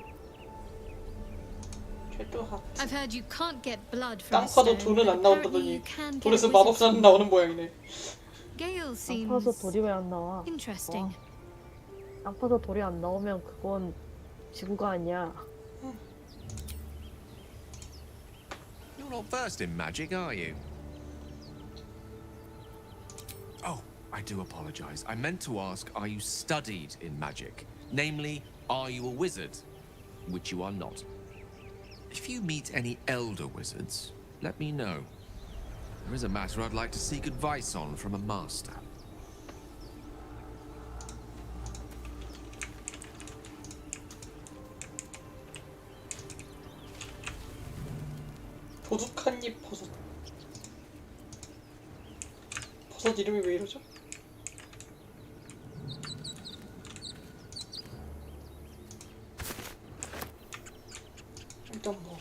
I've heard you can't get blood from 땅 파도 a stone, 돌은 안 but apparently 나온다더니 you can get 돌에서 a 맛없는 나오는 모양이네. Gale 땅 seems 파서 돌이 왜 안 나와? interesting. 땅 파서 돌이 안 나오면 그건 지구가 아니야. You're not versed in magic, are you? Oh, I do apologize. I meant to ask, are you studied in magic? Namely, are you a wizard? Which you are not. If you meet any elder wizards, let me know. There is a matter I'd like to seek advice on from a master. 도둑한입 버섯. 버섯 이름이 왜 이러죠? 일단 먹어.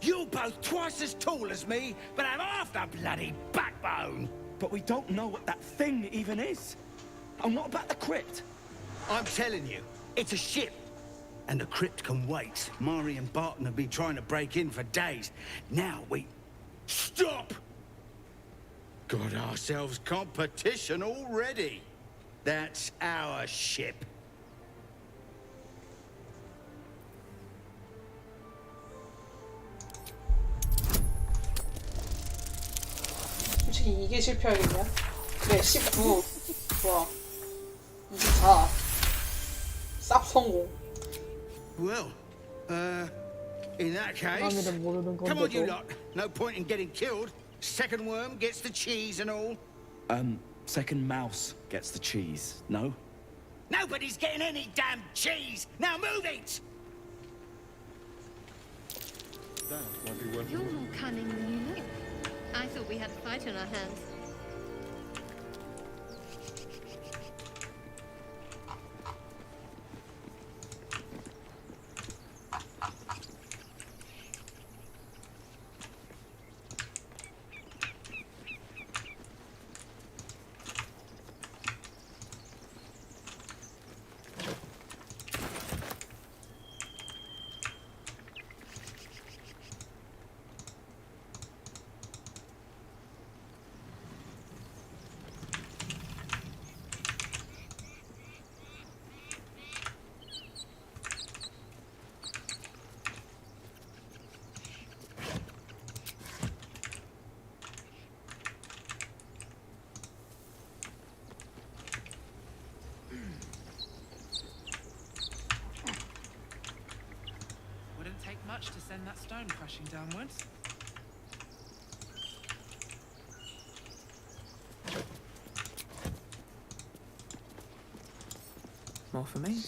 You're both twice as tall as me, but have half the bloody backbone. But we don't know what that thing even is. And what about the crypt? I'm telling you, it's a ship. And the crypt can wait. Mari and Barton have been trying to break in for days. Now we... Stop! Got ourselves competition already. That's our ship. 솔직히 이게 실패하겠냐? 그래 19 좋아 24 쌉 성공. Well, in that case, 사람들은 모르는 come on, you 건데도. lot. No point in getting killed. Second worm gets the cheese and all. Second mouse gets the cheese, no? Nobody's getting any damn cheese. Now move it. That might be worth You're more cunning than you know. I thought we had a fight on our hands. Wouldn't take much to send that stone crashing downwards. More for me.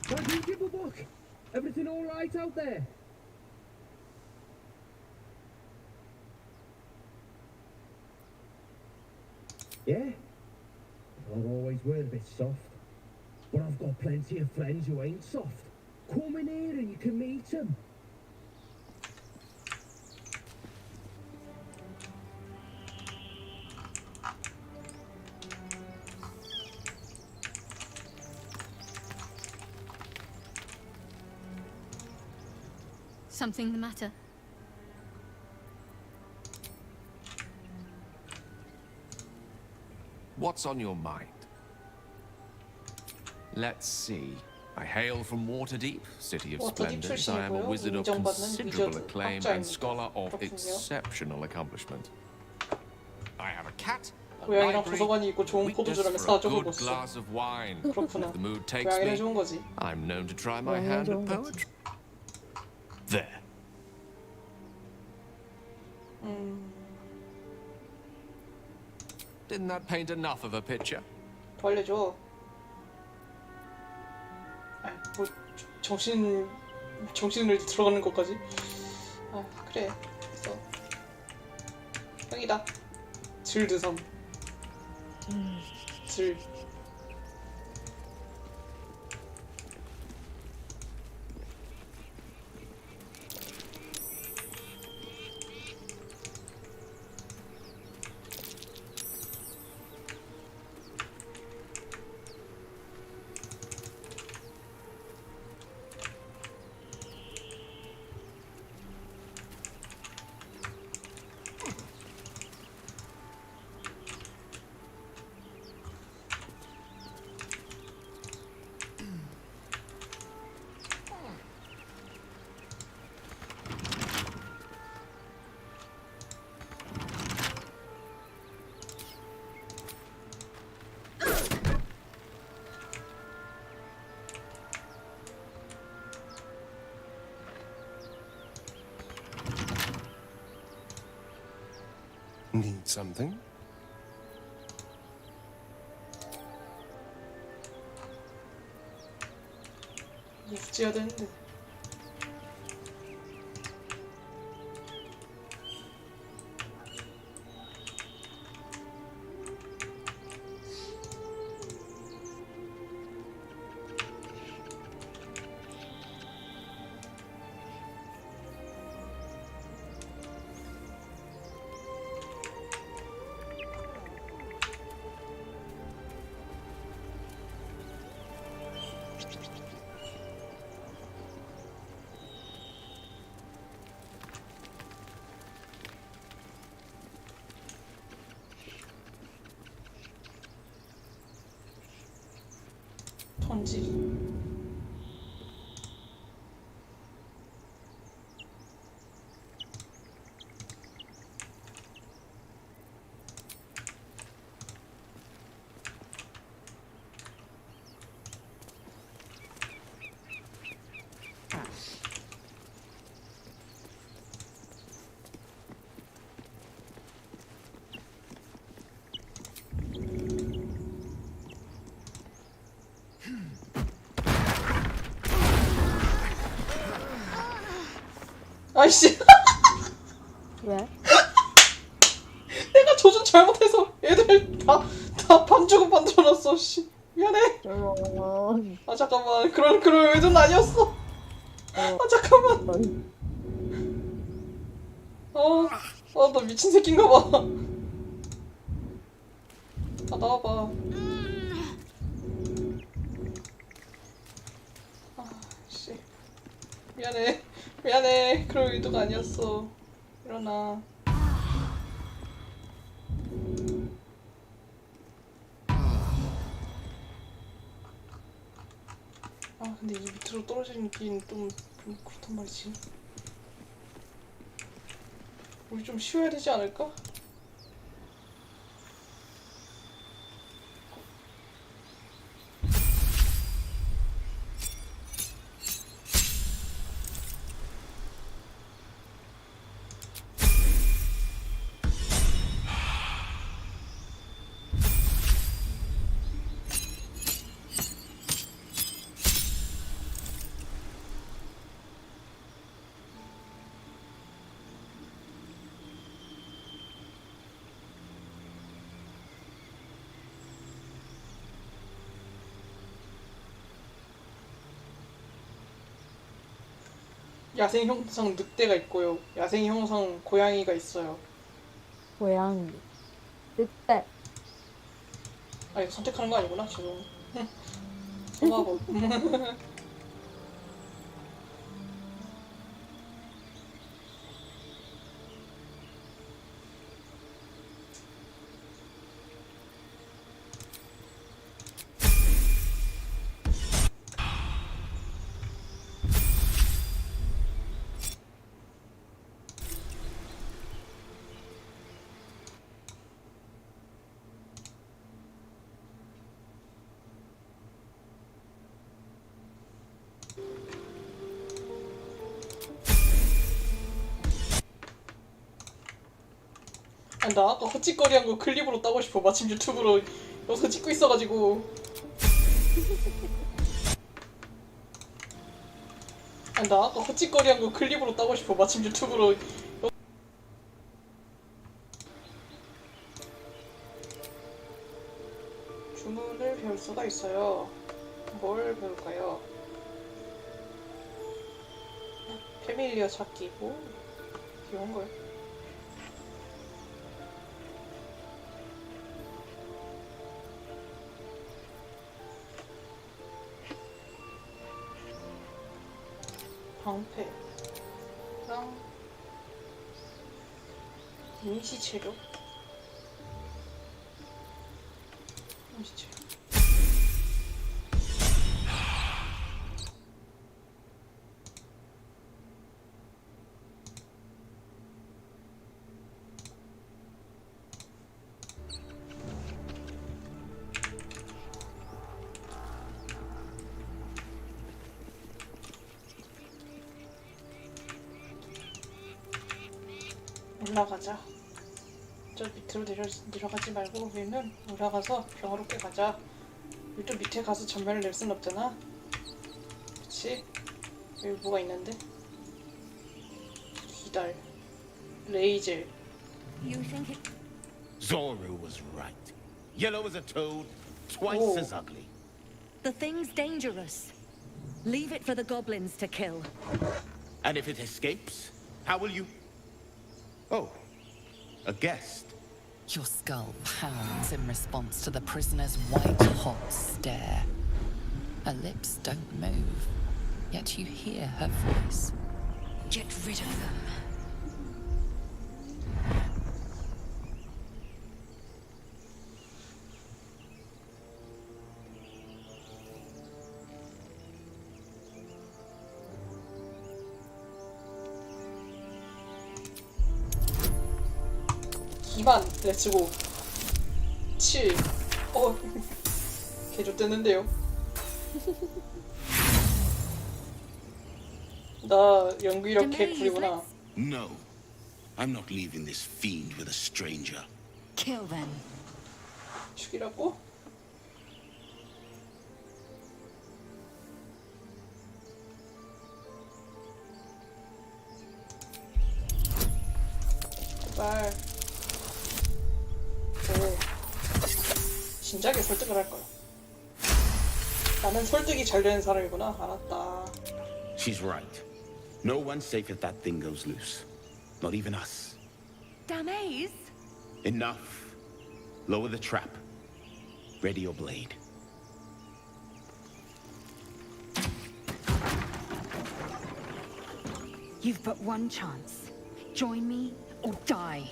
What do you give a book? Everything all right out there? Yeah? Well, I've always were a bit soft. But I've got plenty of friends who ain't soft. Come in here and you can meet them. Something the matter? What's on your mind? Let's see. I hail from Waterdeep, city of Waterdeep splendors. I am a 출신이고요. wizard of 인정받는 considerable 위저드 acclaim 학자입니다. and scholar of 그렇군요. exceptional accomplishment. I have a cat, a 고양이랑 library, 도서관이 있고 좋은 weakness 포도주라면 for a 사주고 good 있어. glass of wine. 그렇구나. If the mood takes 고양이는 me, 좋은 거지. I'm known to try my 고양이는 hand 좋은 at 거지. poetry. There. Didn't that paint enough of a picture? 더 알려줘. 아, 뭐 정신을 들어가는 것까지. 아 그래. 됐어. 형이다. 질드삼. 질. Need something? 무지해야 되는데. 던지. 아이씨. 왜? 내가 조준 잘못해서 애들 다 반죽을 만들어놨어. 씨. 미안해. 아 잠깐만. 그럴 의도는 아니었어. 아 잠깐만. 나 미친 새끼인가 봐. 아 나와봐. 아 씨. 미안해. 그럴 의도가 아니었어. 일어나. 아 근데 이 밑으로 떨어지는 긴 좀 그렇단 말이지. 우리 좀 쉬어야 되지 않을까? 야생 형상 늑대가 있고요. 야생 형상 고양이가 있어요. 고양이. 늑대. 아 이거 선택하는 거 아니구나. 죄송. 소마법. 아니, 나 아까 헛짓거리한 거 클립으로 따고 싶어. 마침 유튜브로 여기서 찍고 있어가지고. 아니, 나 아까 헛짓거리한 거 클립으로 따고 싶어. 마침 유튜브로. 주문을 배울 수가 있어요. 뭘 배울까요? 패밀리어 찾기. 오, 귀여운걸. 방패랑 임시체력? 임시체력. 올라가자. 저 밑으로 내려가지 말고 우리는 올라가서 평화롭게 가자. 우리 또 밑에 가서 전멸을 낼 순 없잖아. 그치? 여기 뭐가 있는데? 기달, 레이젤. You think it... Zoru was right. Yellow as a toad, twice Oh. as ugly. The thing's dangerous. Leave it for the goblins to kill. And if it escapes, how will you... Oh, a guest. Your skull pounds in response to the prisoner's white-hot stare. Her lips don't move, yet you hear her voice. Get rid of them. 2만 렛츠고 7 개좋댔는데요. 나 연기 이렇게 구리구나. No. I'm not leaving this fiend with a stranger. Kill them. 죽이라고? 제발. 진작에 설득을 할 거야. 나는 설득이 잘 되는 사람이구나. 알았다. She's right. No one's safe if that thing goes loose. Not even us. Damaze? Enough. Lower the trap. Ready your blade. You've but one chance. Join me or die.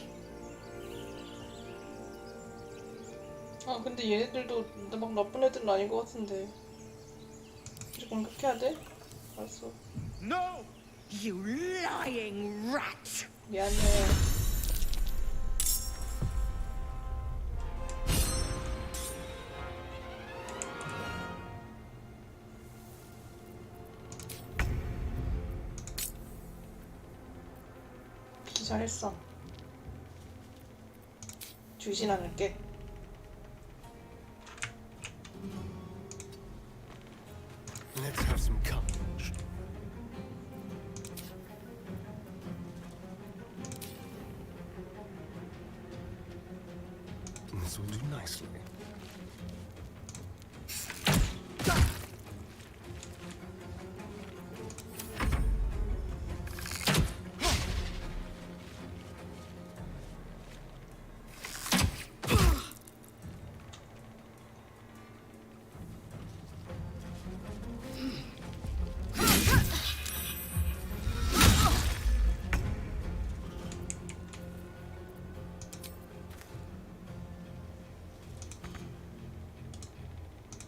아 근데 얘네들도 막 나쁜 애들은 아닌 것 같은데. 이제 공격해야 돼? 알았어. No! You lying rat! 미안해. 기절했어. 주진 않을게. Let's have some courage. This will do nicely.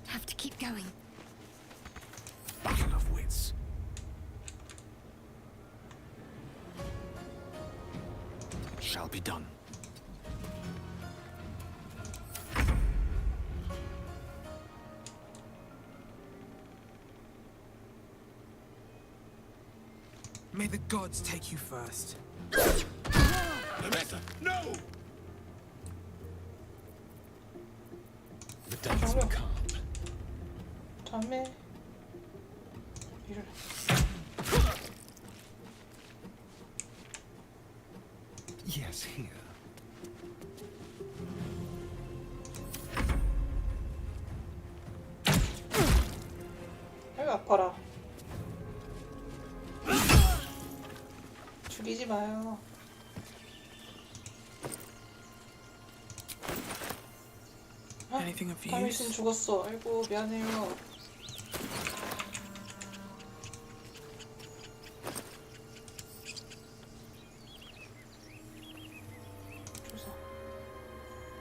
Have to keep going. Battle of wits. Shall be done. May the gods take you first. Lamessa, no! The dance will come. 다음에 이를. Yes, here. 아이고 아파라. 죽이지 마요. Anything of 다미슨 use? 죽었어. 아이고 미안해요.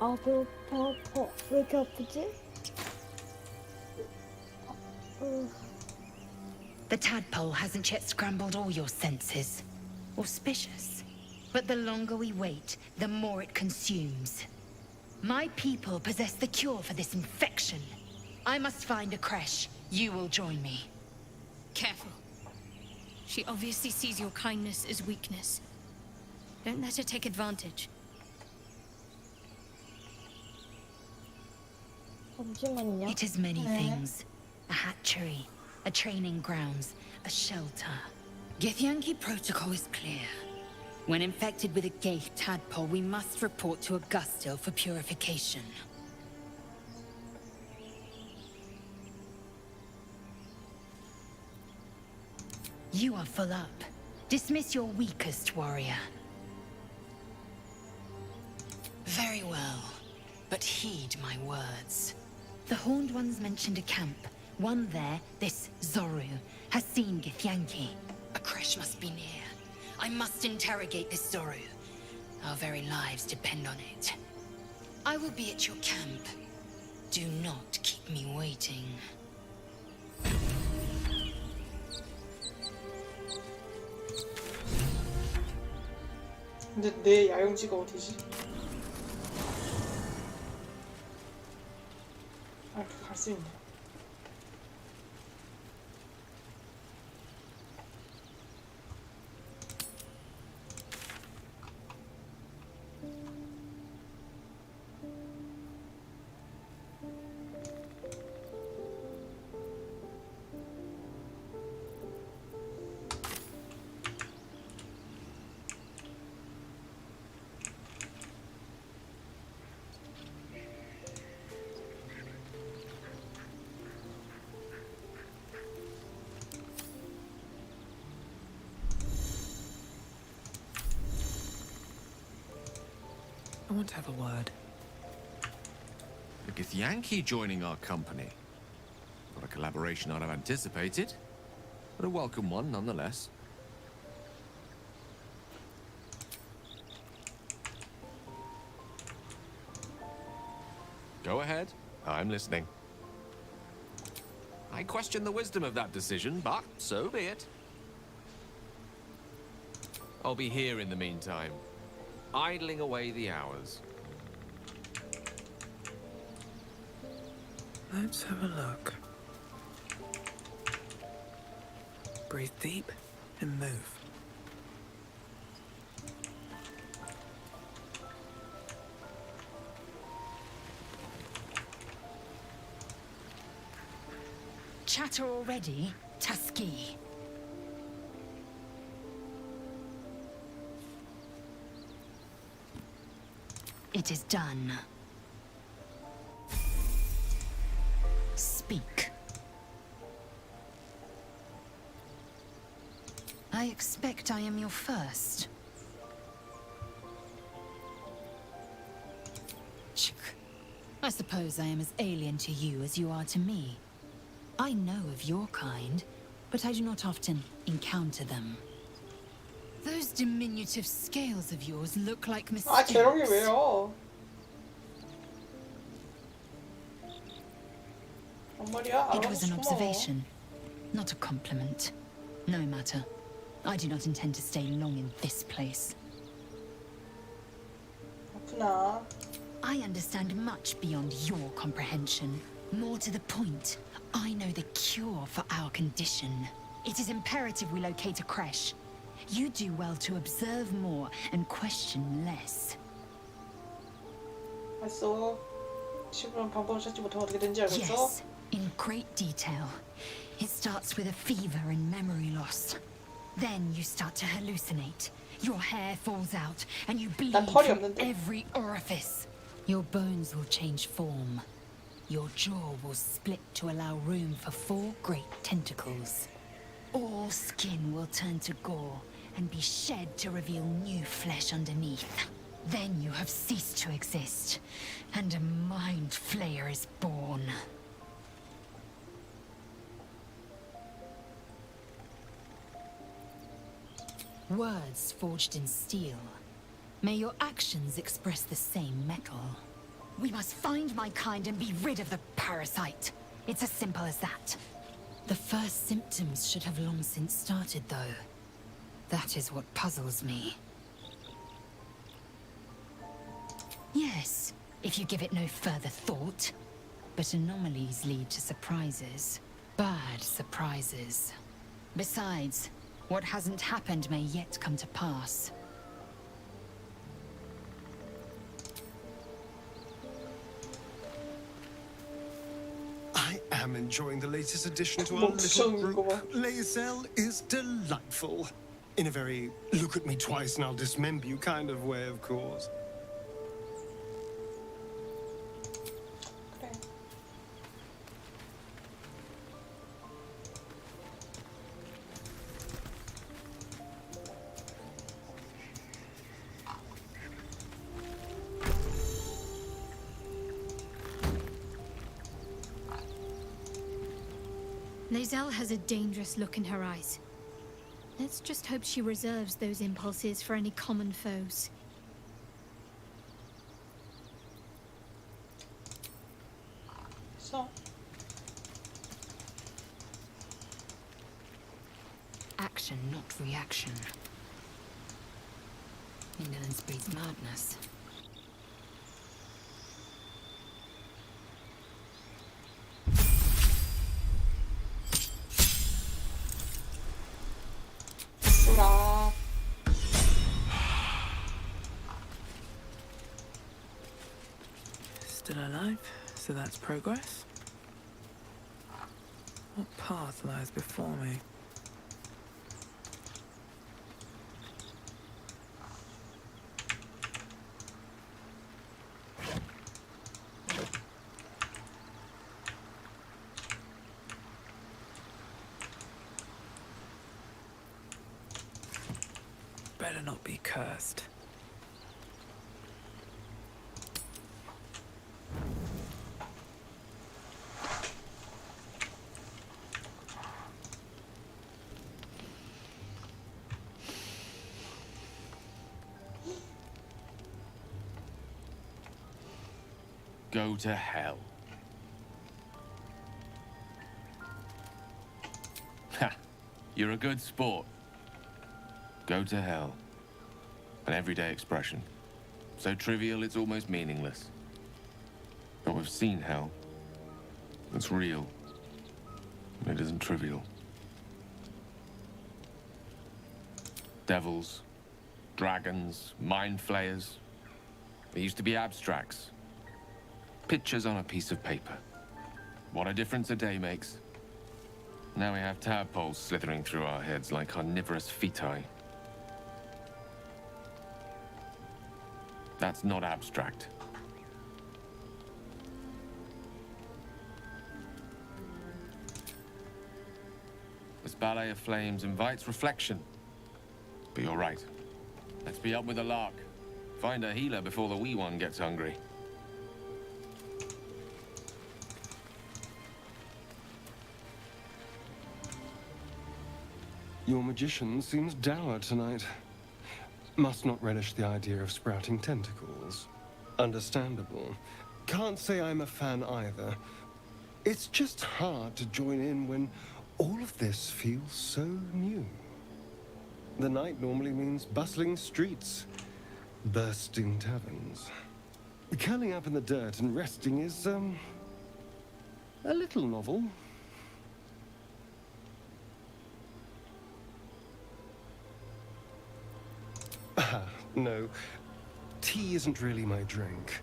아파. 왜 이렇게 아프지? The tadpole hasn't yet scrambled all your senses. Auspicious. But the longer we wait, the more it consumes. My people possess the cure for this infection. I must find a creche. You will join me. Careful. She obviously sees your kindness as weakness. Don't let her take advantage. 잠시만요. It is many things. A hatchery, a training grounds, a shelter. Githyanki protocol is clear. When infected with a Ghaik tadpole, we must report to Augustil for purification. You are full up. Dismiss your weakest warrior. Very well, but heed my words. The Horned Ones mentioned a camp. One there, this Zoru, has seen Githyanki. A creche must be near. I must interrogate this Zoru. Our very lives depend on it. I will be at your camp. Do not keep me waiting. 근데 내 야영지가 어디지? 이렇게 갈 수 있네. I want to have a word. The Githyanki joining our company. Not a collaboration I'd have anticipated, but a welcome one nonetheless. Go ahead. I'm listening. I question the wisdom of that decision, but so be it. I'll be here in the meantime, idling away the hours. Let's have a look. Breathe deep and move. Chatter already, Tusky. It is done. Speak. I expect I am your first. I suppose I am as alien to you as you are to me. I know of your kind, but I do not often encounter them. Those diminutive scales of yours look like 아, 재롱이 mistakes. 왜요? 뭔 말이야? It was 알아서 an 고마워. observation, not a compliment. No matter. I do not intend to stay long in this place. 그렇구나. I understand much beyond your comprehension. More to the point, I know the cure for our condition. It is imperative we locate a creche. You do well to observe more and question less. 알았어. 지금 방법을 찾지 못하면 어떻게 된지 알고 있어? Yes, in great detail. It starts with a fever and memory loss. Then you start to hallucinate. Your hair falls out and you bleed 난 털이 from 없는데. every orifice. Your bones will change form. Your jaw will split to allow room for 4 great tentacles. All skin will turn to gore and be shed to reveal new flesh underneath. Then you have ceased to exist, and a mind flayer is born. Words forged in steel. May your actions express the same metal. We must find my kind and be rid of the parasite. It's as simple as that. The first symptoms should have long since started, though. That is what puzzles me. Yes, if you give it no further thought. But anomalies lead to surprises. Bad surprises. Besides, what hasn't happened may yet come to pass. I am enjoying the latest addition to our little group. Lae'zel is delightful. In a very look at me twice and I'll dismember you kind of way, of course. Lae'zel has a dangerous look in her eyes. Let's just hope she reserves those impulses for any common foes. So. Action, not reaction. Indolence breeds madness. so that's progress. What path lies before me? Better not be cursed. Go to hell. Ha! You're a good sport. Go to hell. An everyday expression. So trivial it's almost meaningless. But we've seen hell. It's real. And it isn't trivial. Devils, dragons, mind flayers. They used to be abstracts. Pictures on a piece of paper. What a difference a day makes. Now we have tadpoles slithering through our heads like carnivorous feti. That's not abstract. This ballet of flames invites reflection. But you're right. Let's be up with the lark. Find a healer before the wee one gets hungry. Your magician seems dour tonight. Must not relish the idea of sprouting tentacles. Understandable. Can't say I'm a fan either. It's just hard to join in when all of this feels so new. The night normally means bustling streets, bursting taverns. Curling up in the dirt and resting is, a little novel. No, tea isn't really my drink.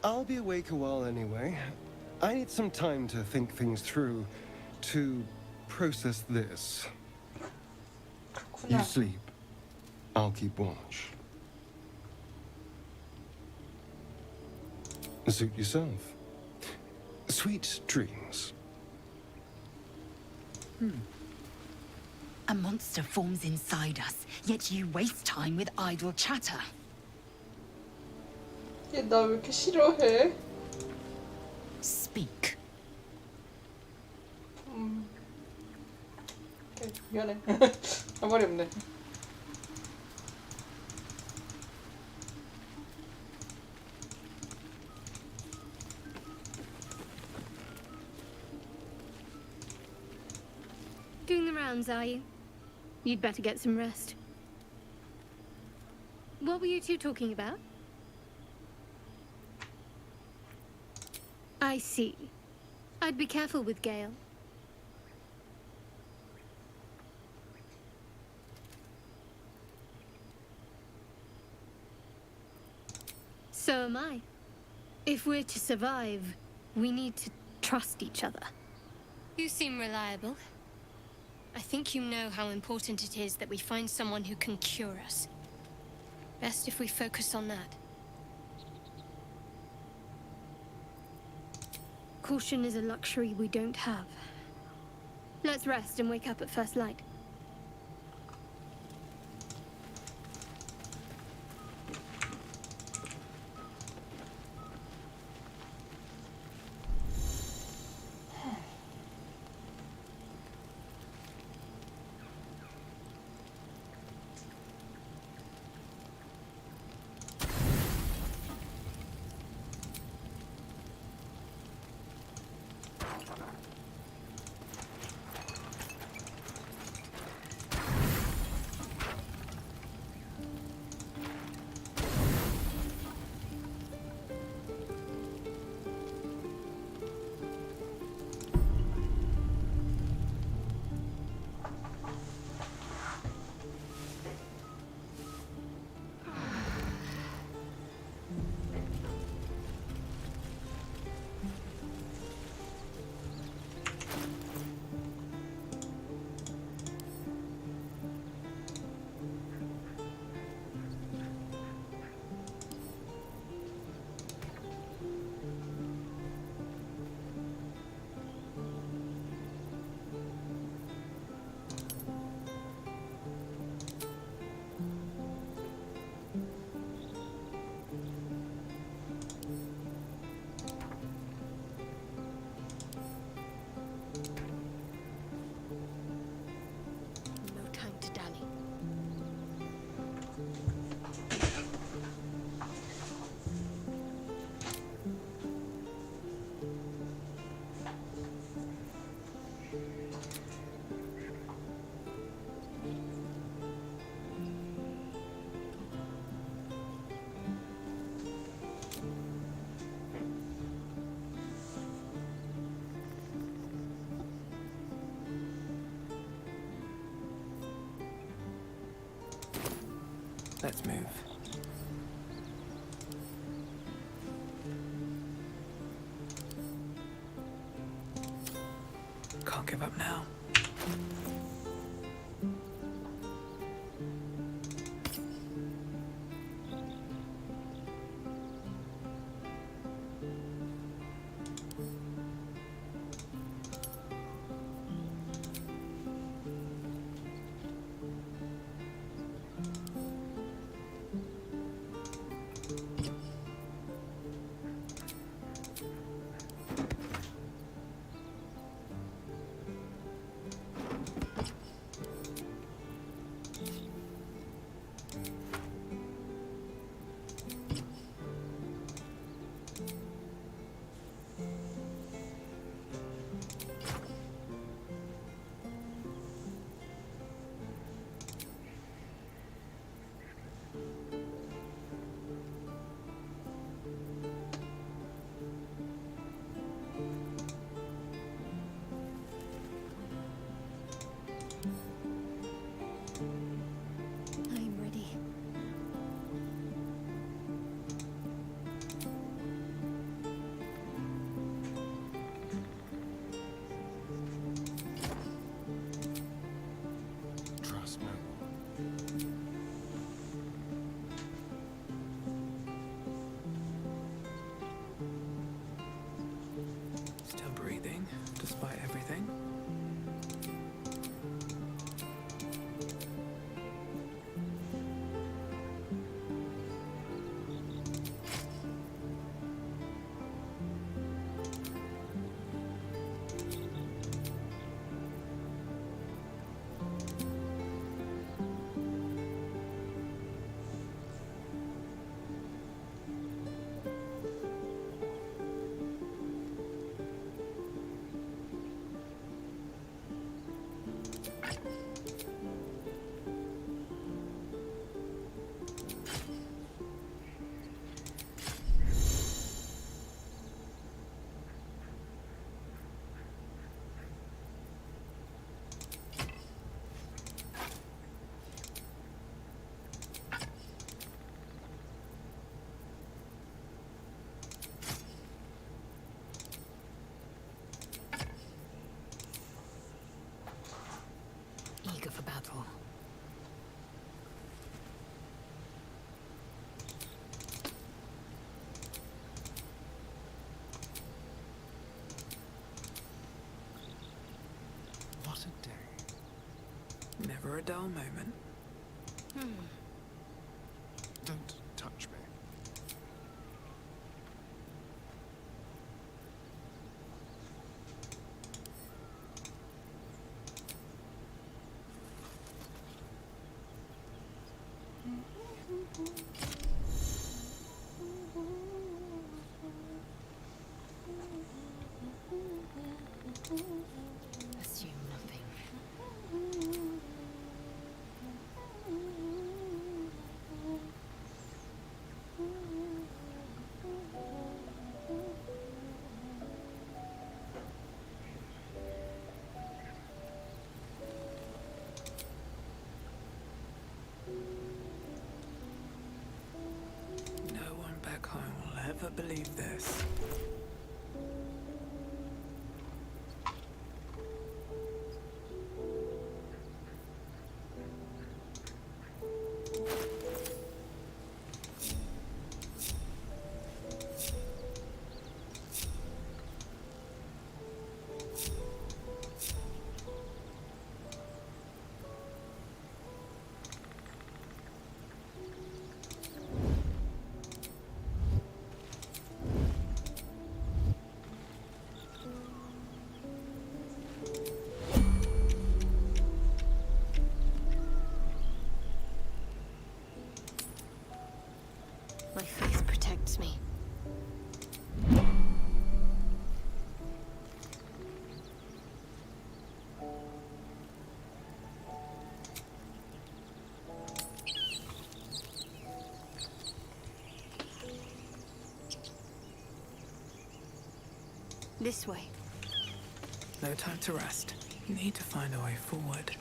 I'll be awake a while anyway. I need some time to think things through, to process this. You sleep. I'll keep watch. Suit yourself. Sweet dreams. A monster forms inside us, yet you waste time with idle chatter. 얘 나 왜 이렇게 싫어해? Speak. 미안해. 할 말이 없네. Doing the rounds, are you? You'd better get some rest. What were you two talking about? I see. I'd be careful with Gale. So am I. If we're to survive, we need to trust each other. You seem reliable. I think you know how important it is that we find someone who can cure us. Best if we focus on that. Caution is a luxury we don't have. Let's rest and wake up at first light. Let's move. Can't give up now. I'm ready. Trust no one. Still breathing, despite everything. Eager for battle. What a day. Never a dull moment. Don't touch me. Assume nothing. No one back home will ever believe this. My faith protects me. This way. No time to rest. Need to find a way forward.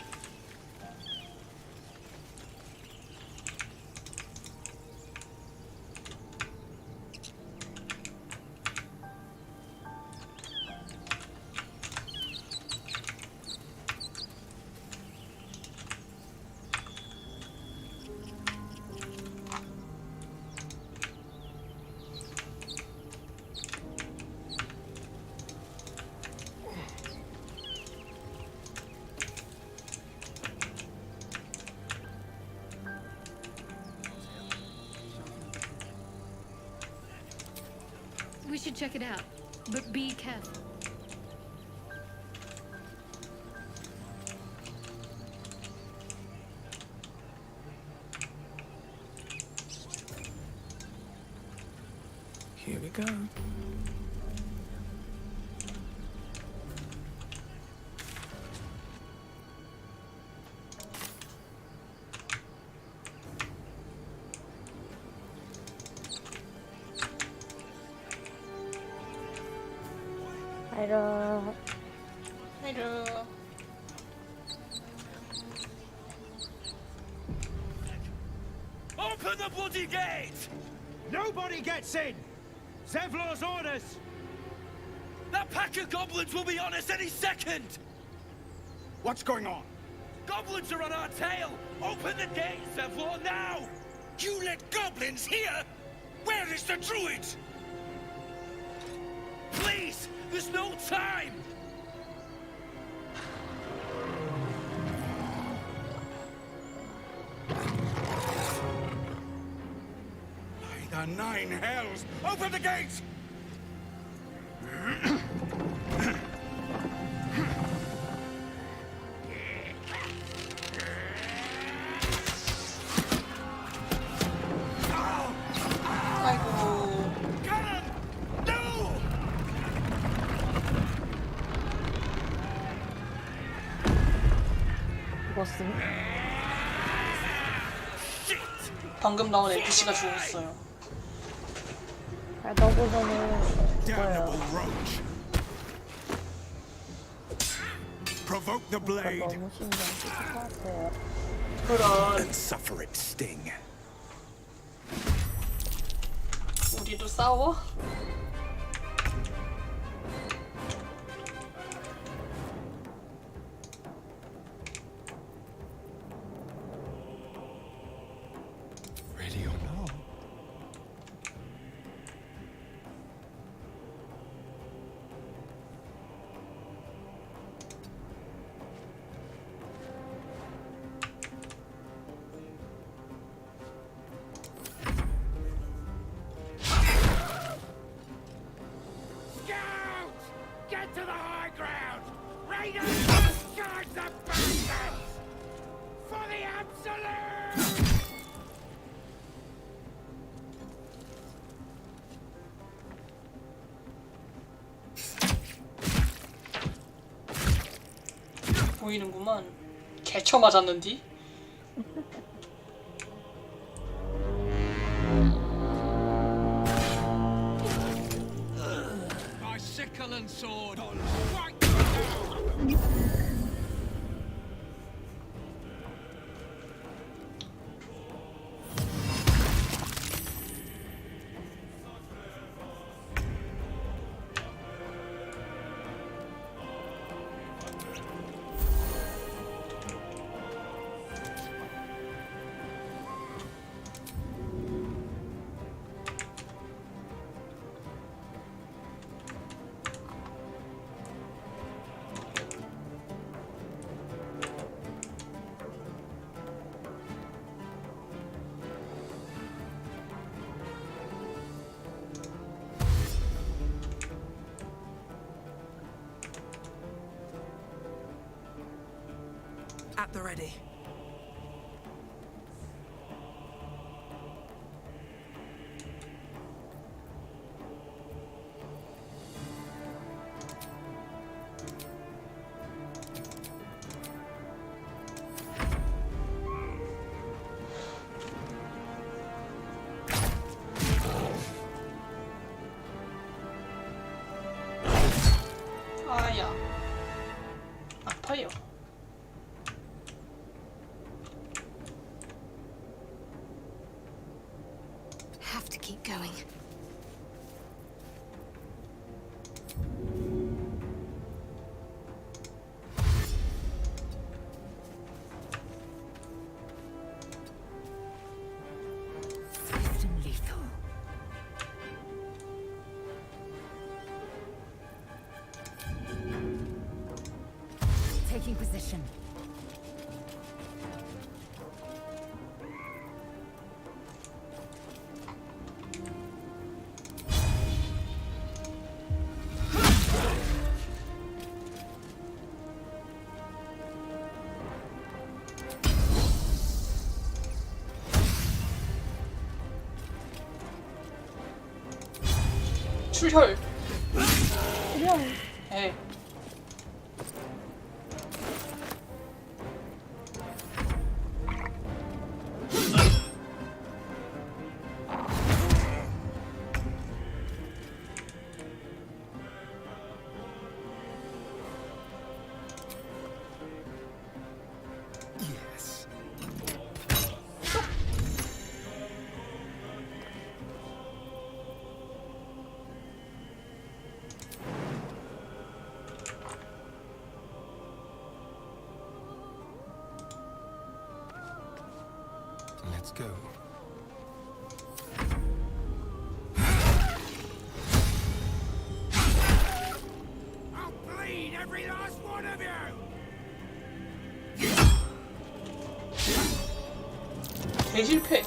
should check it out, but be careful. Here we go. 아이러. 아이고. Open the bloody gate! Nobody gets in! Zevlor's orders! That pack of goblins will be on us any second! What's going on? Goblins are on our tail! Open the gate, Zevlor, now! You let goblins here? Where is the druid? Please! There's no time! By the 9 hells! Open the gate! 아이고. 죽었음. 방금 나온 NPC가 죽었어요. 아, 너보다는 Damnable roach! Provoke the blade 너무 신경 쓰지 마세요. and suffer its sting. 우리도 싸워? Ready or not? Scouts! Get to the high ground! Raiders! Charge the bastards! For the absolute! 보이는구만. 개쳐 맞았는디? My sickle and sword! Right At the ready. 아야. 아파요. Have to keep going. Swift and lethal. Taking position. 출혈. 에이. Yes. Let's go. I'll bleed every last one of you! 대실패.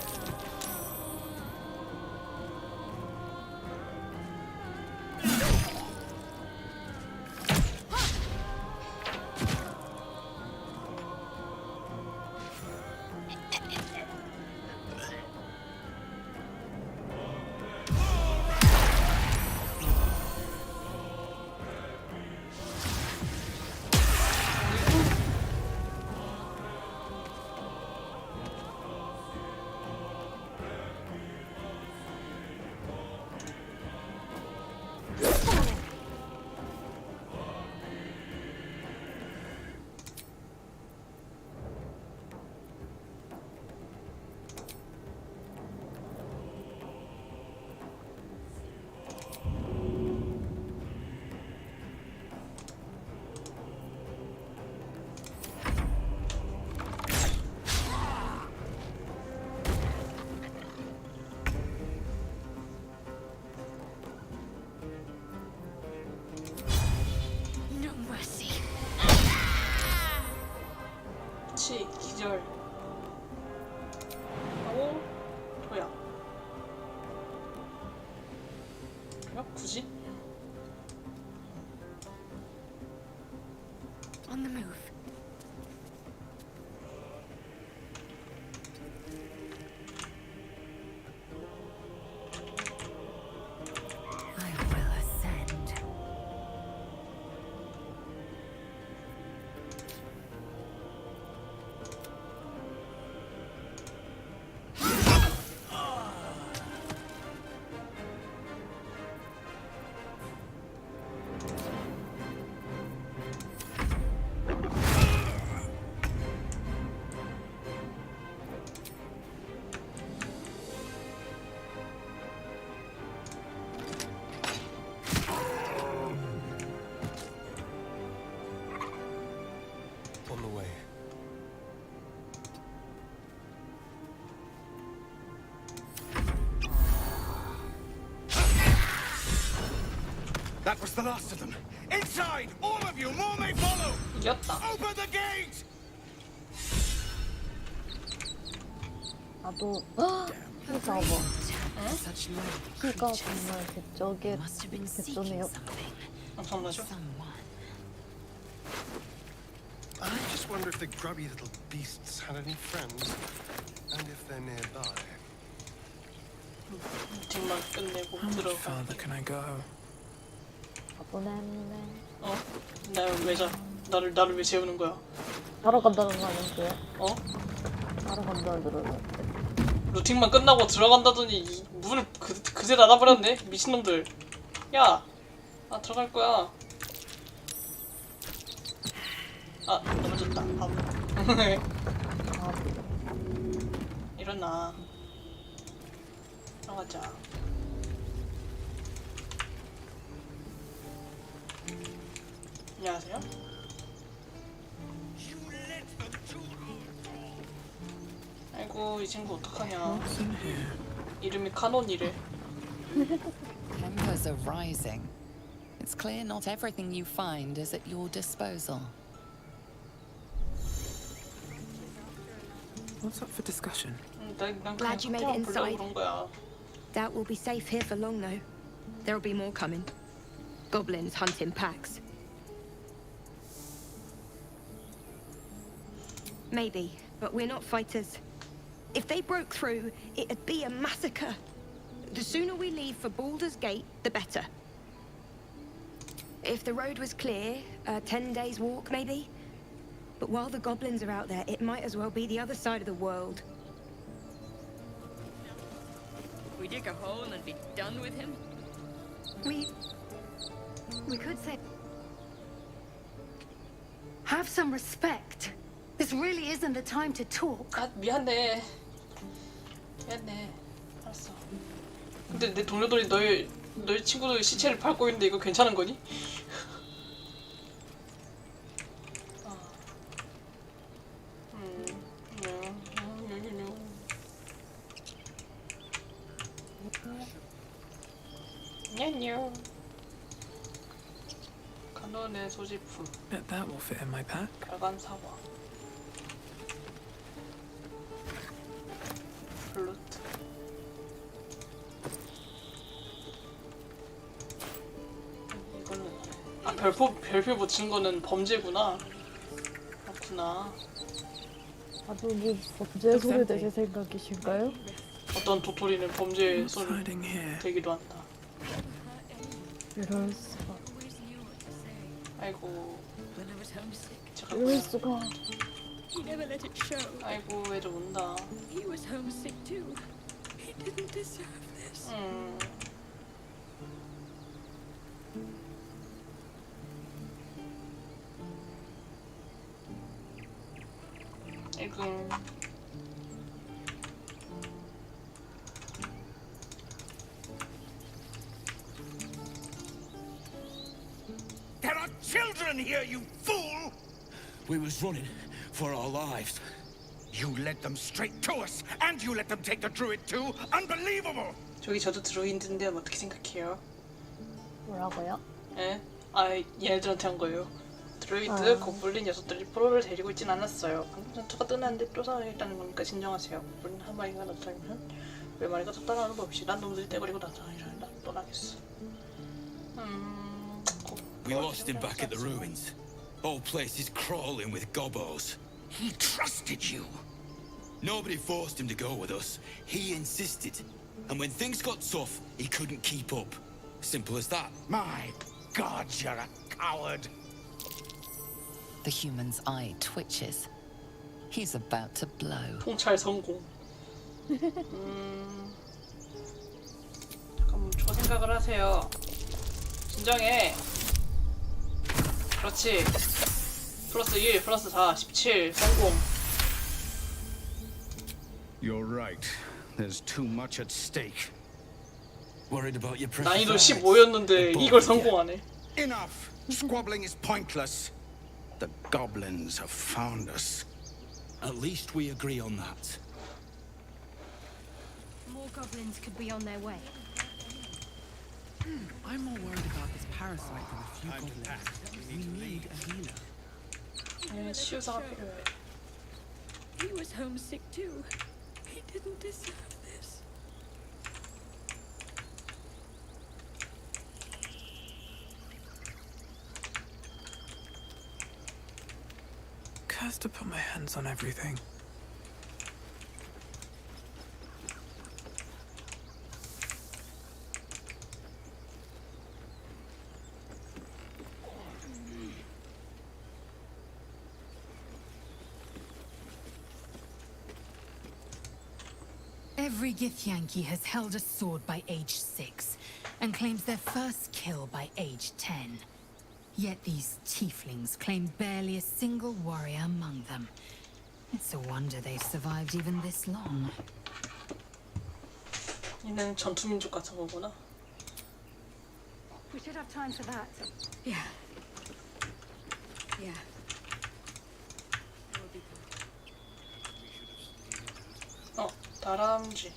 No mercy. 치 기절. 하고 도약. 도약 굳이? On the move. I will ascend. On the way. That was the last of them. Inside! All of you! More may follow! 이겼다. Open the gate! 나도 피 잡아. Such low 피가 정말 개쩌게 must have been seeking 개쩌네요. something. 잠깐만요. Someone. I just wonder if the grubby little beasts had any friends, and if they're nearby. 루팅만 끝내고 How much 들어가. further can I go? 보냈네. 어? 나를 왜 재우는 거야? 바로 간다는 거 아니었어요? 어? 바로 간다는 들었는데. 루팅만 끝나고 들어간다더니 문을 그새 닫아버렸네? 미친놈들. 야! 나 들어갈 거야. 아, 넘어졌다. 일어나. 들어가자. 안녕하세요. 아이고, 이 친구 어떡하냐. 이름이 카논이래. Embers are rising. It's clear not everything you find is at your disposal. What's up for discussion? 난 Glad you made it inside. Doubt we'll be safe here for long, though. There'll be more coming. Goblins hunting packs. Maybe, but we're not fighters. If they broke through, it'd be a massacre. The sooner we leave for Baldur's Gate, the better. If the road was clear, a 10 days walk maybe? But while the goblins are out there, it might as well be the other side of the world. We dig a hole and be done with him? We could say... Have some respect. This really isn't the time to talk. 아, 미안해. 미안해. 알았어. 근데 내 동료들이 너희 친구들 시체를 밟고 있는데 이거 괜찮은 거니? 냐뇨. 간원의 소지품. Bet that will fit in my pack. 빨간 사과. 플루트. 이거는 아 별표 붙인 거는 범죄구나. 그렇구나. 아저기 범죄 소리 내실 생각이신가요? 어떤 도토리는 범죄 소리 되기도 한다. 이럴 수가. 아이고. 이럴 수가. He never let it show. 아이고 애들 운다. He was homesick too. He didn't deserve this. 아이고. There are children here, you fool! We was running for our lives. You led them straight to us, and you let them take the druid too? Unbelievable! 저기 저도 드루이드인데 어떻게 생각해요? 뭐라고요? 예? 아 얘네들한테 한 거예요. 드루이드, 고블린 녀석들이 프로를 데리고 있진 않았어요. 방금 전투가 뜨는데 쫓아다녔다는 겁니까? 진정하세요. 고블린 한 마리가 나타나면 몇 마리가 더 따라오는 법이지. 난 놈들이 떼버리고 나타나면 나 떠나겠어. We lost him back at the ruins. Whole place is crawling with gobos. He trusted you. Nobody forced him to go with us. He insisted. And when things got tough, he couldn't keep up. Simple as that. My God, you're a coward. The human's eye twitches. He's about to blow. 통찰 성공. 잠깐 멈추고 생각을 하세요. 진정해. 그렇지. 플러스 1, 플러스 4, 17, 성공. You're right. There's too much at stake. Worried about your 난이도 15였는데 이걸 성공하네. Enough! Squabbling is pointless. The goblins have found us. At least we agree on that. More goblins could be on their way. I'm more worried about this parasite than a few goblins. We need a healer. 치유사가 필요해. He was homesick too. He didn't deserve this. Cursed to put my hands on everything. Every Githyanki has held a sword by age 6, and claims their first kill by age 10. Yet these tieflings claim barely a single warrior among them. It's a wonder they've survived even this long. 얘는 전투민족 같은 거구나. We should have time for that. Yeah. Yeah. 다람쥐.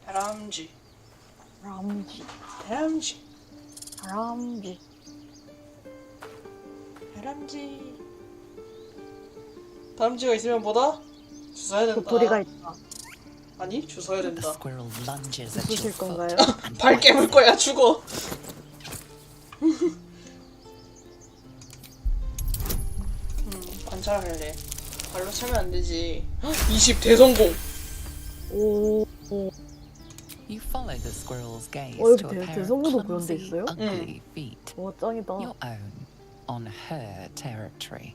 다람쥐. 다람쥐. 다람쥐. 다람쥐. 다람쥐. 다람쥐가 있으면 뭐다? 주워야 된다. 도토리가 있다. 아니, 주워야 된다. Squirrel lunges at 주실 your foot. 건가요? 발 깨물 거야, 죽어. 관찰할래. 발로 차면 안 되지. 20 대성공. 오. You follow the squirrel's gaze 여기 to a pair of 대성으로 그런 데 clumsy, 있어요? ugly feet. 와 짱이다. Your own, on her territory.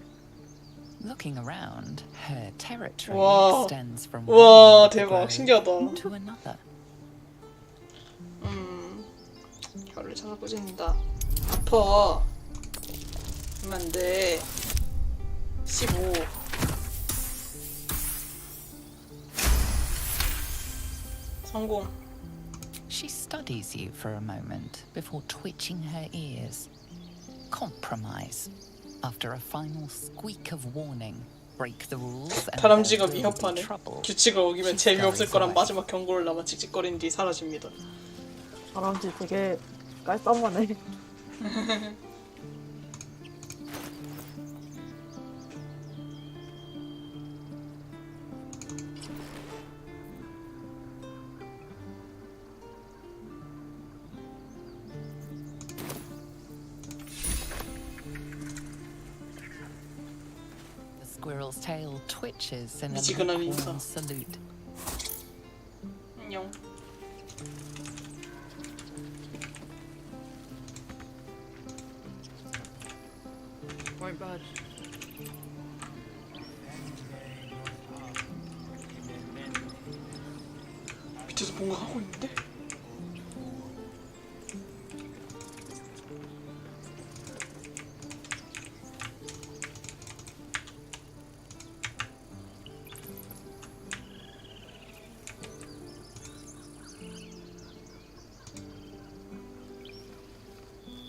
Looking around, her territory 와. extends from 와, one end of the 대박. grove 신기하다. to another. 별을 찾아보진다. 아파. 하면 안 돼. 15. 성공. She studies you for a moment before twitching her ears. Compromise. After a final squeak of warning, break the rules and 다람쥐가 there will be 위협하네. trouble. 규칙을 어기면 재미없을 거란 마지막 경고를 남아 찍찍거린 뒤 사라집니다. 다람쥐 되게 깔쌈하네. The squirrel's tail twitches in a 미지근한 인사. lukewarm salute. 안녕. Won't budge. 밑에서 뭔가 하고 있는데?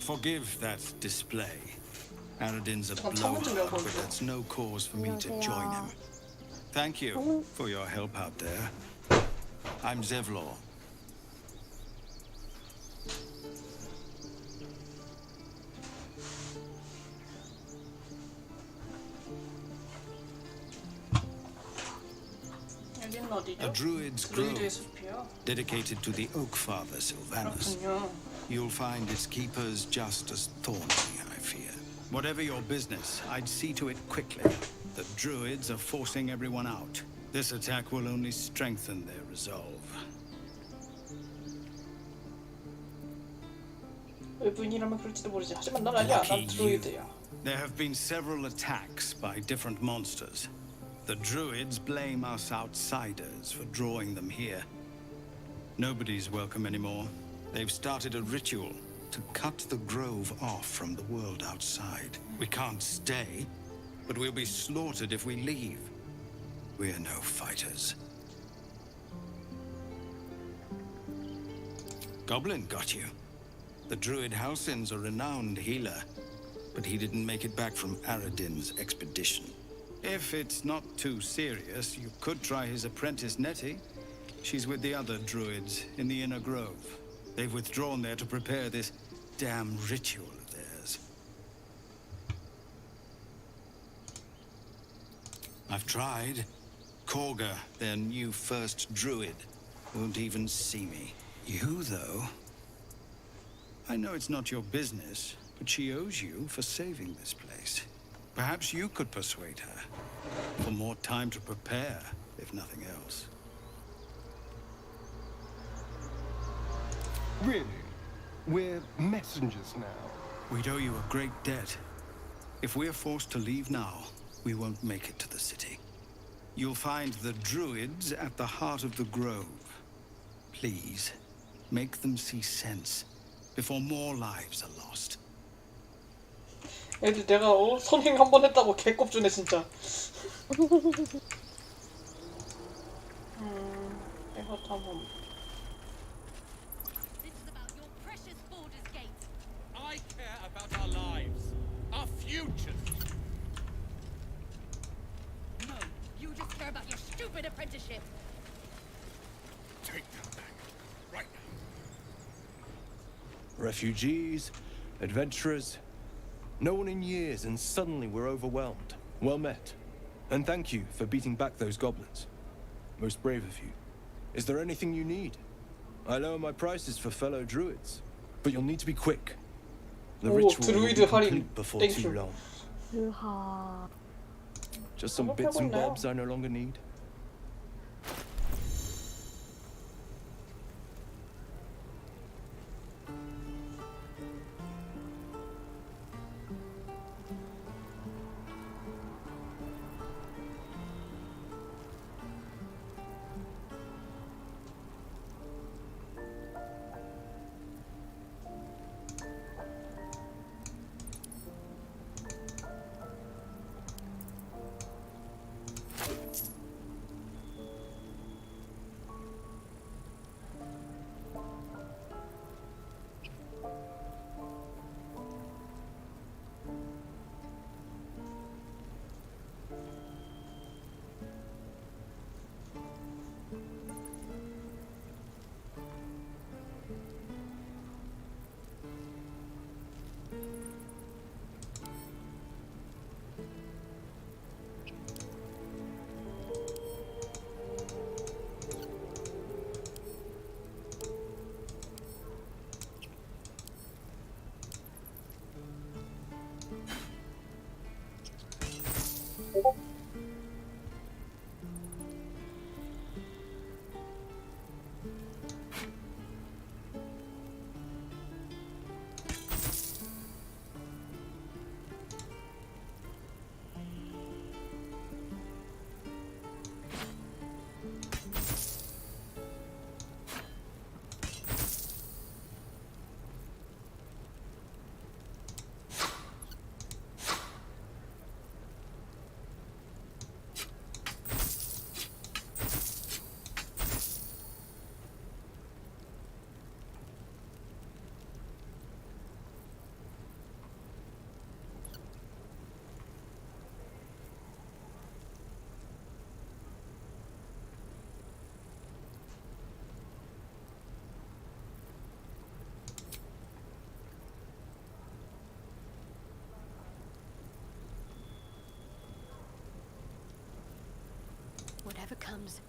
Forgive that display. Aradin's a 잠깐 blowhard, 좀 해봐, but 이거. that's no cause for me to join him. Thank you for your help out there. I'm Zevlor. 여기는 어디죠? A druid's 드루이드의 grove 숲이요. dedicated to the Oak Father Sylvanus. 그렇군요. You'll find its keepers just as thorny, I fear. Whatever your business, I'd see to it quickly. The druids are forcing everyone out. This attack will only strengthen their resolve. 외부인이라면 그럴지도 모르지. 하지만 난 아니야. 난 드루이드야. There have been several attacks by different monsters. The druids blame us outsiders for drawing them here. Nobody's welcome anymore. They've started a ritual to cut the grove off from the world outside. We can't stay, but we'll be slaughtered if we leave. We're no fighters. Goblin got you. The druid Halsin's a renowned healer, but he didn't make it back from Aradin's expedition. If it's not too serious, you could try his apprentice Nettie. She's with the other druids in the Inner Grove. They've withdrawn there to prepare this damn ritual of theirs. I've tried. Korga, their new first druid, won't even see me. You, though... I know it's not your business, but she owes you for saving this place. Perhaps you could persuade her. For more time to prepare, if nothing else. Really? We're messengers now. We'd owe you a great debt. If we're forced to leave now, we won't make it to the city. You'll find the druids at the heart of the grove. Please, make them see sense before more lives are lost. 애들 내가 선행 한 번 했다고 개꼽주네 진짜. 이것도 한번. I care about our lives, our futures. No, you just care about your stupid apprenticeship. Take them back, right now. Refugees, adventurers, no one in years, and suddenly we're overwhelmed. Well met. And thank you for beating back those goblins. Most brave of you. Is there anything you need? I lower my prices for fellow druids, but you'll need to be quick. The ritual will be complete before too long. 으하. Just some bits and bobs I no longer need. Whatever comes,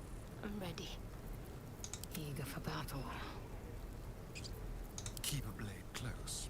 I'm ready. Eager for battle. Keep a blade close.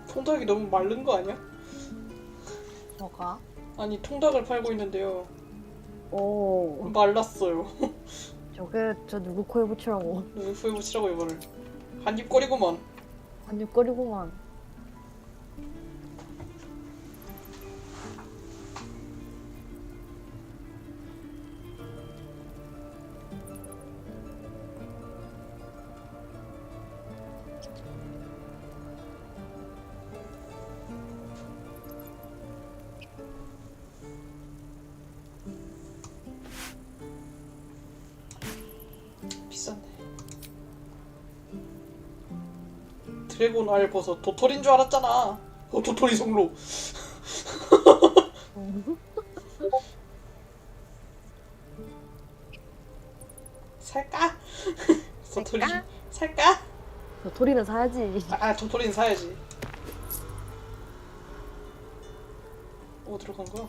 통닭이 너무 마른 거 아니야? 뭐가? 아니 통닭을 팔고 있는데요. 오. 말랐어요. 저 누구 코에 붙이라고. 누구 코에 붙이라고 이거를. 한입거리구만. 한입거리구만. 비싼데. 드래곤 알 버섯 도토리인 줄 알았잖아. 도토리 송로. 살까? 도토리 살까? 도토리는 사야지. 아 도토리는 사야지. 들어간 거야?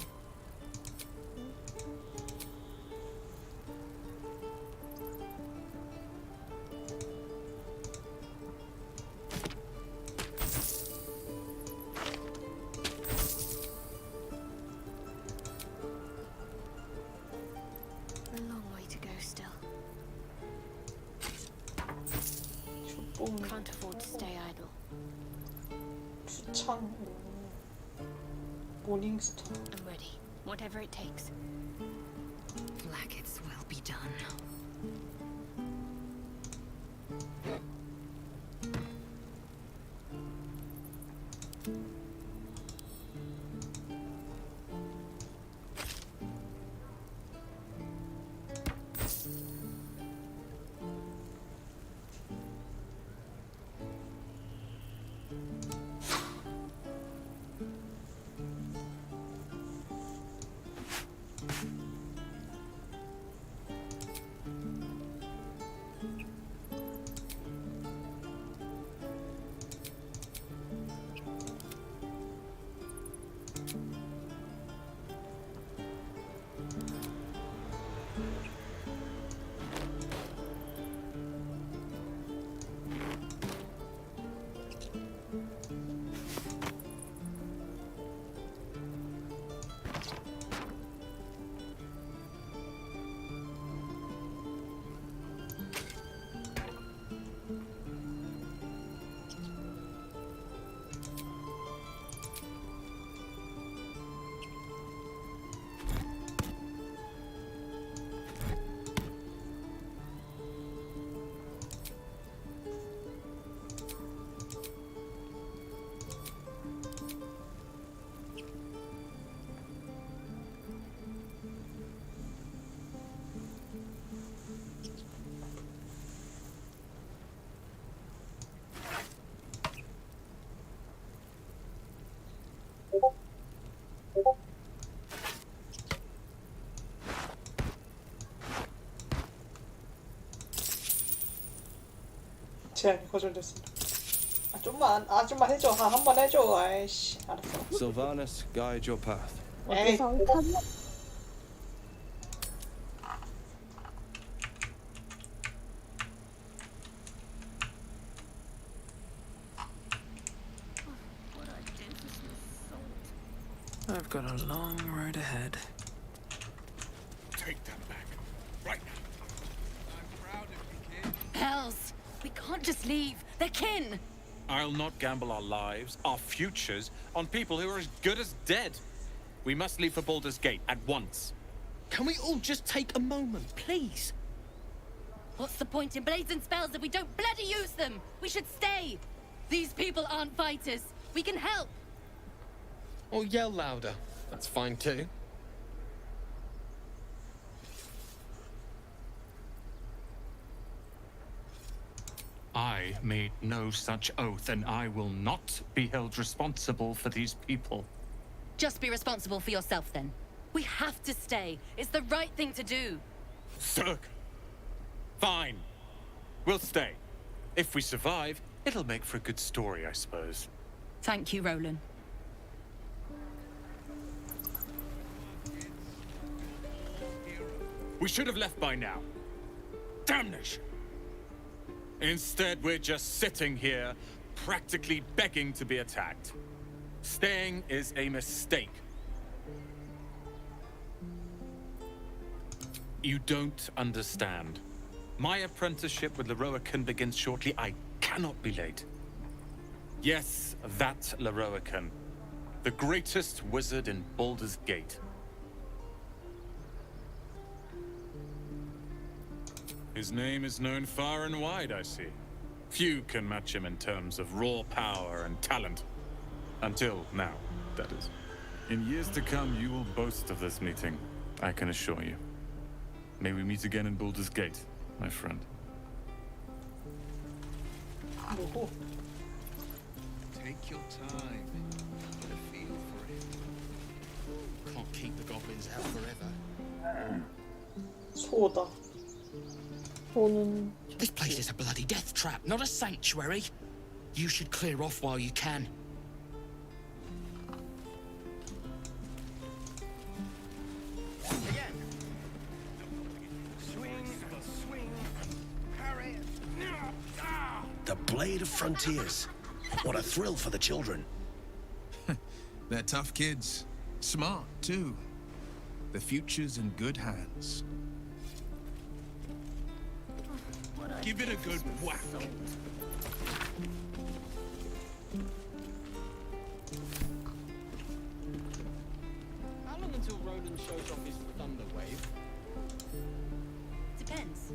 A long way to go still. Can't afford to stay idle. 추천. 모닝스타. I'm ready. Whatever it takes. Blackets will be done. 제안이 거절됐습니다. 좀만 해줘. 한 번 해줘. 아이씨, 알았어. Sylvanas, guide your path. 에이. I've got a long road ahead. Take them back. Right now. Hells! We can't just leave. They're kin! I'll not gamble our lives, our futures, on people who are as good as dead. We must leave for Baldur's Gate at once. Can we all just take a moment, please? What's the point in blazing spells if we don't bloody use them? We should stay! These people aren't fighters. We can help! Or yell louder. That's fine too. I made no such oath, and I will not be held responsible for these people. Just be responsible for yourself then. We have to stay. It's the right thing to do. Zerg. Fine. We'll stay. If we survive, it'll make for a good story, I suppose. Thank you, Roland. We should have left by now. Damnation! Instead, we're just sitting here, practically begging to be attacked. Staying is a mistake. You don't understand. My apprenticeship with Leroican begins shortly. I cannot be late. Yes, that Leroican. The greatest wizard in Baldur's Gate. His name is known far and wide, I see. Few can match him in terms of raw power and talent. Until now, that is. In years to come, you will boast of this meeting, I can assure you. May we meet again in Baldur's Gate, my friend. Take your time. Get a feel for it. Can't keep the goblins out forever. 소다. This place is a bloody death trap, not a sanctuary. You should clear off while you can. The Blade of Frontiers. What a thrill for the children. They're tough kids. Smart, too. The future's in good hands. Give it a good whack. How long until Roland shows off his thunder wave? Depends.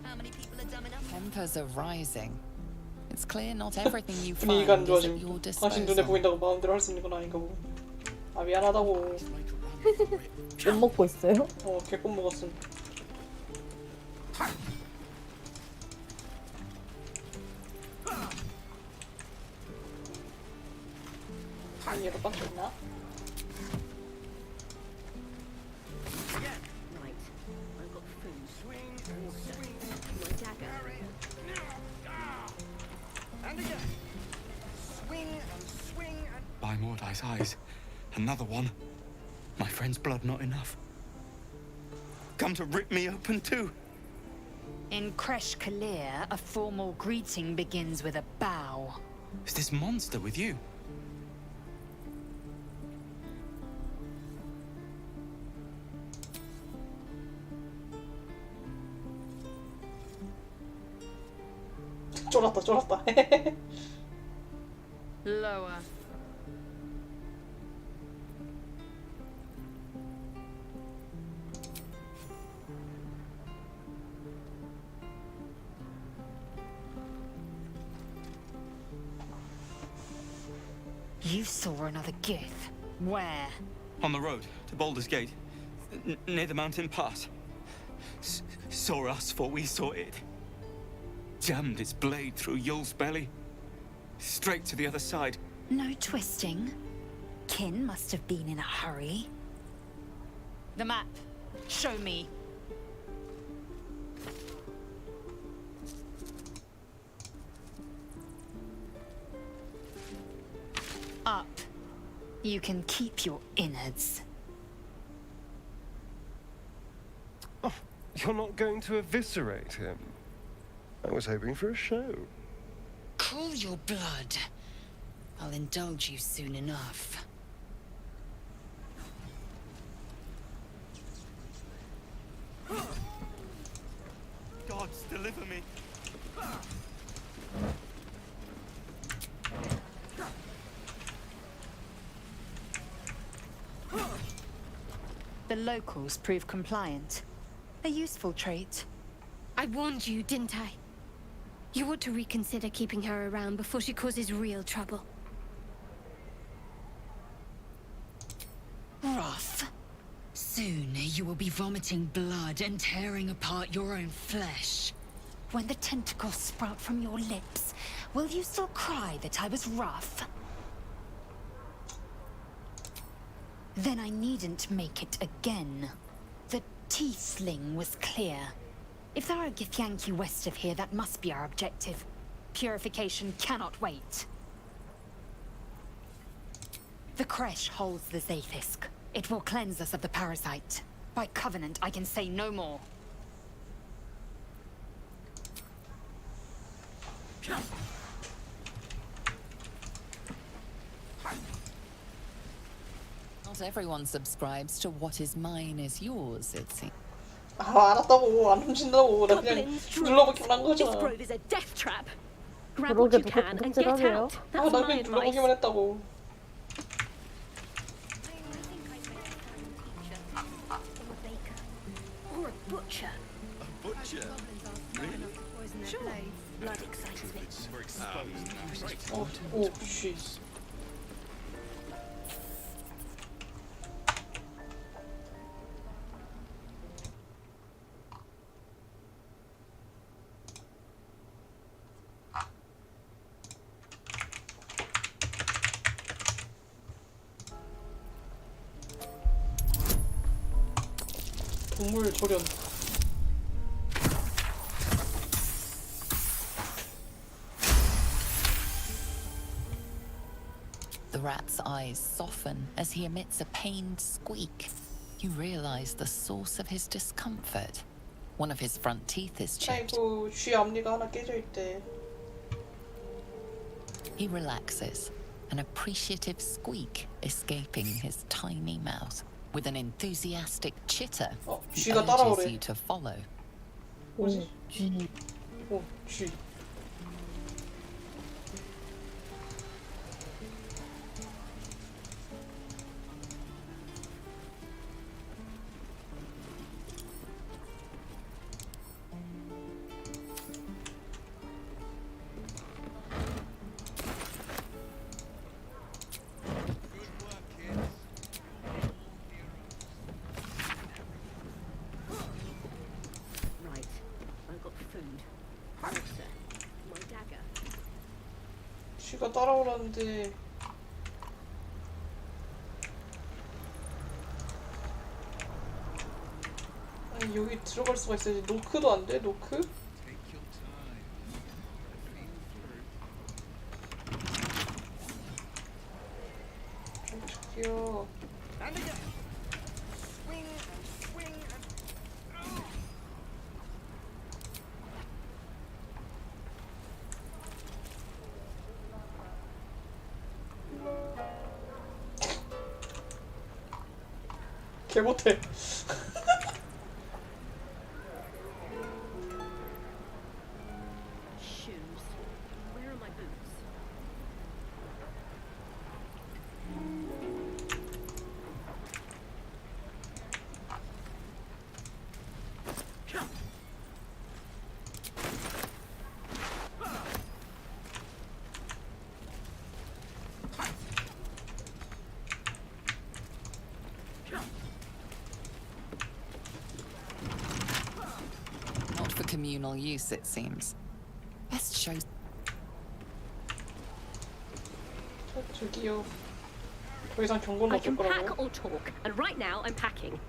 How many people are dumb enough? Tempers are rising. It's clear not everything you 분위기가 안 find is at 좋아짐. your 당신 눈에 disposal. 보인다고 마음대로 할 수 있는 건 아닌가 보고. 아 미안하다고. 못 먹고 있어요? 개껌 먹었음. 얘로 빡쳐 있나? By Mordai's eyes. Another one. My friend's blood not enough. Come to rip me open too. In Kresh Kalir, a formal greeting begins with a bow. Is this monster with you? 쫄았다. Lower. You saw another Gith. Where? On the road to Baldur's Gate, near the mountain pass. Saw us before we saw it. Jammed its blade through Yul's belly. Straight to the other side. No twisting. Kin must have been in a hurry. The map. Show me. You can keep your innards. Oh, you're not going to eviscerate him? I was hoping for a show. Cool your blood. I'll indulge you soon enough. Gods, deliver me. The locals prove compliant. A useful trait. I warned you, didn't I? You ought to reconsider keeping her around before she causes real trouble. Roth. Soon you will be vomiting blood and tearing apart your own flesh. When the tentacles sprout from your lips, will you still cry that I was rough? Then I needn't make it again. The Tiefling was clear. If there are Githyanki west of here, that must be our objective. Purification cannot wait. The Kresh holds the Zaithisk. It will cleanse us of the parasite. By covenant, I can say no more. Not everyone subscribes to what is mine is yours, it seems. 아, 알았다고. 안 훔친다고. 나 그냥 눌러보기만 한 This 거잖아. grove is a death trap. Grab what you can and get out. 아, That's 나 my 그냥 advice. 눌러보기만 했다고. Or a butcher. Butcher? Really? Sure. Blood excites me. 어, 오, 씨. 동물 조련. The rat's eyes soften as he emits a pained squeak. You realize the source of his discomfort. One of his front teeth is chipped. 아이고, 쥐 앞니가 하나 깨져 있대. He relaxes, an appreciative squeak escaping his tiny mouth. With an enthusiastic chitter, he 쥐가 urges 따라오래. you to follow. 뭐지? 쥐. 오, 쥐. Right. I've got food. Water. My dagger. 쥐가 따라오라는데. 아니, 여기 들어갈 수가 있어야지. 노크도 안 돼? 노크? 저기요. 개 못해. Shoes. Where are my boots? Not for communal use, it seems. Best show. 저기요. 더 이상 경고는 I 없을 can pack 거라고요? or talk, and right now I'm packing.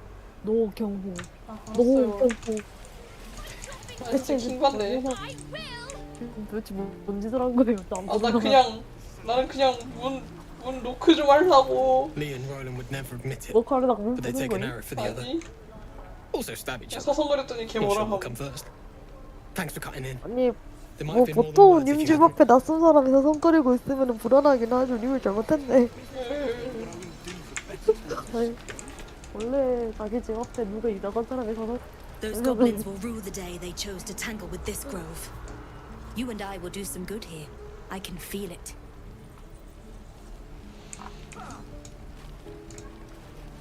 노 경고. 알았어요. 노 경고. 아, 진짜 킹받네. 도대체 뭔 짓을 한 거예요? 안 아, 나 보다가. 그냥 나는 그냥 문 노크 좀 하려고. Lee and Roland would never admit it, 녹화하려고 문 but they 부순 take an 거니? arrow for the other. 아니 Also stab each other. 서성거렸더니 걔 Not 뭐라 sure what 하고. come first. Thanks for cutting in. 아니 There might 뭐 have been more than 보통 words if you 님집 hadn't. 앞에 낯선 사람이 서성거리고 있으면 불안하긴 하죠. 님을 잘못했네. 아니, 원래 자기 집 앞에 누가 이상한 사람이 서성 Those goblins will rue the day they chose to tangle with this grove. You and I will do some good here. I can feel it.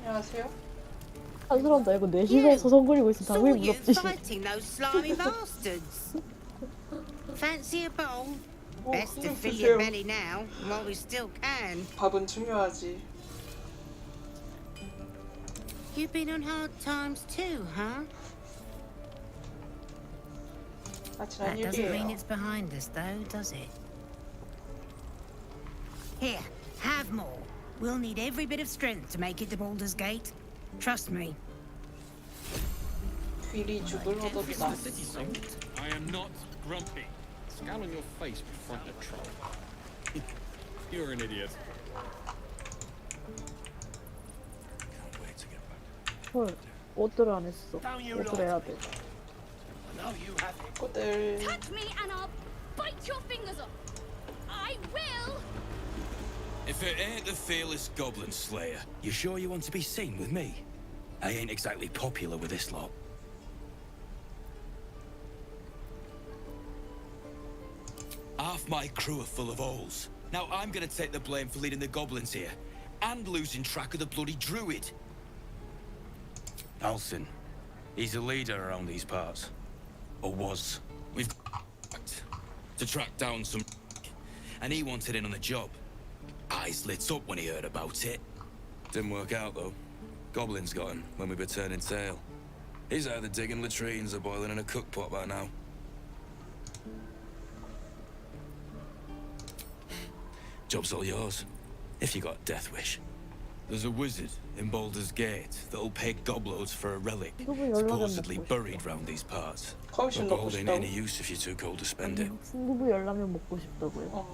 안녕하세요. 한 사람도 아니고 넷이서 서성거리고 있으면 당연히 무섭지. Fighting those slimy bastards. Fancy a bowl? Best to fill your belly now, while we still can. 밥은 중요하지. You've been on hard times too, huh? That doesn't mean it's behind us, though, does it? Here, have more. We'll need every bit of strength to make it to Baldur's Gate. Trust me. 귀리 죽을 얻었다. I am not grumpy. Scowl on your face before the troll. You're an idiot. 헐, 옷들 안 했어. 옷들 해야 돼. 꼬들. Touch me and I'll bite your fingers off. I will. If it ain't the fearless Goblin Slayer, you sure you want to be seen with me? I ain't exactly popular with this lot. Half my crew are full of holes. Now I'm gonna take the blame for leading the goblins here, and losing track of the bloody druid. Alcyn, he's a leader around these parts. Or was. We've to track down some and he wanted in on the job. Eyes lit up when he heard about it. Didn't work out though. Goblins got him when we were turning tail. He's either digging latrines or boiling in a cook pot by now. Job's all yours, if you got a death wish. There's a wizard in Baldur's Gate that'll pay gobloads for a relic supposedly buried round these parts. 커미션 But 넣고 gold ain't 싶다고? any use if you're too cold to spend it. 순두부 열라면 먹고 싶다고요.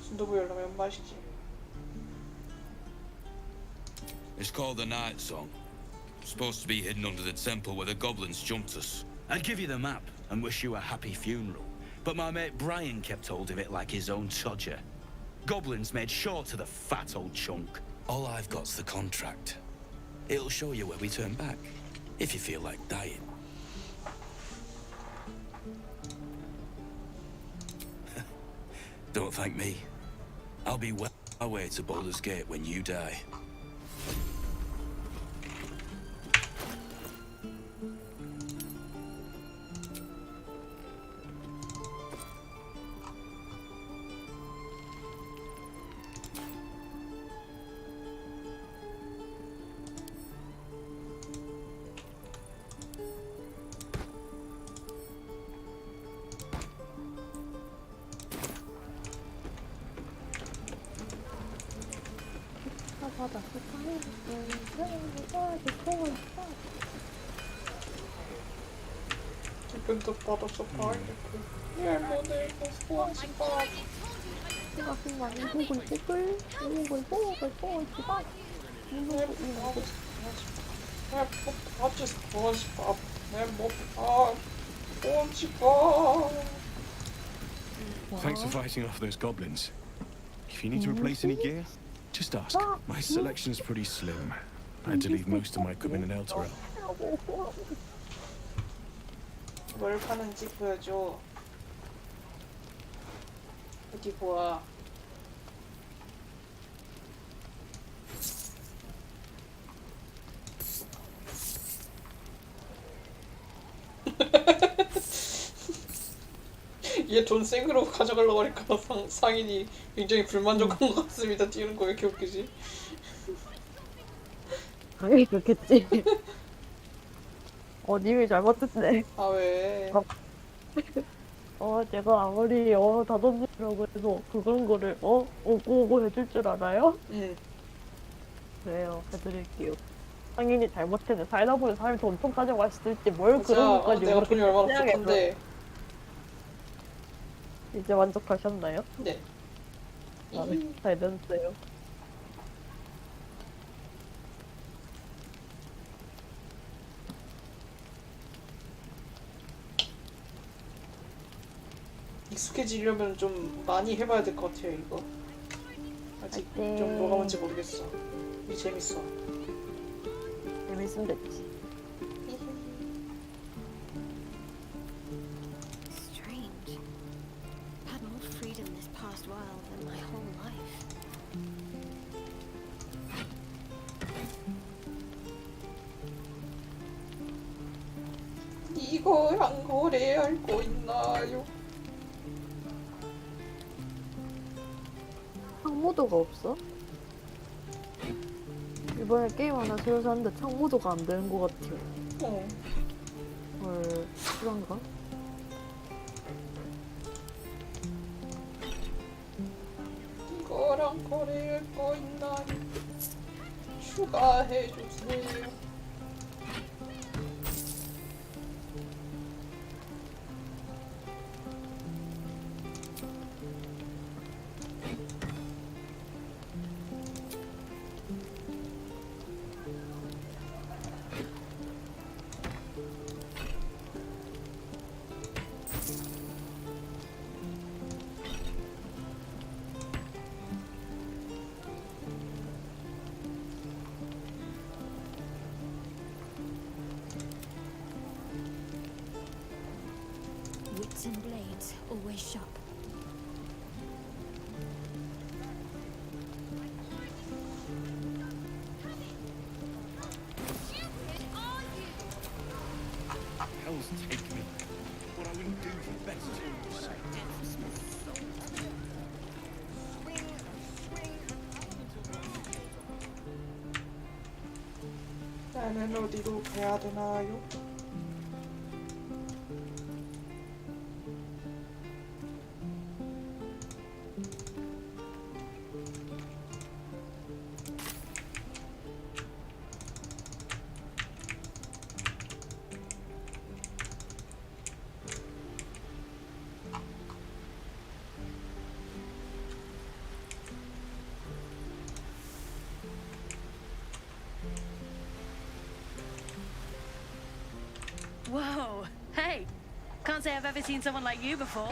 순두부 열라면 맛있지. It's called the Night Song. Supposed to be hidden under the temple where the goblins jumped us. I'd give you the map and wish you a happy funeral, but my mate Brian kept hold of it like his own Todger. Goblins made sure to the fat old chunk. All I've got's the contract. It'll show you where we turn back, if you feel like dying. Don't thank me. I'll be well on my way to Baldur's Gate when you die. 바다 기분도 받아서 봐야겠고. 얇은데 고소하지 마. Thanks for fighting off those goblins. If you need to replace any gear, just ask. My selection's pretty slim. I had to leave most of my equipment in Elturel. 뭘 파는지 보여줘. 어디 보아. 얘 돈 생으로 가져가려고 하니까 상인이 굉장히 불만족한 것 같습니다. 뛰는 거 왜 이렇게 웃기지? 당연히 그렇겠지. 님이 잘못했네. 아 왜? 제가 아무리 다 던지라고 해도 그런 거를 오고 해줄 줄 알아요? 응. 그래요, 해드릴게요. 상인이 잘못했네. 살다 보니 사람이 돈 엄청 가져갈 수도 있지. 뭘 그런 것까지 내가 돈이 얼마나 해야겠어. 부족한데. 이제 만족하셨나요? 네. 잘 됐어요. 익숙해지려면 좀 많이 해봐야 될 것 같아요 이거. 아직 좀 뭐가 뭔지 모르겠어. 이 재밌어. 재밌으면 됐지. Strange. I've had more freedom this past while than my whole life. 이거랑 거래할 거 있나요? 창모도가 없어? 이번에 게임 하나 새로 샀는데 창모도가 안 되는 것 같아. 헐, 그런가? 이거랑 거래할 거 있나요? 추가해주세요. Wits and blades, always sharp. Hell's take me. What I wouldn't do for best tools. 나는 어디로 가야 되나요? Whoa! Hey! Can't say I've ever seen someone like you before.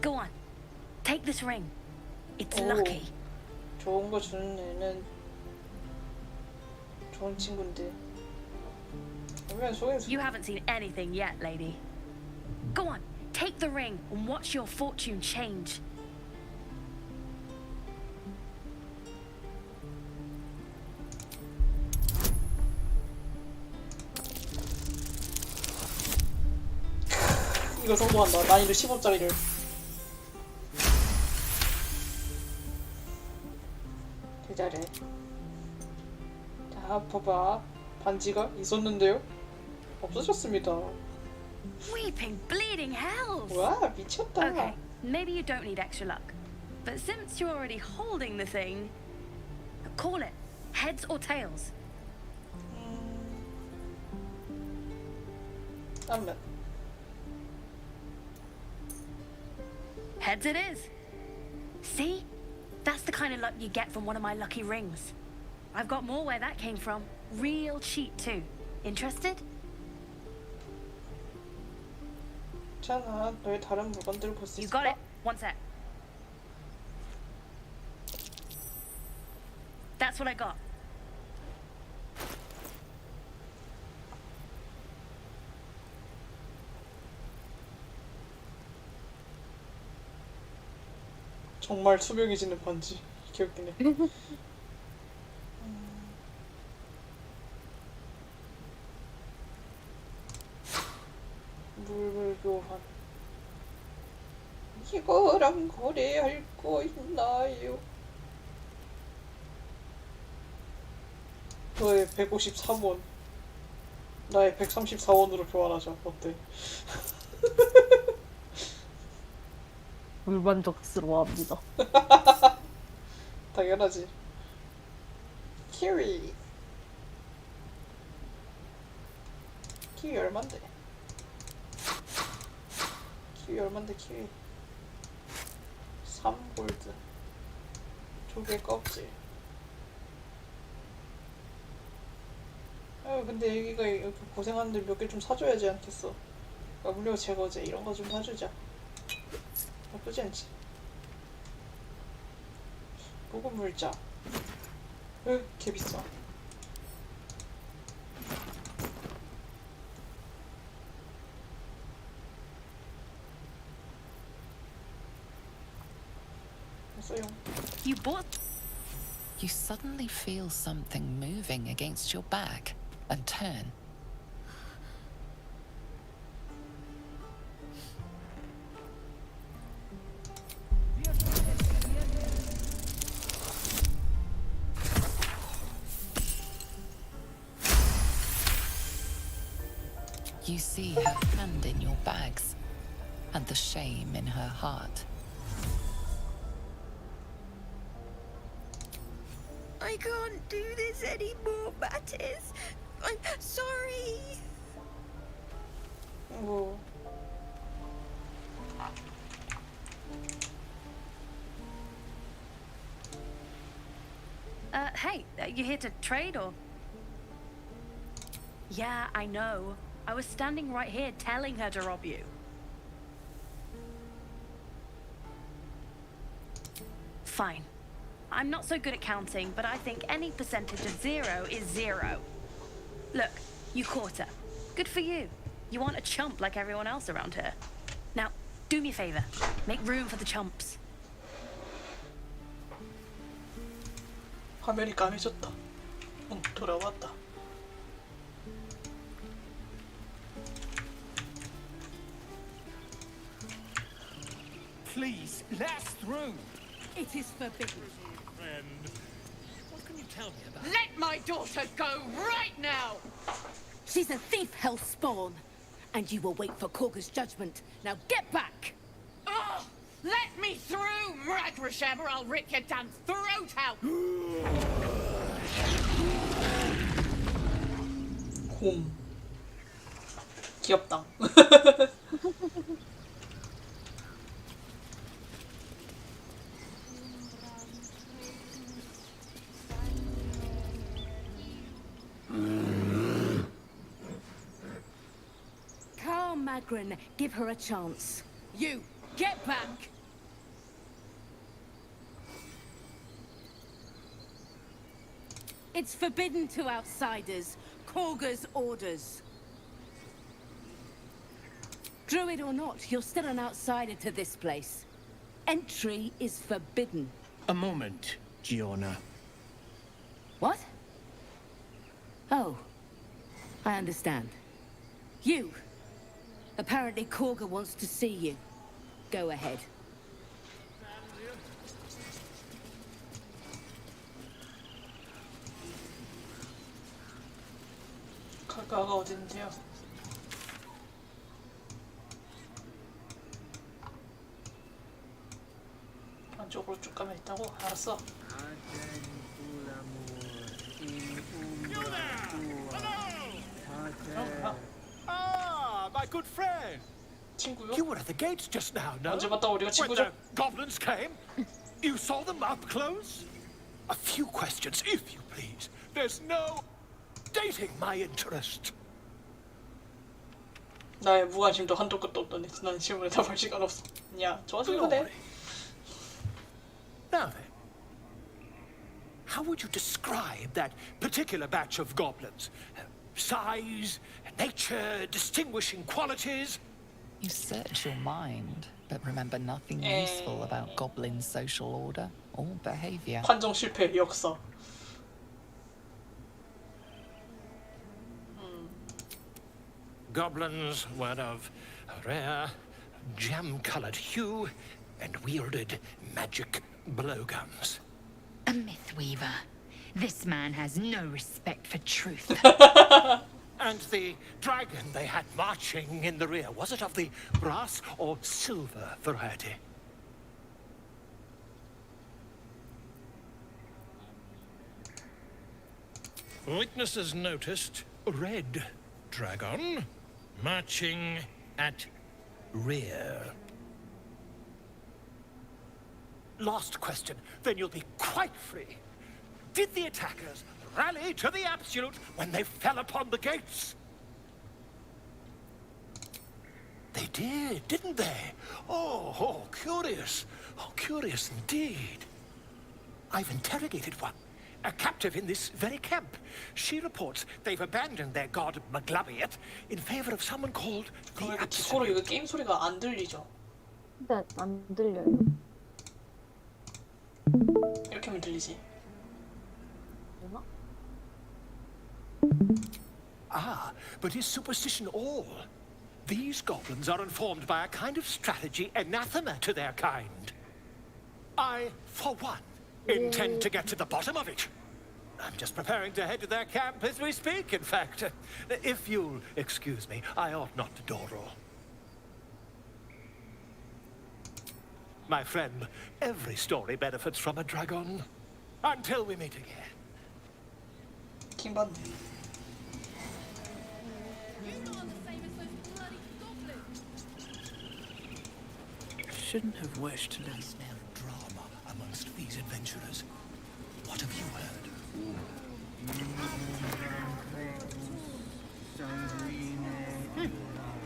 Go on. Take this ring. It's lucky. 좋은 거 주는 애는 좋은 친구인데. You haven't seen anything yet, lady. Go on. Take the ring and watch your fortune change. 이거 성공한다. 난이도 15짜리를. 대잘해. 자, 봐봐. 반지가 있었는데요? 없어졌습니다. Weeping, bleeding hells! 와, 미쳤다. Okay, maybe you don't need extra luck. But since you're already holding the thing, call it. Heads or tails? 잠깐만. Heads it is. See? That's the kind of luck you get from one of my lucky rings. I've got more where that came from. Real cheap too. Interested? 괜찮아. 너의 다른 물건들을 볼 수 You 있을까? got it. One sec. That's what I got. 정말 투명해지는 반지. 귀엽긴 해. 물물 교환. 이거랑 거래할 거 있나요? 너의 153원. 나의 134원으로 교환하자. 어때? 불만족스러워합니다. 당연하지. 키위. 키위 얼만데? 키위 얼만데 키위? 3골드. 조개 껍질. 근데 애기가 이렇게 고생하는데 몇 개 좀 사줘야지 않겠어. 물려 제거제 이런 거 좀 사주자. 나쁘지 않지. 보급 물자. 개 비싸. You bought. You suddenly feel something moving against your back and turn. You see her hand in your bags and the shame in her heart. I can't do this anymore, Mattis. I'm sorry. Oh. Hey, you here to trade or? Yeah, I know. I was standing right here telling her to rob you. Fine. I'm not so good at counting, but I think any percentage of 0 is 0. Look, you caught her. Good for you. You aren't a chump like everyone else around here. Now, do me a favor. Make room for the chumps. 화면이 까매졌다. 돌아왔다. Please, let us through. It is forbidden. What can you tell me about? Let my daughter go right now! She's a thief, Hellspawn. And you will wait for Korga's judgment. Now get back! Oh, let me through, Mragrasham, or I'll rip your damn throat out! 곰. 귀엽다. Carl Magrin, give her a chance. You, get back! It's forbidden to outsiders. Korga's orders. Druid or not, you're still an outsider to this place. Entry is forbidden. A moment, Giona. What? Oh, I understand. You. Apparently Korga wants to see you. Go ahead. 가가가 어딘데요? 안쪽으로 쭉 가면 있다고? 알았어. Ah, my good friend. 친구요? You were at the gates just now, no? 언제 봤다고 우리가 When 친구죠? the goblins came? You saw them up close? A few questions, if you please. There's no dating my interest. 나의 무관심도 한도 끝도 없더니 난 질문에 답할 시간 없어. 야, 좋아서 그래. Now then, how would you describe that particular batch of goblins? Size, nature, distinguishing qualities? You search your mind, but remember nothing useful about goblin social order or behavior. 판정 실패 역사. Goblins were of a rare, jam-colored hue and wielded magic blowguns. A Mythweaver. This man has no respect for truth. And the dragon they had marching in the rear, was it of the brass or silver variety? Witnesses noticed a red dragon marching at rear. Last question, then you'll be quite free. Did the attackers rally to the absolute when they fell upon the gates. They did, didn't they? Oh, curious. Oh, curious indeed. I've interrogated one, a captive in this very camp. She reports they've abandoned their god Maglabiet in favor of someone called the 서로 Absolute. 이거 게임 소리가 안 들리죠? 근데 안 들려요. 이렇게 하면 들리지. 되나? Ah, but is superstition all? These goblins are informed by a kind of strategy anathema to their kind. I, for one, intend to get to the bottom of it. I'm just preparing to head to their camp as we speak, in fact. If you'll excuse me, I ought not to dawdle. My friend, every story benefits from a dragon. Until we meet again. 킹받네. Shouldn't have wished to live smell drama amongst these adventurers. What have you heard?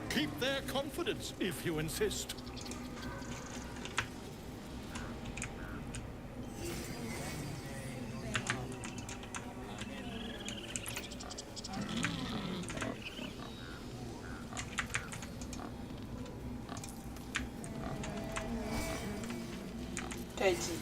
Keep their confidence, if you insist. 돼지.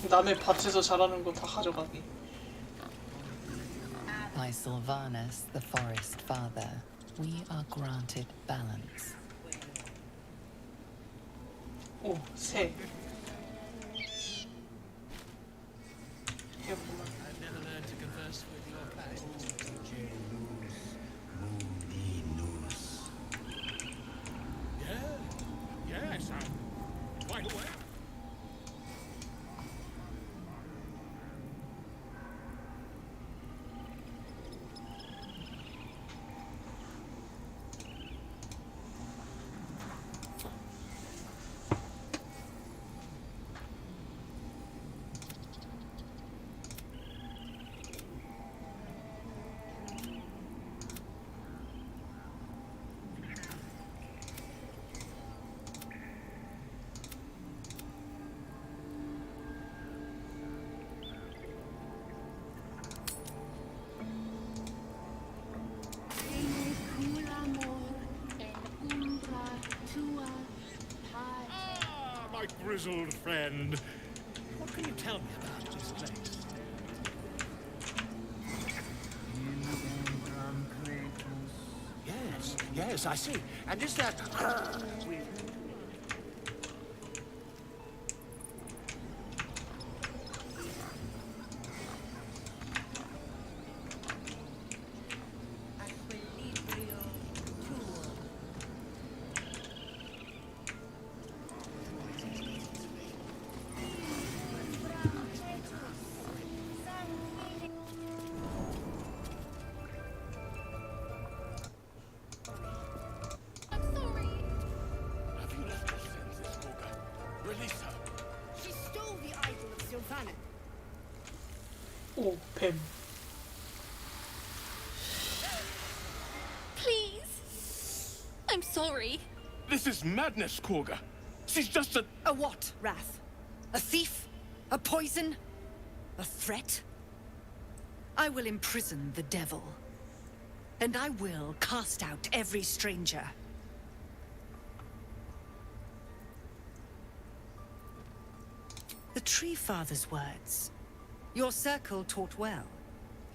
남의 밭에서 자라는 거 다 가져가기. By Sylvanus, the Forest Father, we are granted balance. 오, 새. 귀엽구만. Yes, I'm quite aware. My grizzled friend. What can you tell me about this place? Yes, I see. And is that... She stole the idol of Sylvana. 오, 뱀. Please. I'm sorry. This is madness, Korga. She's just a... A what, Wrath? A thief? A poison? A threat? I will imprison the devil. And I will cast out every stranger. The Tree Father's words. Your circle taught well.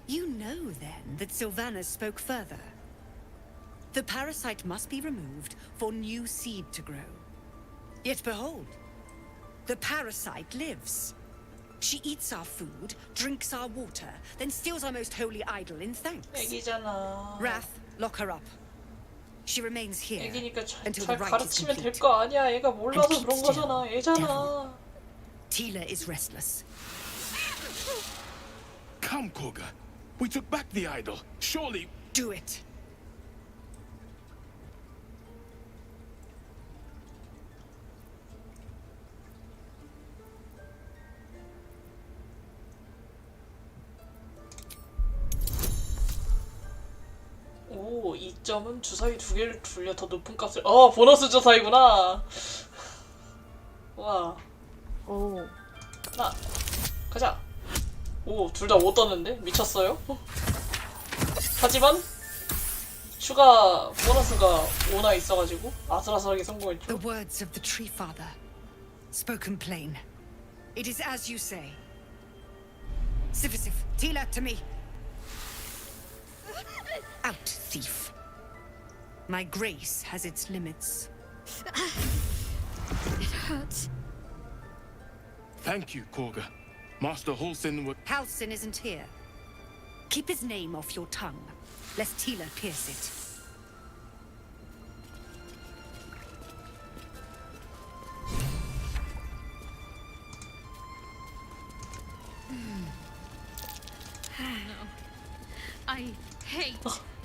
You know, then, that Sylvanus spoke further. The parasite must be removed for new seed to grow. Yet behold, the parasite lives. She eats our food, drinks our water, then steals our most holy idol in thanks. 애기잖아. Wrath, lock her up. She remains here 애기니까 until 잘 the rite is 가르치면 될 complete. 거 아니야. 애가 몰라서 And 그런 keep 거잖아. still, 애잖아. devil. Tila is restless. Come, Korga. We took back the idol. Surely... Do it. 오, 2점은 주사위 2개를 돌려 더 높은 값을. 보너스 주사위구나. 와. 오. 하나. 가자. 오, 둘 다 5 떴는데? 미쳤어요? 하지만 추가 보너스가 5나 있어가지고 아슬아슬하게 성공했죠. The words of the Tree Father, spoken plain. It is as you say. Sivasif, Tila, to me. Out, thief. My grace has its limits. It hurts. Thank you, Korga. Master Halsin would... Halsin isn't here. Keep his name off your tongue, lest Tila pierce it. No. I hate.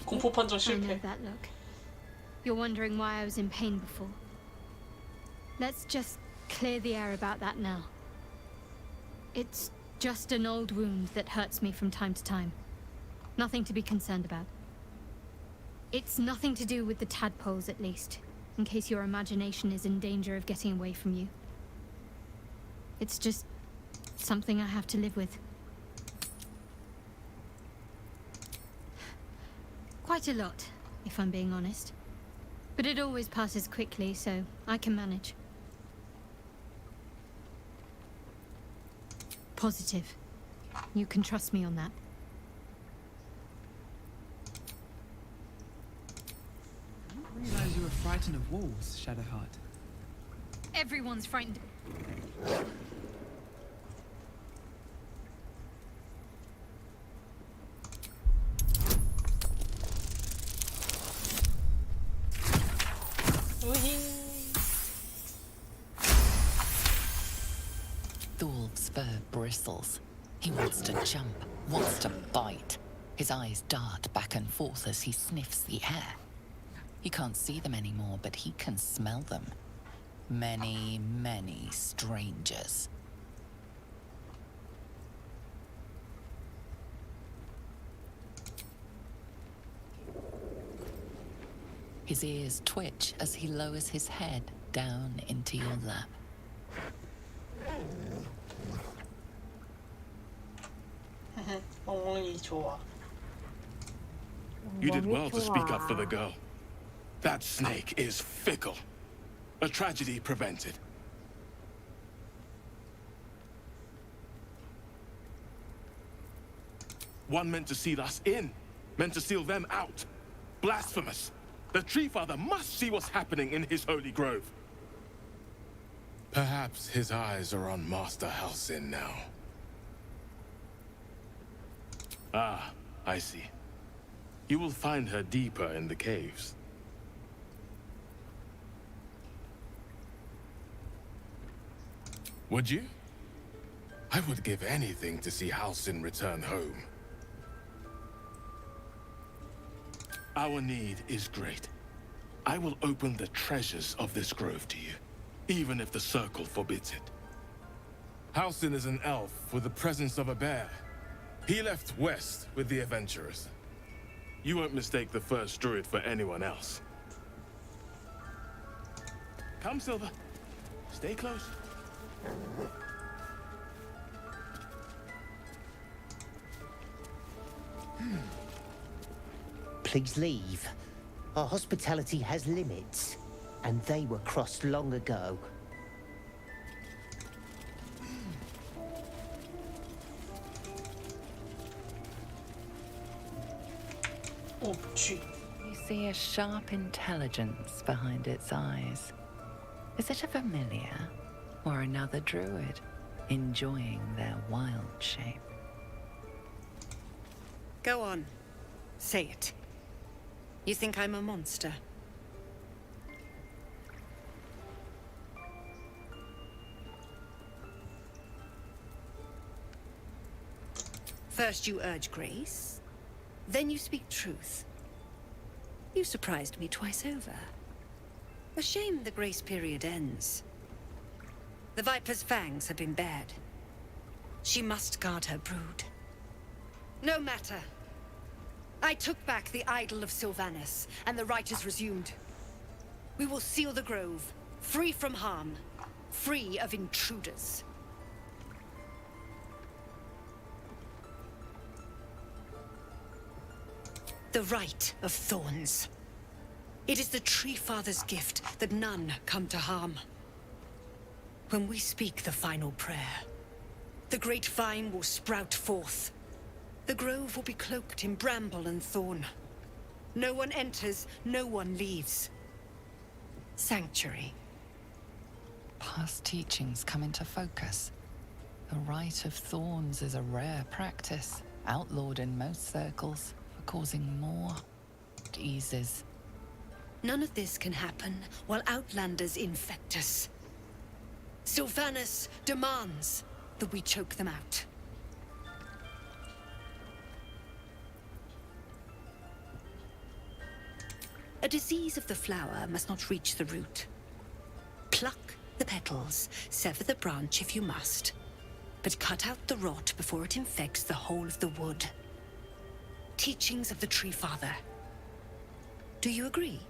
공포 판정 I know 실패. that look. You're wondering why I was in pain before. Let's just clear the air about that now. It's just an old wound that hurts me from time to time. Nothing to be concerned about. It's nothing to do with the tadpoles, at least, in case your imagination is in danger of getting away from you. It's just something I have to live with. Quite a lot, if I'm being honest. But it always passes quickly, so I can manage. Positive. You can trust me on that. I didn't realize you were frightened of wolves, Shadowheart. Everyone's frightened. Thul's fur bristles. He wants to jump, wants to bite. His eyes dart back and forth as he sniffs the air. He can't see them anymore, but he can smell them. Many, many strangers. His ears twitch as he lowers his head down into your lap. 엉덩이 좋아. You did well to speak up for the girl. That snake is fickle. A tragedy prevented. One meant to seal us in, meant to seal them out. Blasphemous. The Tree Father must see what's happening in his holy grove. Perhaps his eyes are on Master Halsin now. Ah, I see. You will find her deeper in the caves. Would you? I would give anything to see Halsin return home. Our need is great. I will open the treasures of this grove to you, even if the Circle forbids it. Halsin is an elf with the presence of a bear. He left west with the adventurers. You won't mistake the first druid for anyone else. Come, Silver. Stay close. Please leave. Our hospitality has limits, and they were crossed long ago. You see a sharp intelligence behind its eyes. Is it a familiar or another druid enjoying their wild shape? Go on. Say it. You think I'm a monster? First you urge grace, then you speak truth. You surprised me twice over. A shame the grace period ends. The Viper's fangs have been bared. She must guard her brood. No matter. I took back the idol of Sylvanus, and the rite is resumed. We will seal the grove, free from harm, free of intruders. The Rite of Thorns. It is the Tree Father's gift that none come to harm. When we speak the final prayer, the great vine will sprout forth. The grove will be cloaked in bramble and thorn. No one enters, no one leaves. Sanctuary. Past teachings come into focus. The Rite of Thorns is a rare practice, outlawed in most circles for causing more diseases. None of this can happen while Outlanders infect us. Sylvanus demands that we choke them out. A disease of the flower must not reach the root. Pluck the petals, sever the branch if you must, but cut out the rot before it infects the whole of the wood. Teachings of the Tree Father. Do you agree?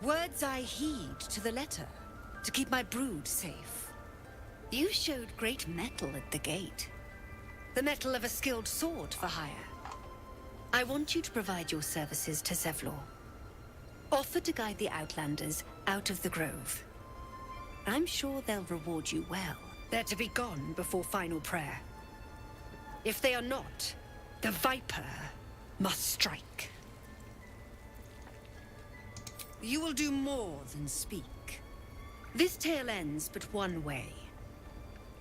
Words I heed to the letter, to keep my brood safe. You showed great mettle at the gate. The mettle of a skilled sword for hire. I want you to provide your services to Zevlor. Offer to guide the Outlanders out of the grove. I'm sure they'll reward you well. They're to be gone before final prayer. If they are not, the Viper must strike. You will do more than speak. This tale ends but one way.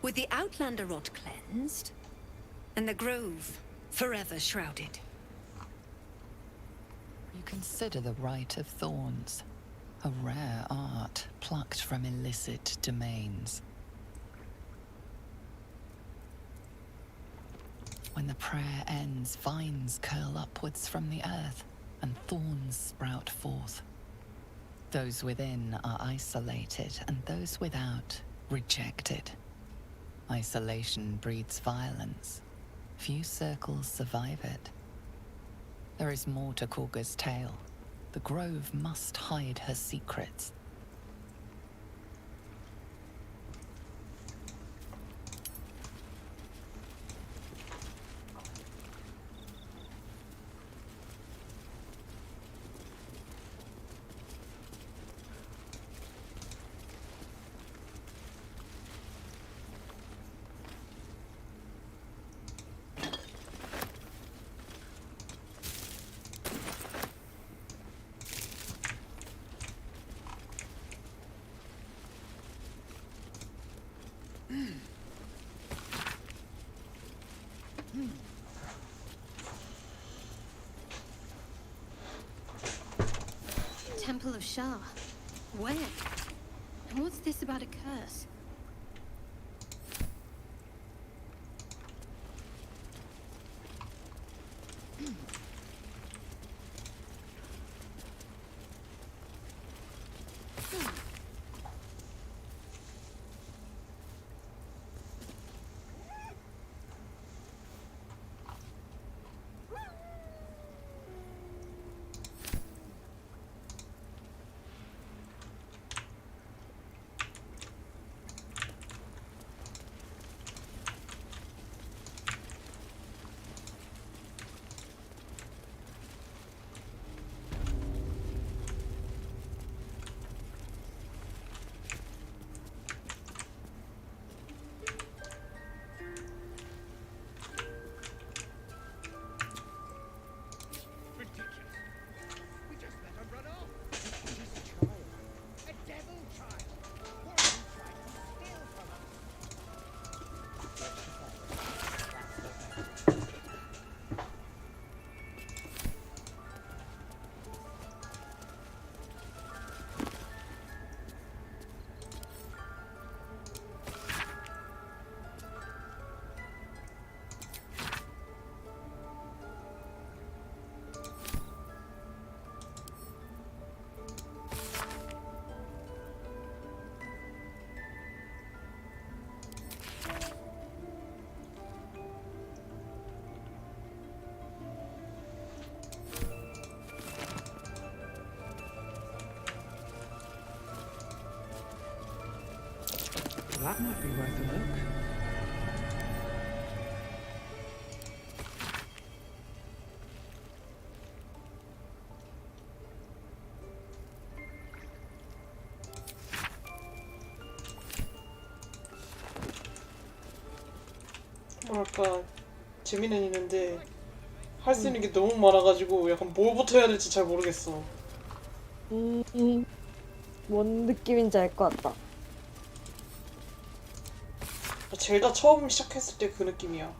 With the Outlander rot cleansed, and the grove forever shrouded. You consider the Rite of Thorns, a rare art plucked from illicit domains. When the prayer ends, vines curl upwards from the earth, and thorns sprout forth. Those within are isolated, and those without rejected. Isolation breeds violence. Few circles survive it. There is more to Korga's tale. The grove must hide her secrets. Temple of Shah. Where? And what's this about a curse? Might be worth a look. 뭐랄까 재미는 있는데 할 수 있는 게 너무 많아가지고 약간 뭘부터 해야 될지 잘 모르겠어. 뭔 느낌인지 알 것 같다. 젤다 처음 시작했을 때 그 느낌이야.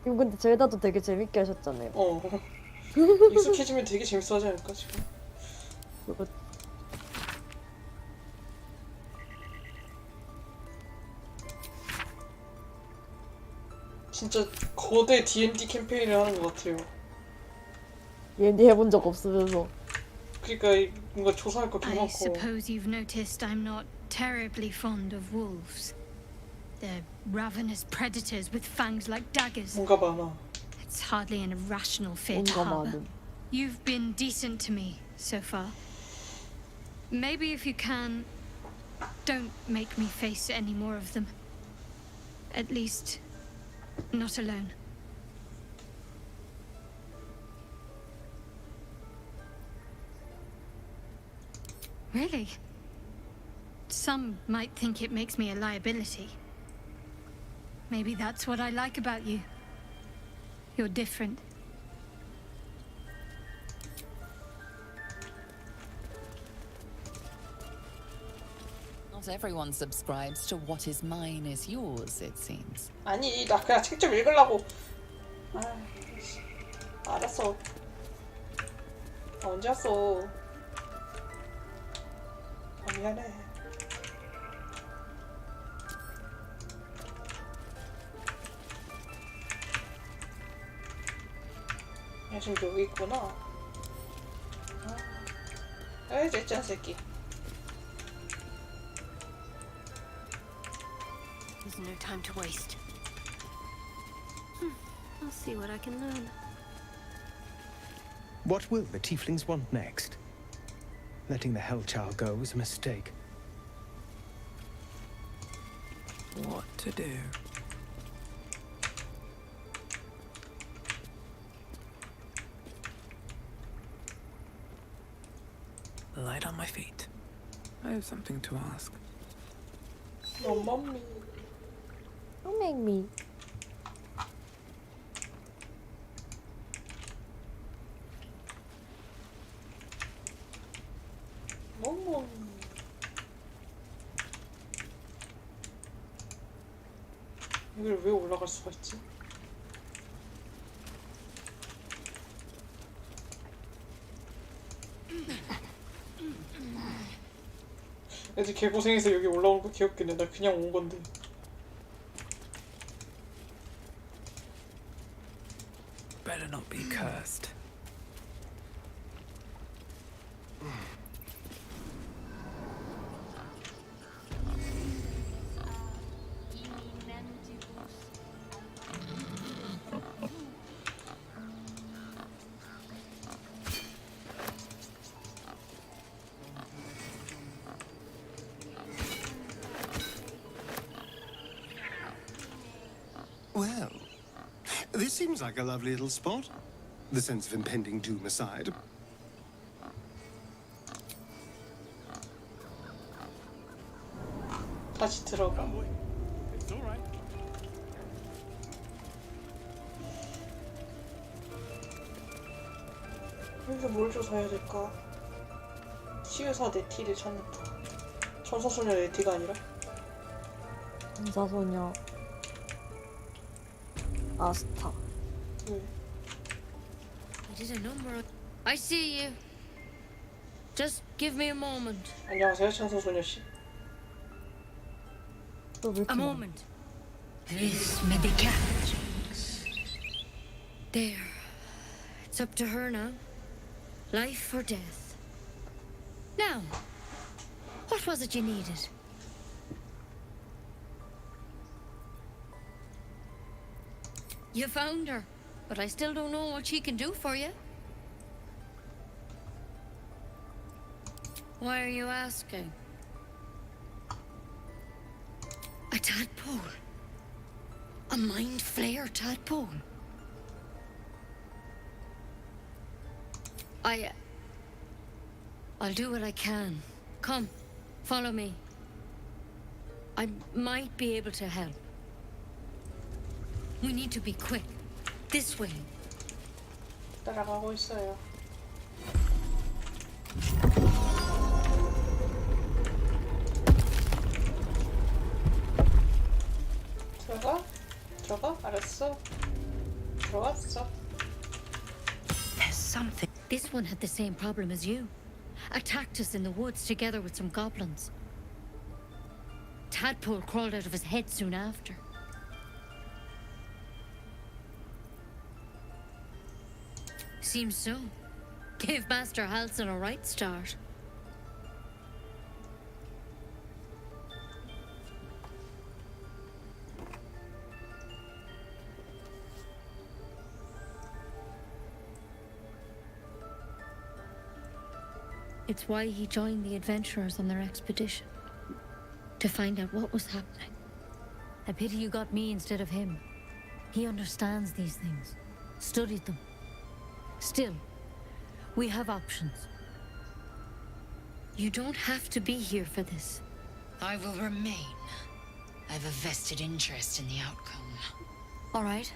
이거 근데 젤다도 되게 재밌게 하셨잖아요. 익숙해지면 되게 재밌어 하지 않을까 지금? 그거 진짜 거대 D&D 캠페인을 하는 것 같아요. D&D 해본 적 없으면서. 그러니까 뭔가 조사할 거 개 I 많고. suppose you've noticed I'm not terribly fond of wolves. They're ravenous predators with fangs like daggers. 뭔가 많아. It's hardly an irrational fear to 뭔가 harbor. 많음. You've been decent to me so far. Maybe if you can, don't make me face any more of them. At least, not alone. Really? Some might think it makes me a liability. Maybe that's what I like about you. You're different. Not everyone subscribes to what is mine is yours, it seems. 아니 나 그냥 책 좀 읽으려고. 알았어. 언제 왔어? 미안해. 야 지금 여기 있구나. 에이 쟤짠 새끼. There's no time to waste. I'll see what I can learn. What will the tieflings want next? Letting the Hellchild go was a mistake. What to do? Light on my feet. I have something to ask. Oh, mommy. Don't make me. mommy. 여기를 왜 올라갈 수가 있지? 애들 개고생해서 여기 올라온 거 귀엽겠네. 나 그냥 온 건데. Better not be cursed. Well, this seems like a lovely little spot. The sense of impending doom aside. 다시 들어가. It's all right. 여기서 뭘 조사해야 될까? 치유사 네티를 찾는다. 천사소녀 네티가 아니라? 천사소녀 아스타. 왜? It is a number. I see you. Just give me a moment. 안녕하세요, 천사소녀 씨. A moment. This may be cat. There. It's up to her now. Life or death. Now, what was it you needed? You found her, but I still don't know what she can do for you. Why are you asking? tadpole. A mind flayer tadpole. I'll do what I can. Come, follow me. I might be able to help. We need to be quick. This way. 따라가고 있어요. 들어가? 알았어. 들어갔어. There's something. This one had the same problem as you. Attacked us in the woods together with some goblins. Tadpole crawled out of his head soon after. Seems so. Gave Master Halsin a right start. It's why he joined the adventurers on their expedition. To find out what was happening. A pity you got me instead of him. He understands these things. Studied them. Still, we have options. You don't have to be here for this. I will remain. I have a vested interest in the outcome. All right.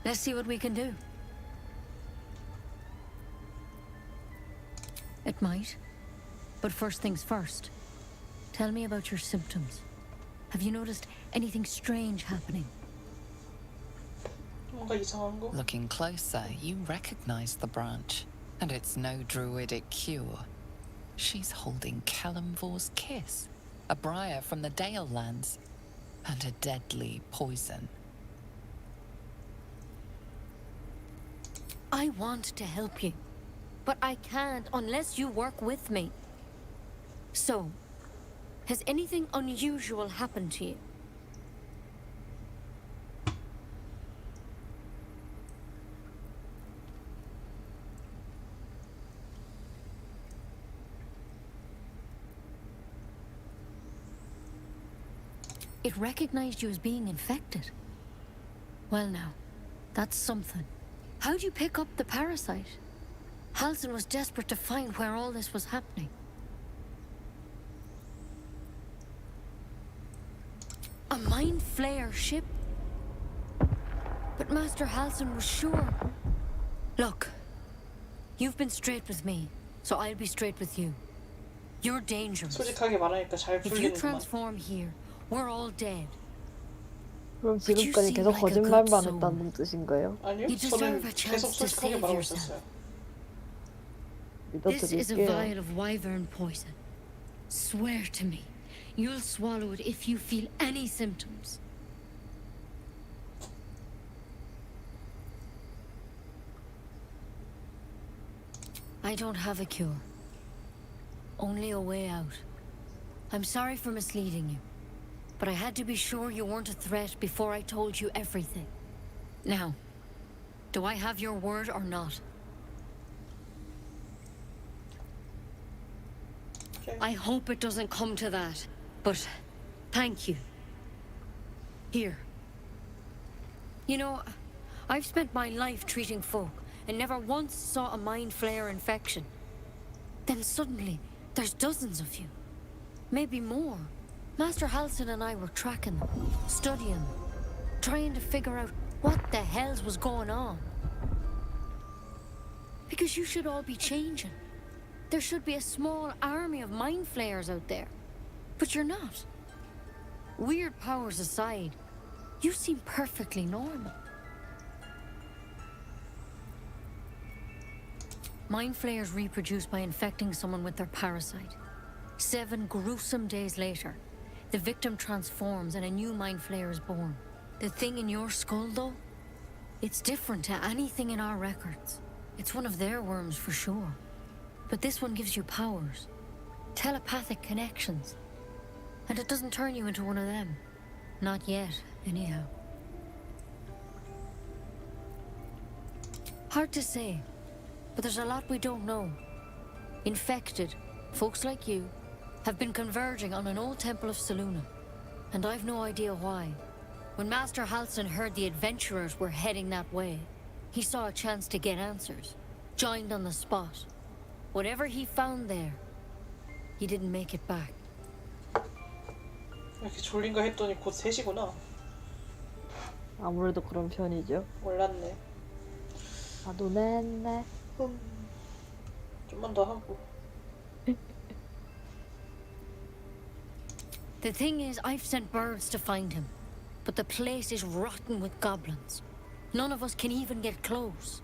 Let's see what we can do. It might. But first things first. Tell me about your symptoms. Have you noticed anything strange happening? 뭔가 이상한 거? Looking closer, you recognize the branch, and it's no druidic cure. She's holding Kalimvor's kiss, a briar from the Dale lands, and a deadly poison. I want to help you, but I can't unless you work with me. So, has anything unusual happened to you? It recognized you as being infected. Well now, that's something. How'd you pick up the parasite? Halsin was desperate to find where all this was happening. A mind flayer ship? But Master Halsin was sure. Look, you've been straight with me, so I'll be straight with you. You're dangerous. 솔직하게 말하니까 잘 If you 풀리는구만. transform here, we're all dead. 그럼 지금까지 계속 거짓말만 했다는 뜻인가요? 아니요, You 저는 deserve a 계속 chance to 솔직하게 save 말하고 yourself. 있었어요. This is a 믿어드릴게요. vial of wyvern poison. Swear to me, you'll swallow it if you feel any symptoms. I don't have a cure. Only a way out. I'm sorry for misleading you, but I had to be sure you weren't a threat before I told you everything. Now, do I have your word or not? I hope it doesn't come to that, but thank you. Here. You know, I've spent my life treating folk and never once saw a mind flayer infection. Then suddenly, there's dozens of you. Maybe more. Master Halsin and I were tracking them, studying them, trying to figure out what the hells was going on. Because you should all be changing. There should be a small army of mind flayers out there. But you're not. Weird powers aside, you seem perfectly normal. Mind flayers reproduce by infecting someone with their parasite. 7 gruesome days later, the victim transforms and a new mind flayer is born. The thing in your skull, though, it's different to anything in our records. It's one of their worms for sure. But this one gives you powers, telepathic connections. And it doesn't turn you into one of them. Not yet, anyhow. Hard to say, but there's a lot we don't know. Infected, folks like you, have been converging on an old temple of Selûne. And I've no idea why. When Master Halsin heard the adventurers were heading that way, he saw a chance to get answers. Joined on the spot. Whatever he found there, he didn't make it back. 이렇게 졸린가 했더니 곧 3시구나. 아무래도 그런 편이죠. 몰랐네. 나도 냈네. 좀만 더 하고. The thing is, I've sent birds to find him. But the place is rotten with goblins. None of us can even get close.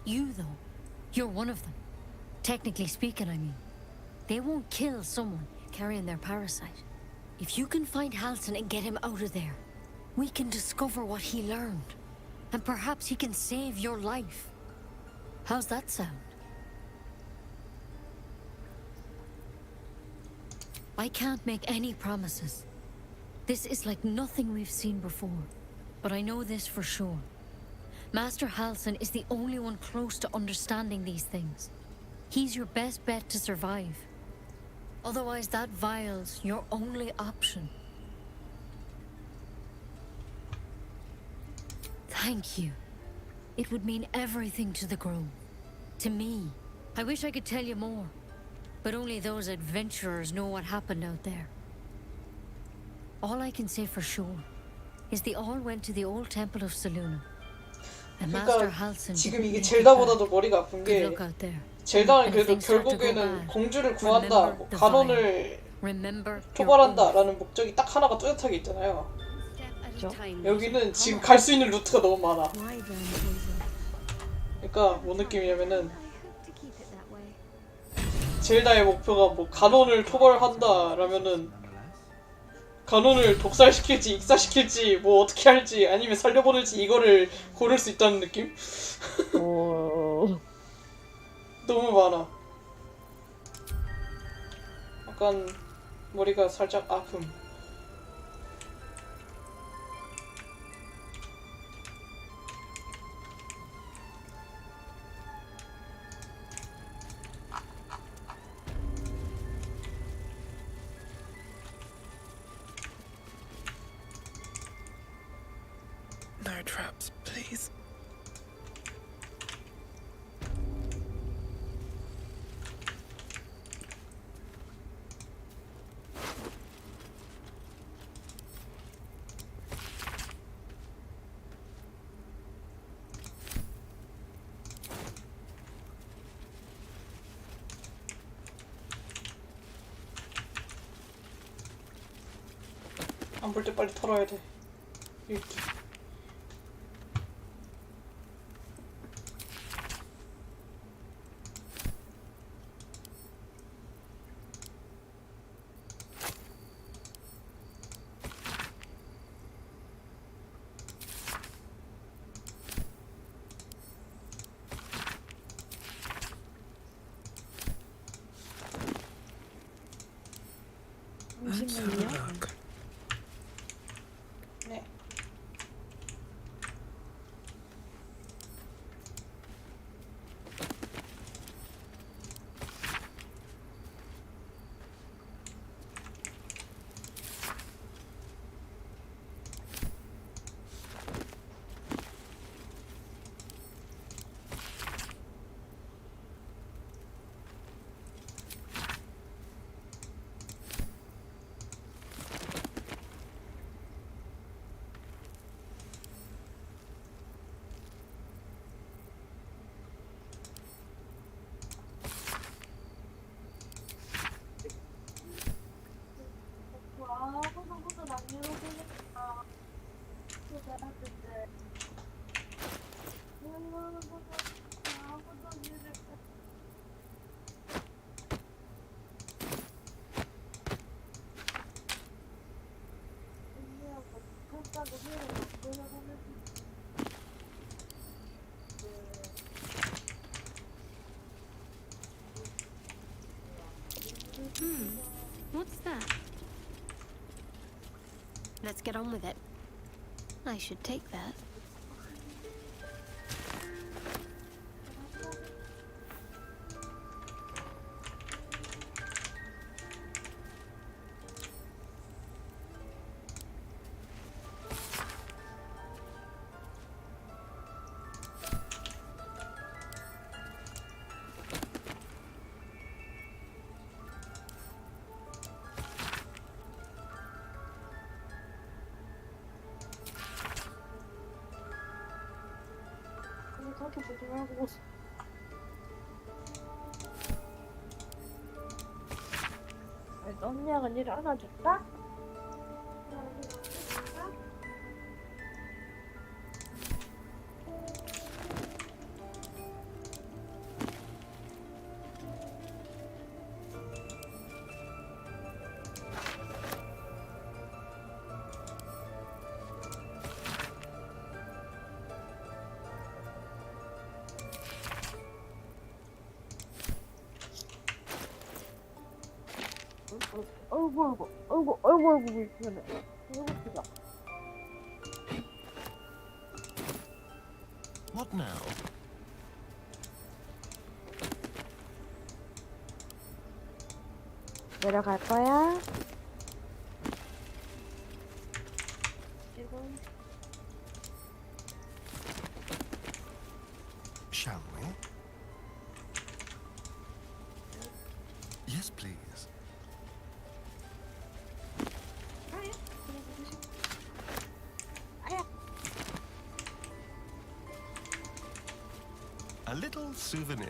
You, though, you're one of them. Technically speaking, I mean. They won't kill someone carrying their parasite. If you can find Halsin and get him out of there, we can discover what he learned. And perhaps he can save your life. How's that sound? I can't make any promises. This is like nothing we've seen before. But I know this for sure. Master Halsin is the only one close to understanding these things. He's your best bet to survive. Otherwise, that vial's your only option. Thank you. It would mean everything to the Grove. To me. I wish I could tell you more. But only those adventurers know what happened out there. All I can say for sure is they all went to the old temple of Selûne. And Master 그러니까 Halsin 지금 이게 didn't make it 젤다보다도 back. 머리가 아픈 Good 게 luck out there. 젤다는 And if 그래도 things start to go 결국에는 bad, 공주를 구한다, 뭐 remember the 간혼을 Remember your 토벌한다라는 목적이 딱 하나가 뚜렷하게 있잖아요. 여기는 지금 갈 수 있는 루트가 너무 많아. 그러니까 뭔 느낌이냐면은 젤다의 목표가 뭐 간혼을 토벌한다라면은 간혼을 독살시킬지 익사시킬지 뭐 어떻게 할지 아니면 살려보낼지 이거를 고를 수 있다는 느낌? 너무 많아. 약간 머리가 살짝 아픔. No traps, please. 안 볼 때 빨리 털어야 돼. 이렇게. Let's have a look. 네. What's that? Let's get on with it. I should take that. 이렇게 보지 말고. 언니가 일 안아줄까? 아이고, 불편해. 배고프다. What now? 내려갈 거야? 지금. Shall we? Yes, please. A little souvenir.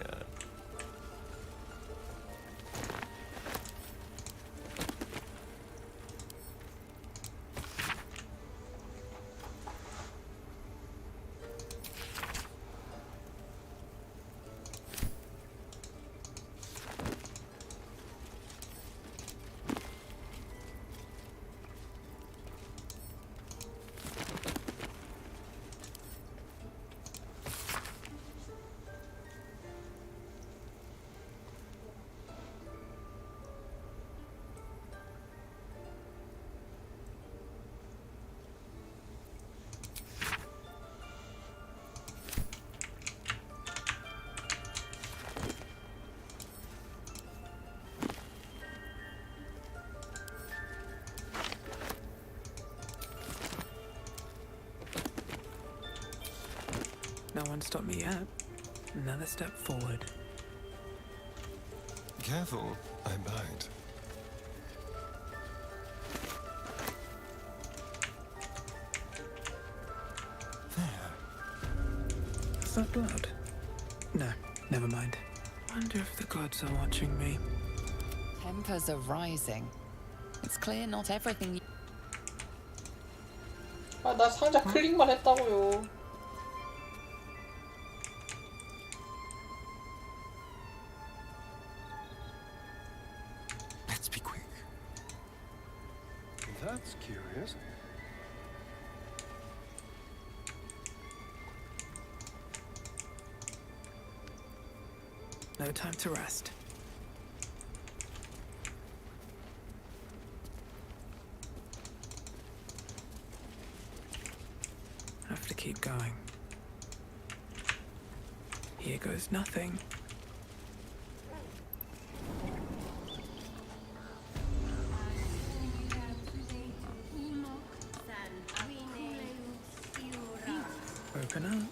No one stopped me yet. Another step forward. Careful, I bite. Is that blood? No, never mind. Wonder if the gods are watching me. Tempers are rising. It's clear not everything you... 아, 나 상자 클릭만 했다고요. Let's be quick. That's curious. No time to rest. Have to keep going. Here goes nothing. Open up.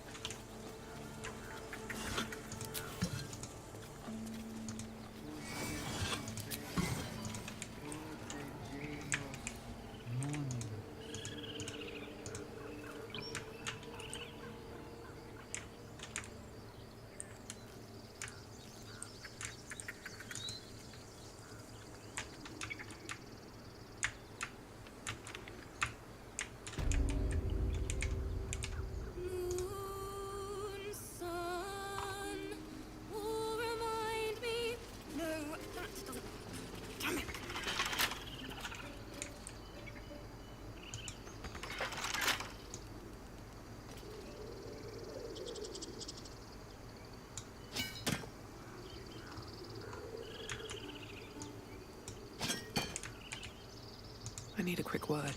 I need a quick word.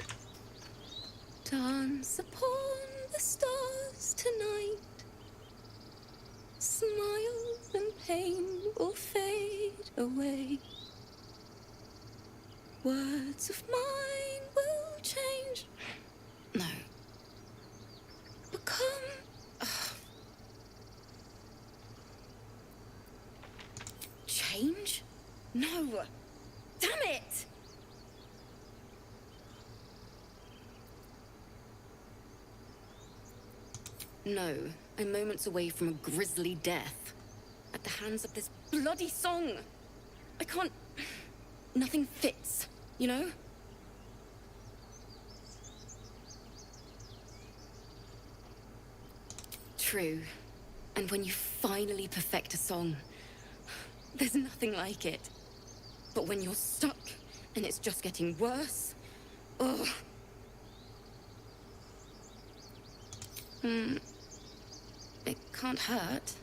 Dance upon the stars tonight. Smiles and pain will fade away. Words of mine will change. No. Become. Change? No. Damn it! No, I'm moments away from a grisly death. At the hands of this bloody song. I can't... Nothing fits, you know? True. And when you finally perfect a song, there's nothing like it. But when you're stuck, and it's just getting worse, ugh. It can't hurt.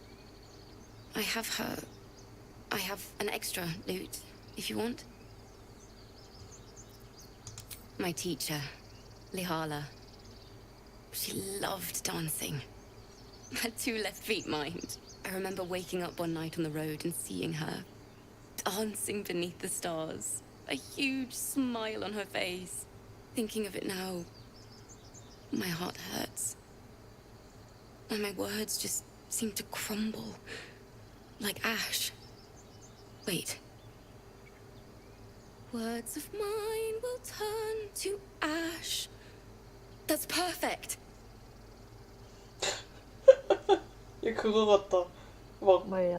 I have an extra lute, if you want. My teacher, Lihala. She loved dancing. Had 2 left feet, mind. I remember waking up one night on the road and seeing her dancing beneath the stars. A huge smile on her face. Thinking of it now, my heart hurts. And my words just seem to crumble. Like ash. Wait. Words of mine will turn to ash. That's perfect. 얘 그거 같다. 막 뭐야?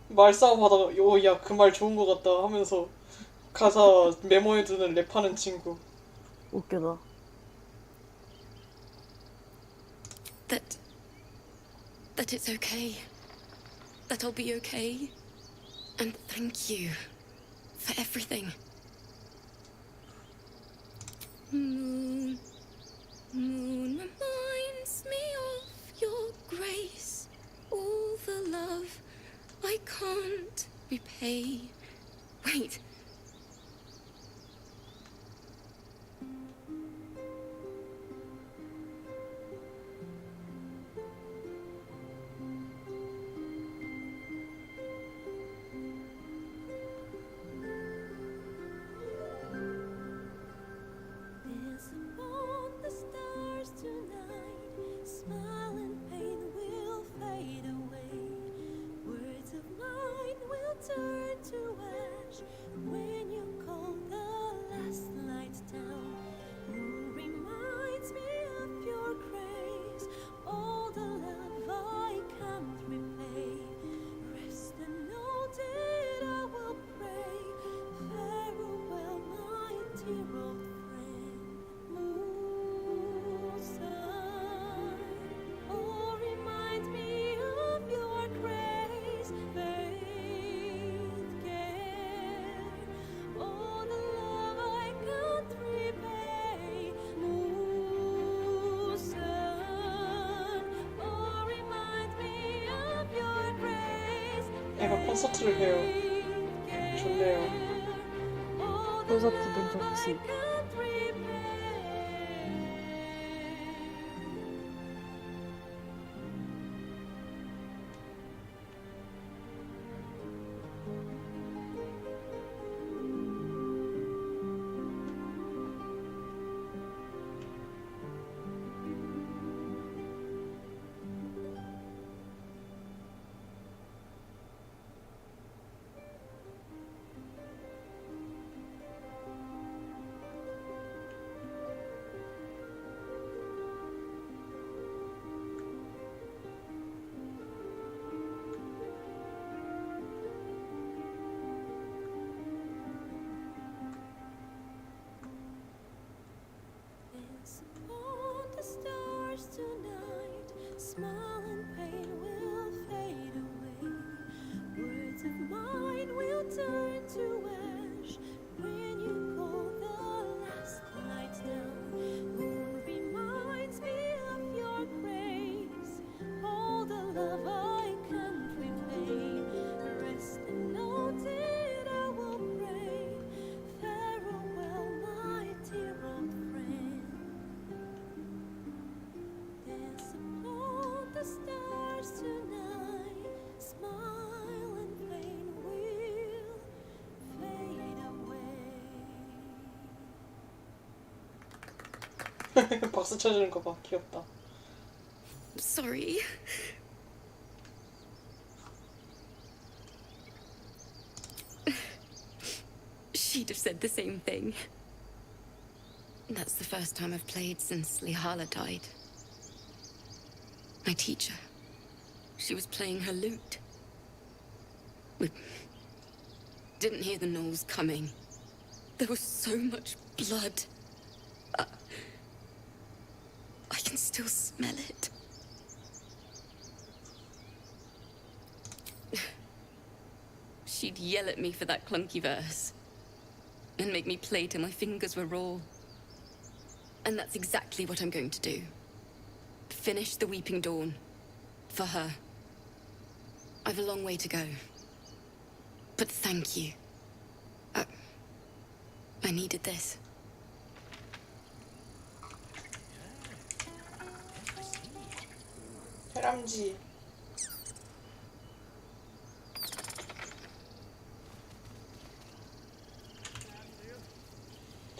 말싸움 하다가 야 그 말 좋은 거 같다 하면서 가사 메모해두는 랩하는 친구. 웃기다. That it's okay. That I'll be okay. And thank you for everything. Moon, moon reminds me of your grace. All the love I can't repay. Wait. 애가 콘서트를 해요. 좋네요. 콘서트는 좋지. Smile and pain will fade away. Words of mine will turn to ash when you call the last light down. Moon reminds me of your grace. All the love I can't repay. Rest and note it I will pray. Farewell, my dear old friend. Dance upon the stars tonight. Smile and pain will fade away. 박수 쳐주는 거 봐. 귀엽다. Sorry. She'd have said the same thing. That's the first time I've played since Lihala died. My teacher. She was playing her lute. We didn't hear the gnolls coming. There was so much blood. I can still smell it. She'd yell at me for that clunky verse and make me play till my fingers were raw. And that's exactly what I'm going to do. Finish the Weeping Dawn. For her. I've a long way to go. But thank you. I needed this. 해람쥐.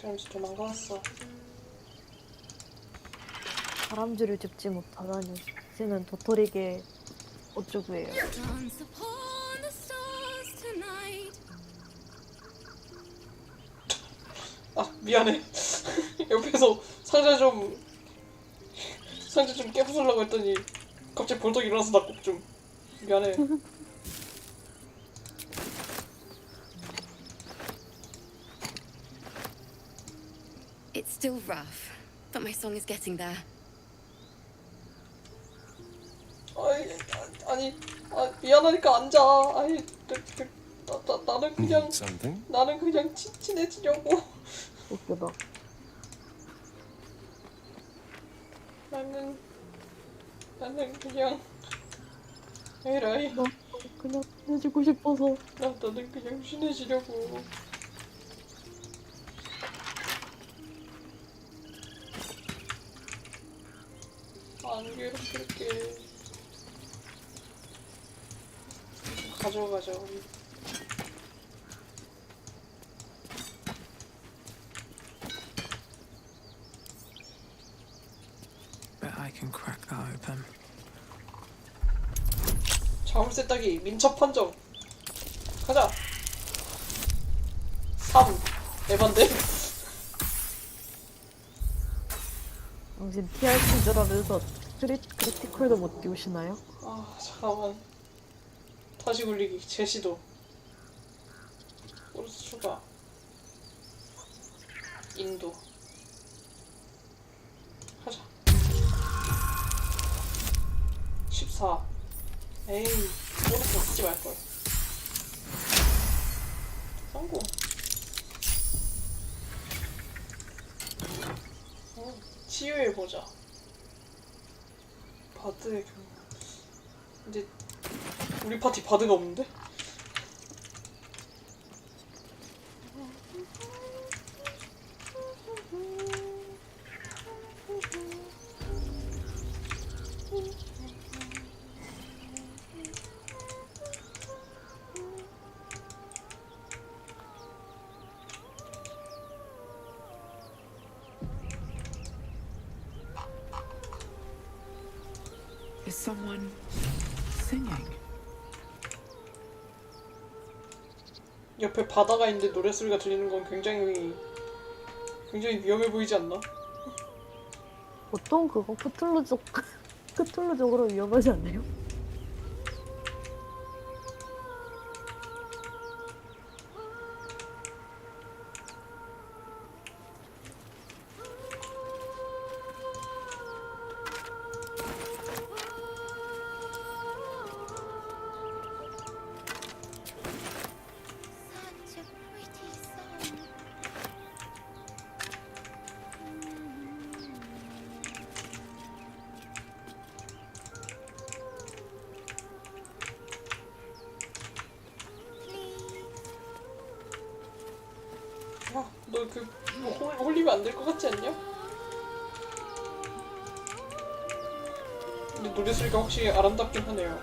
해람쥐 도망갔어. 다람쥐를 줍지 못하다니. 쟤는 도토리게 어쩌구예요. Dance upon the stars tonight. 아 미안해. 옆에서 상자 좀 깨부수려고 했더니 갑자기 벌떡 일어나서 나 꼭 좀 미안해. It's still rough, but my song is getting there. 미안하니까 앉아. 나는 그냥 Something? 나는 그냥 친해지려고. 웃기다. 나는 그냥 에라이. 나 그냥 친해지고 싶어서. 나는 그냥 친해지려고. 안 괴롭힐게. 가져가자 우리. Bet I can crack that open. 자물쇠 따기 민첩 판정. 가자. 3. 에반데. 당신 TRP인 줄 알면서 크리티컬도 못 띄우시나요? 아 잠깐만. 다시 굴리기 재시도. 오르스 추가. 인도. 하자. 14. 에이 오르스 쓰지 말걸. 성공. 치유해보자. 바드의 경우. 근데 우리 파티 바드가 없는데? Is someone singing? 옆에 바다가 있는데 노랫소리가 들리는 건 굉장히 위험해 보이지 않나? 보통 그거 크툴루적으로 위험하지 않나요? 야, 너 홀리면 안 될 것 같지 않냐? 근데 노랫소리가 확실히 아름답긴 하네요.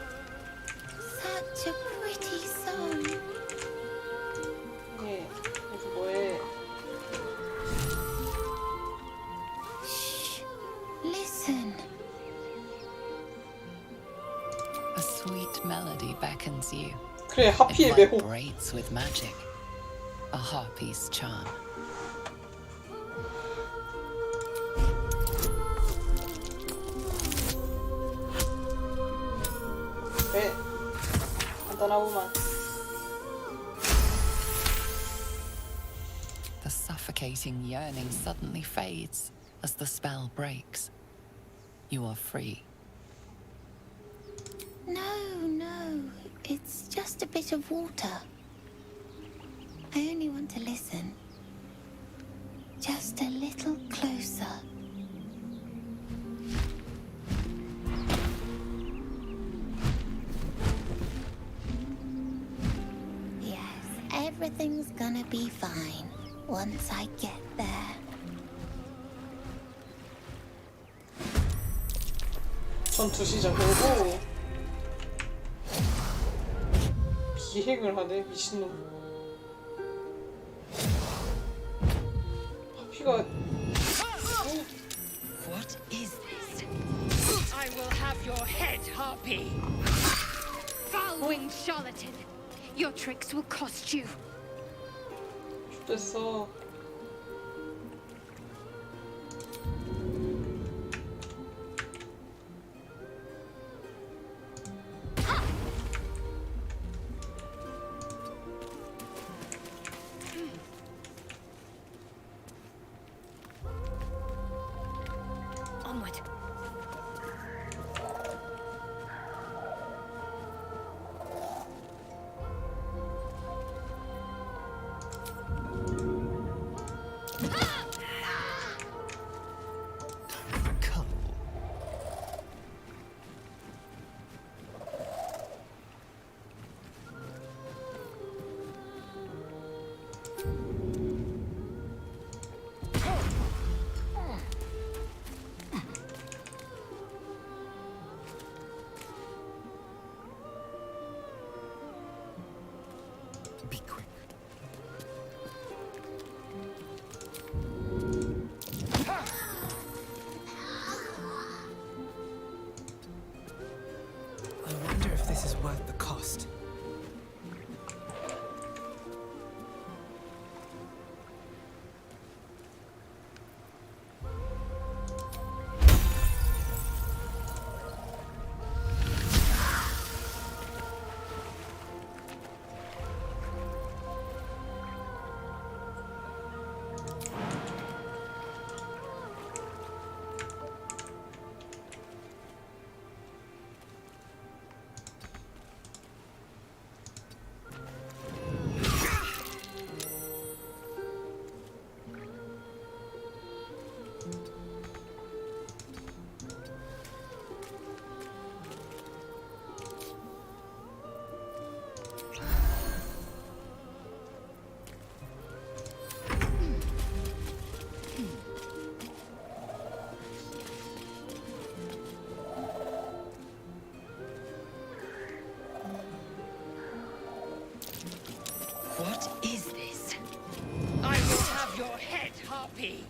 Such a pretty song. 예, 여기 뭐해? Shh. Listen. A sweet melody beckons you. 그래, 하피의 It 매혹. vibrates with magic. A harpy's charm. 배. 간단하구만. The suffocating yearning suddenly fades as the spell breaks. You are free. No. It's just a bit of water. I only want to listen. Just a little closer. Yes, everything's gonna be fine once I get there. 전투 시작이고 기행을 하네 미친놈. 파피가 What is this? I will have your head, Harpy. Foul-winged charlatan. Your tricks will cost you. 됐어. Onward. Be quick. I wonder if this is worth the cost. What is this? I will have your head, Harpy.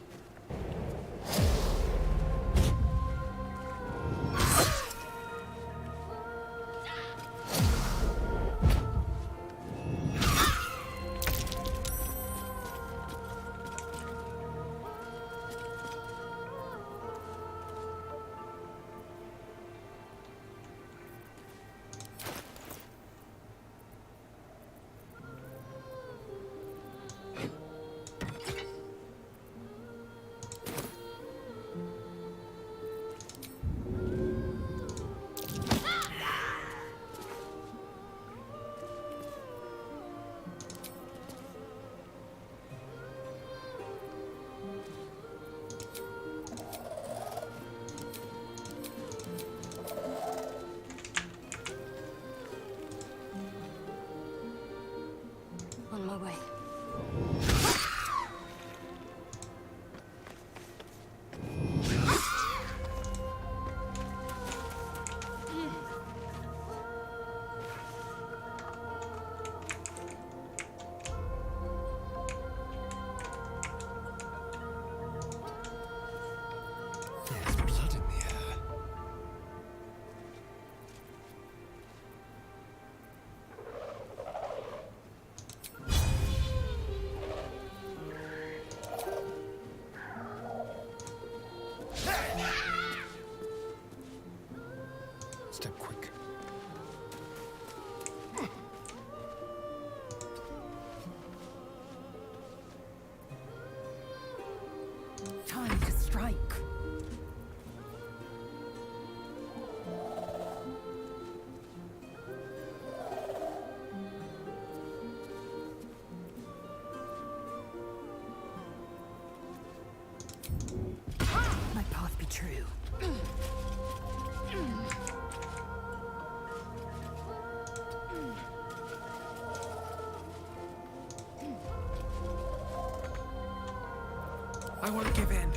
On my way. There's blood in the air. Step quick. I won't give in.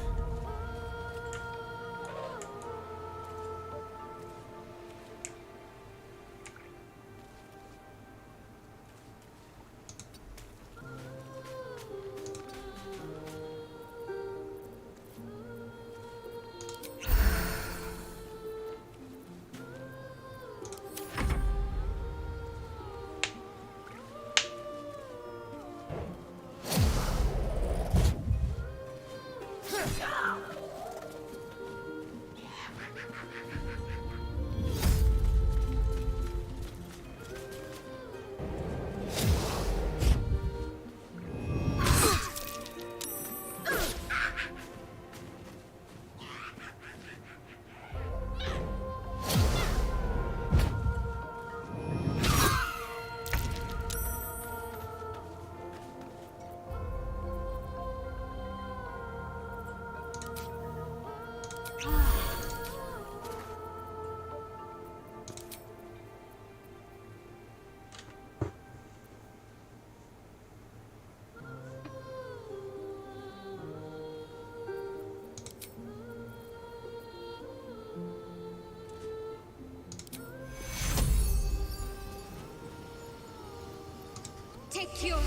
Take your...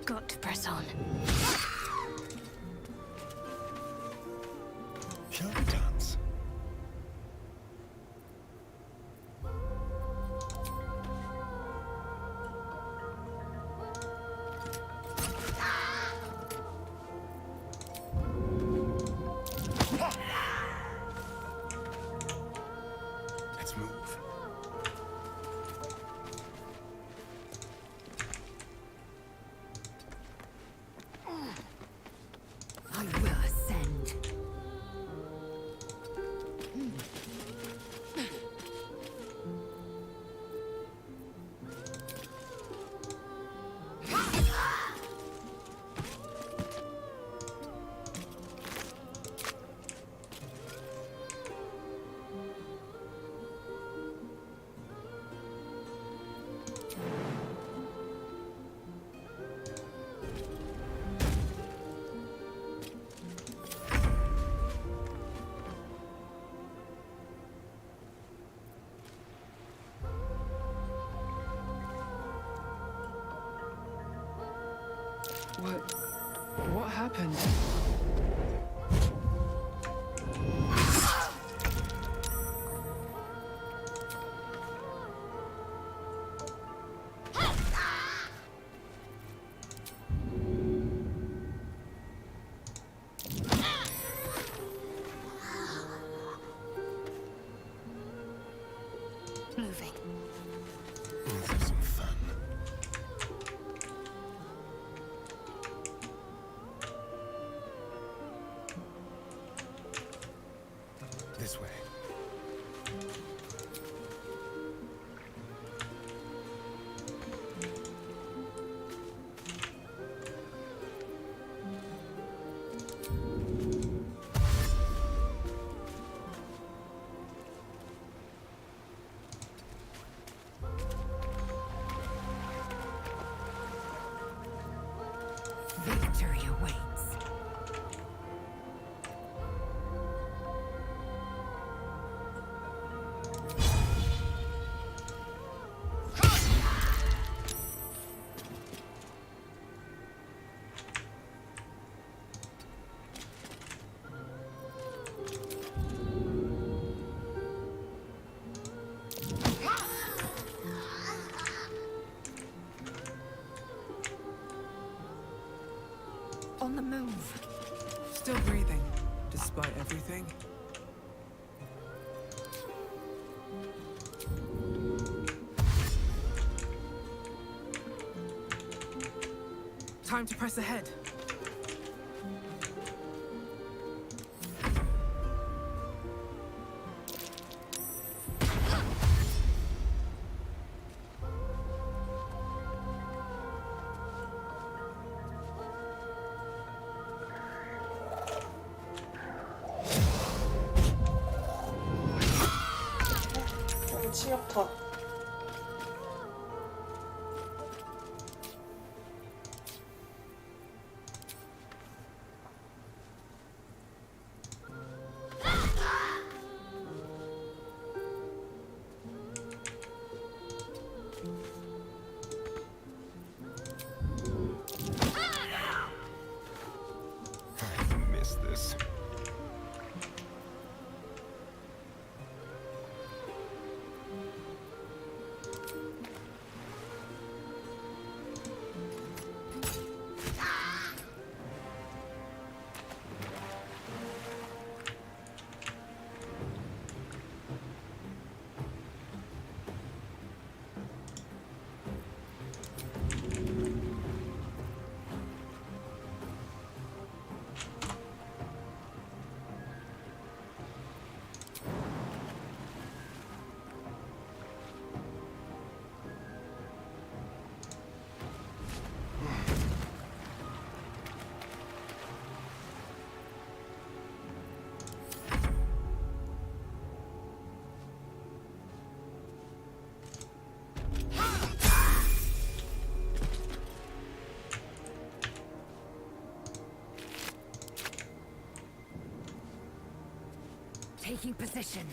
Got to press on. Shall we dance? Let's move. I will ascend. What happened? Moving. Let's have some fun. This way. Victory awaits. On the move. Still breathing, despite everything. Time to press ahead. 치명타. I miss this. Taking position.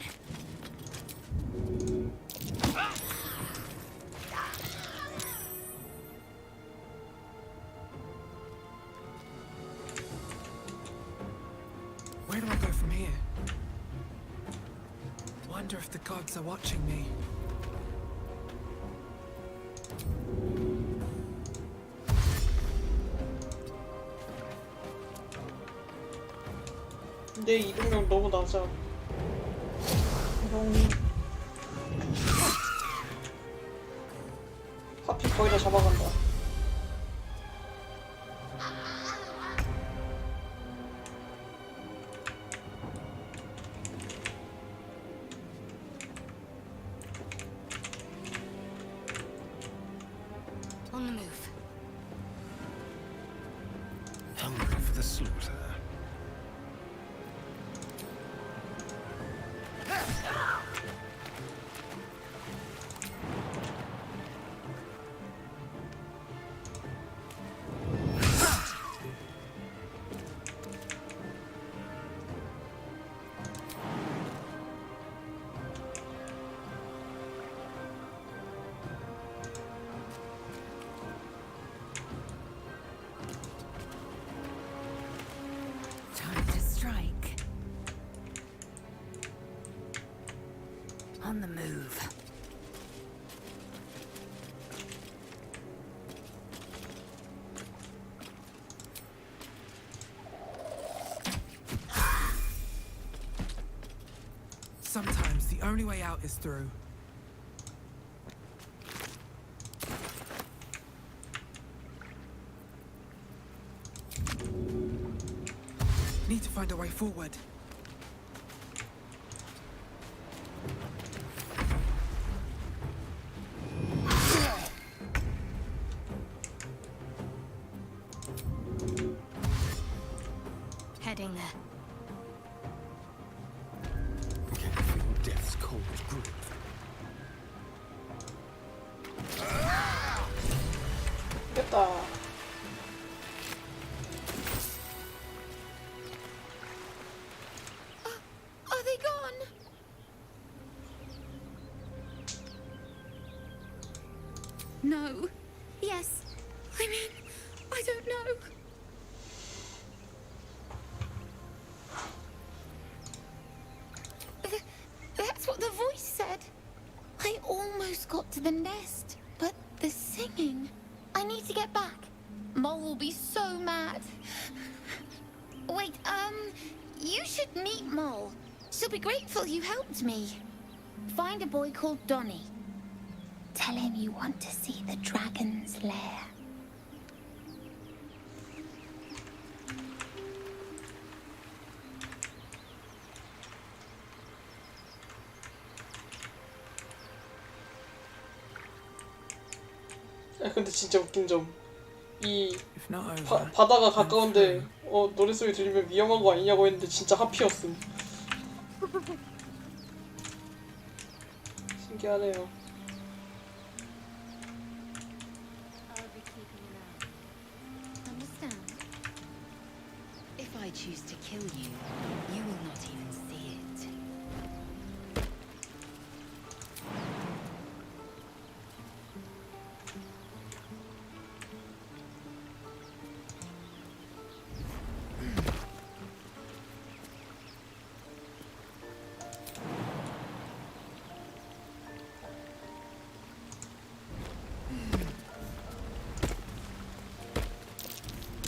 Where do I go from here? Wonder if the gods are watching me. 내 이동력 너무 낮아. 하필 거의 다 잡아간다. On the move. Hungry for the slaughter. Time to strike. On the move. Sometimes the only way out is through. Need to find a way forward. Heading there. Can you feel death's cold grip? 됐다. Are they gone? No. Yes. I mean, I don't know. That's what the voice said. I almost got to the nest, but the singing. I need to get back. Mole will be so mad. Wait, you should meet Mole. She'll be grateful you helped me. Find a boy called Donny. Tell him you want to see the dragon's lair. 야, 근데 진짜 웃긴 점. 이 If not over, 바다가 가까운데 노랫소리 들리면 위험한 거 아니냐고 했는데 진짜 하피였음. 신기하네요. I'll be keeping an eye. Understand? If I choose to kill you, you will not even see it.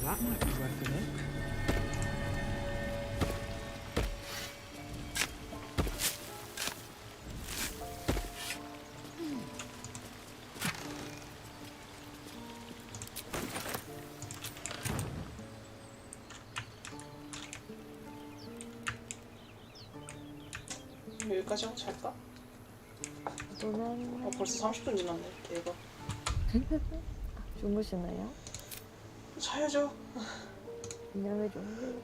That might be worth a look. 여기까지 하고 잘까? 저는 벌써 30분 지났네. 대박. 주무시나요? 자야죠. 안녕히 주무세요.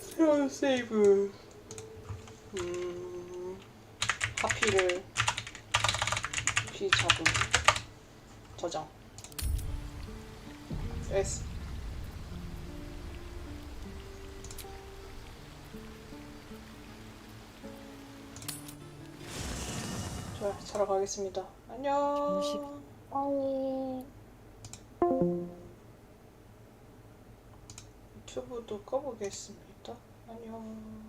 새로운 세이브. 하피를 피 잡음 저장 S. 좋아요. 자러 가겠습니다. 안녕. 뻥이. 유튜브도 꺼보겠습니다. 안녕.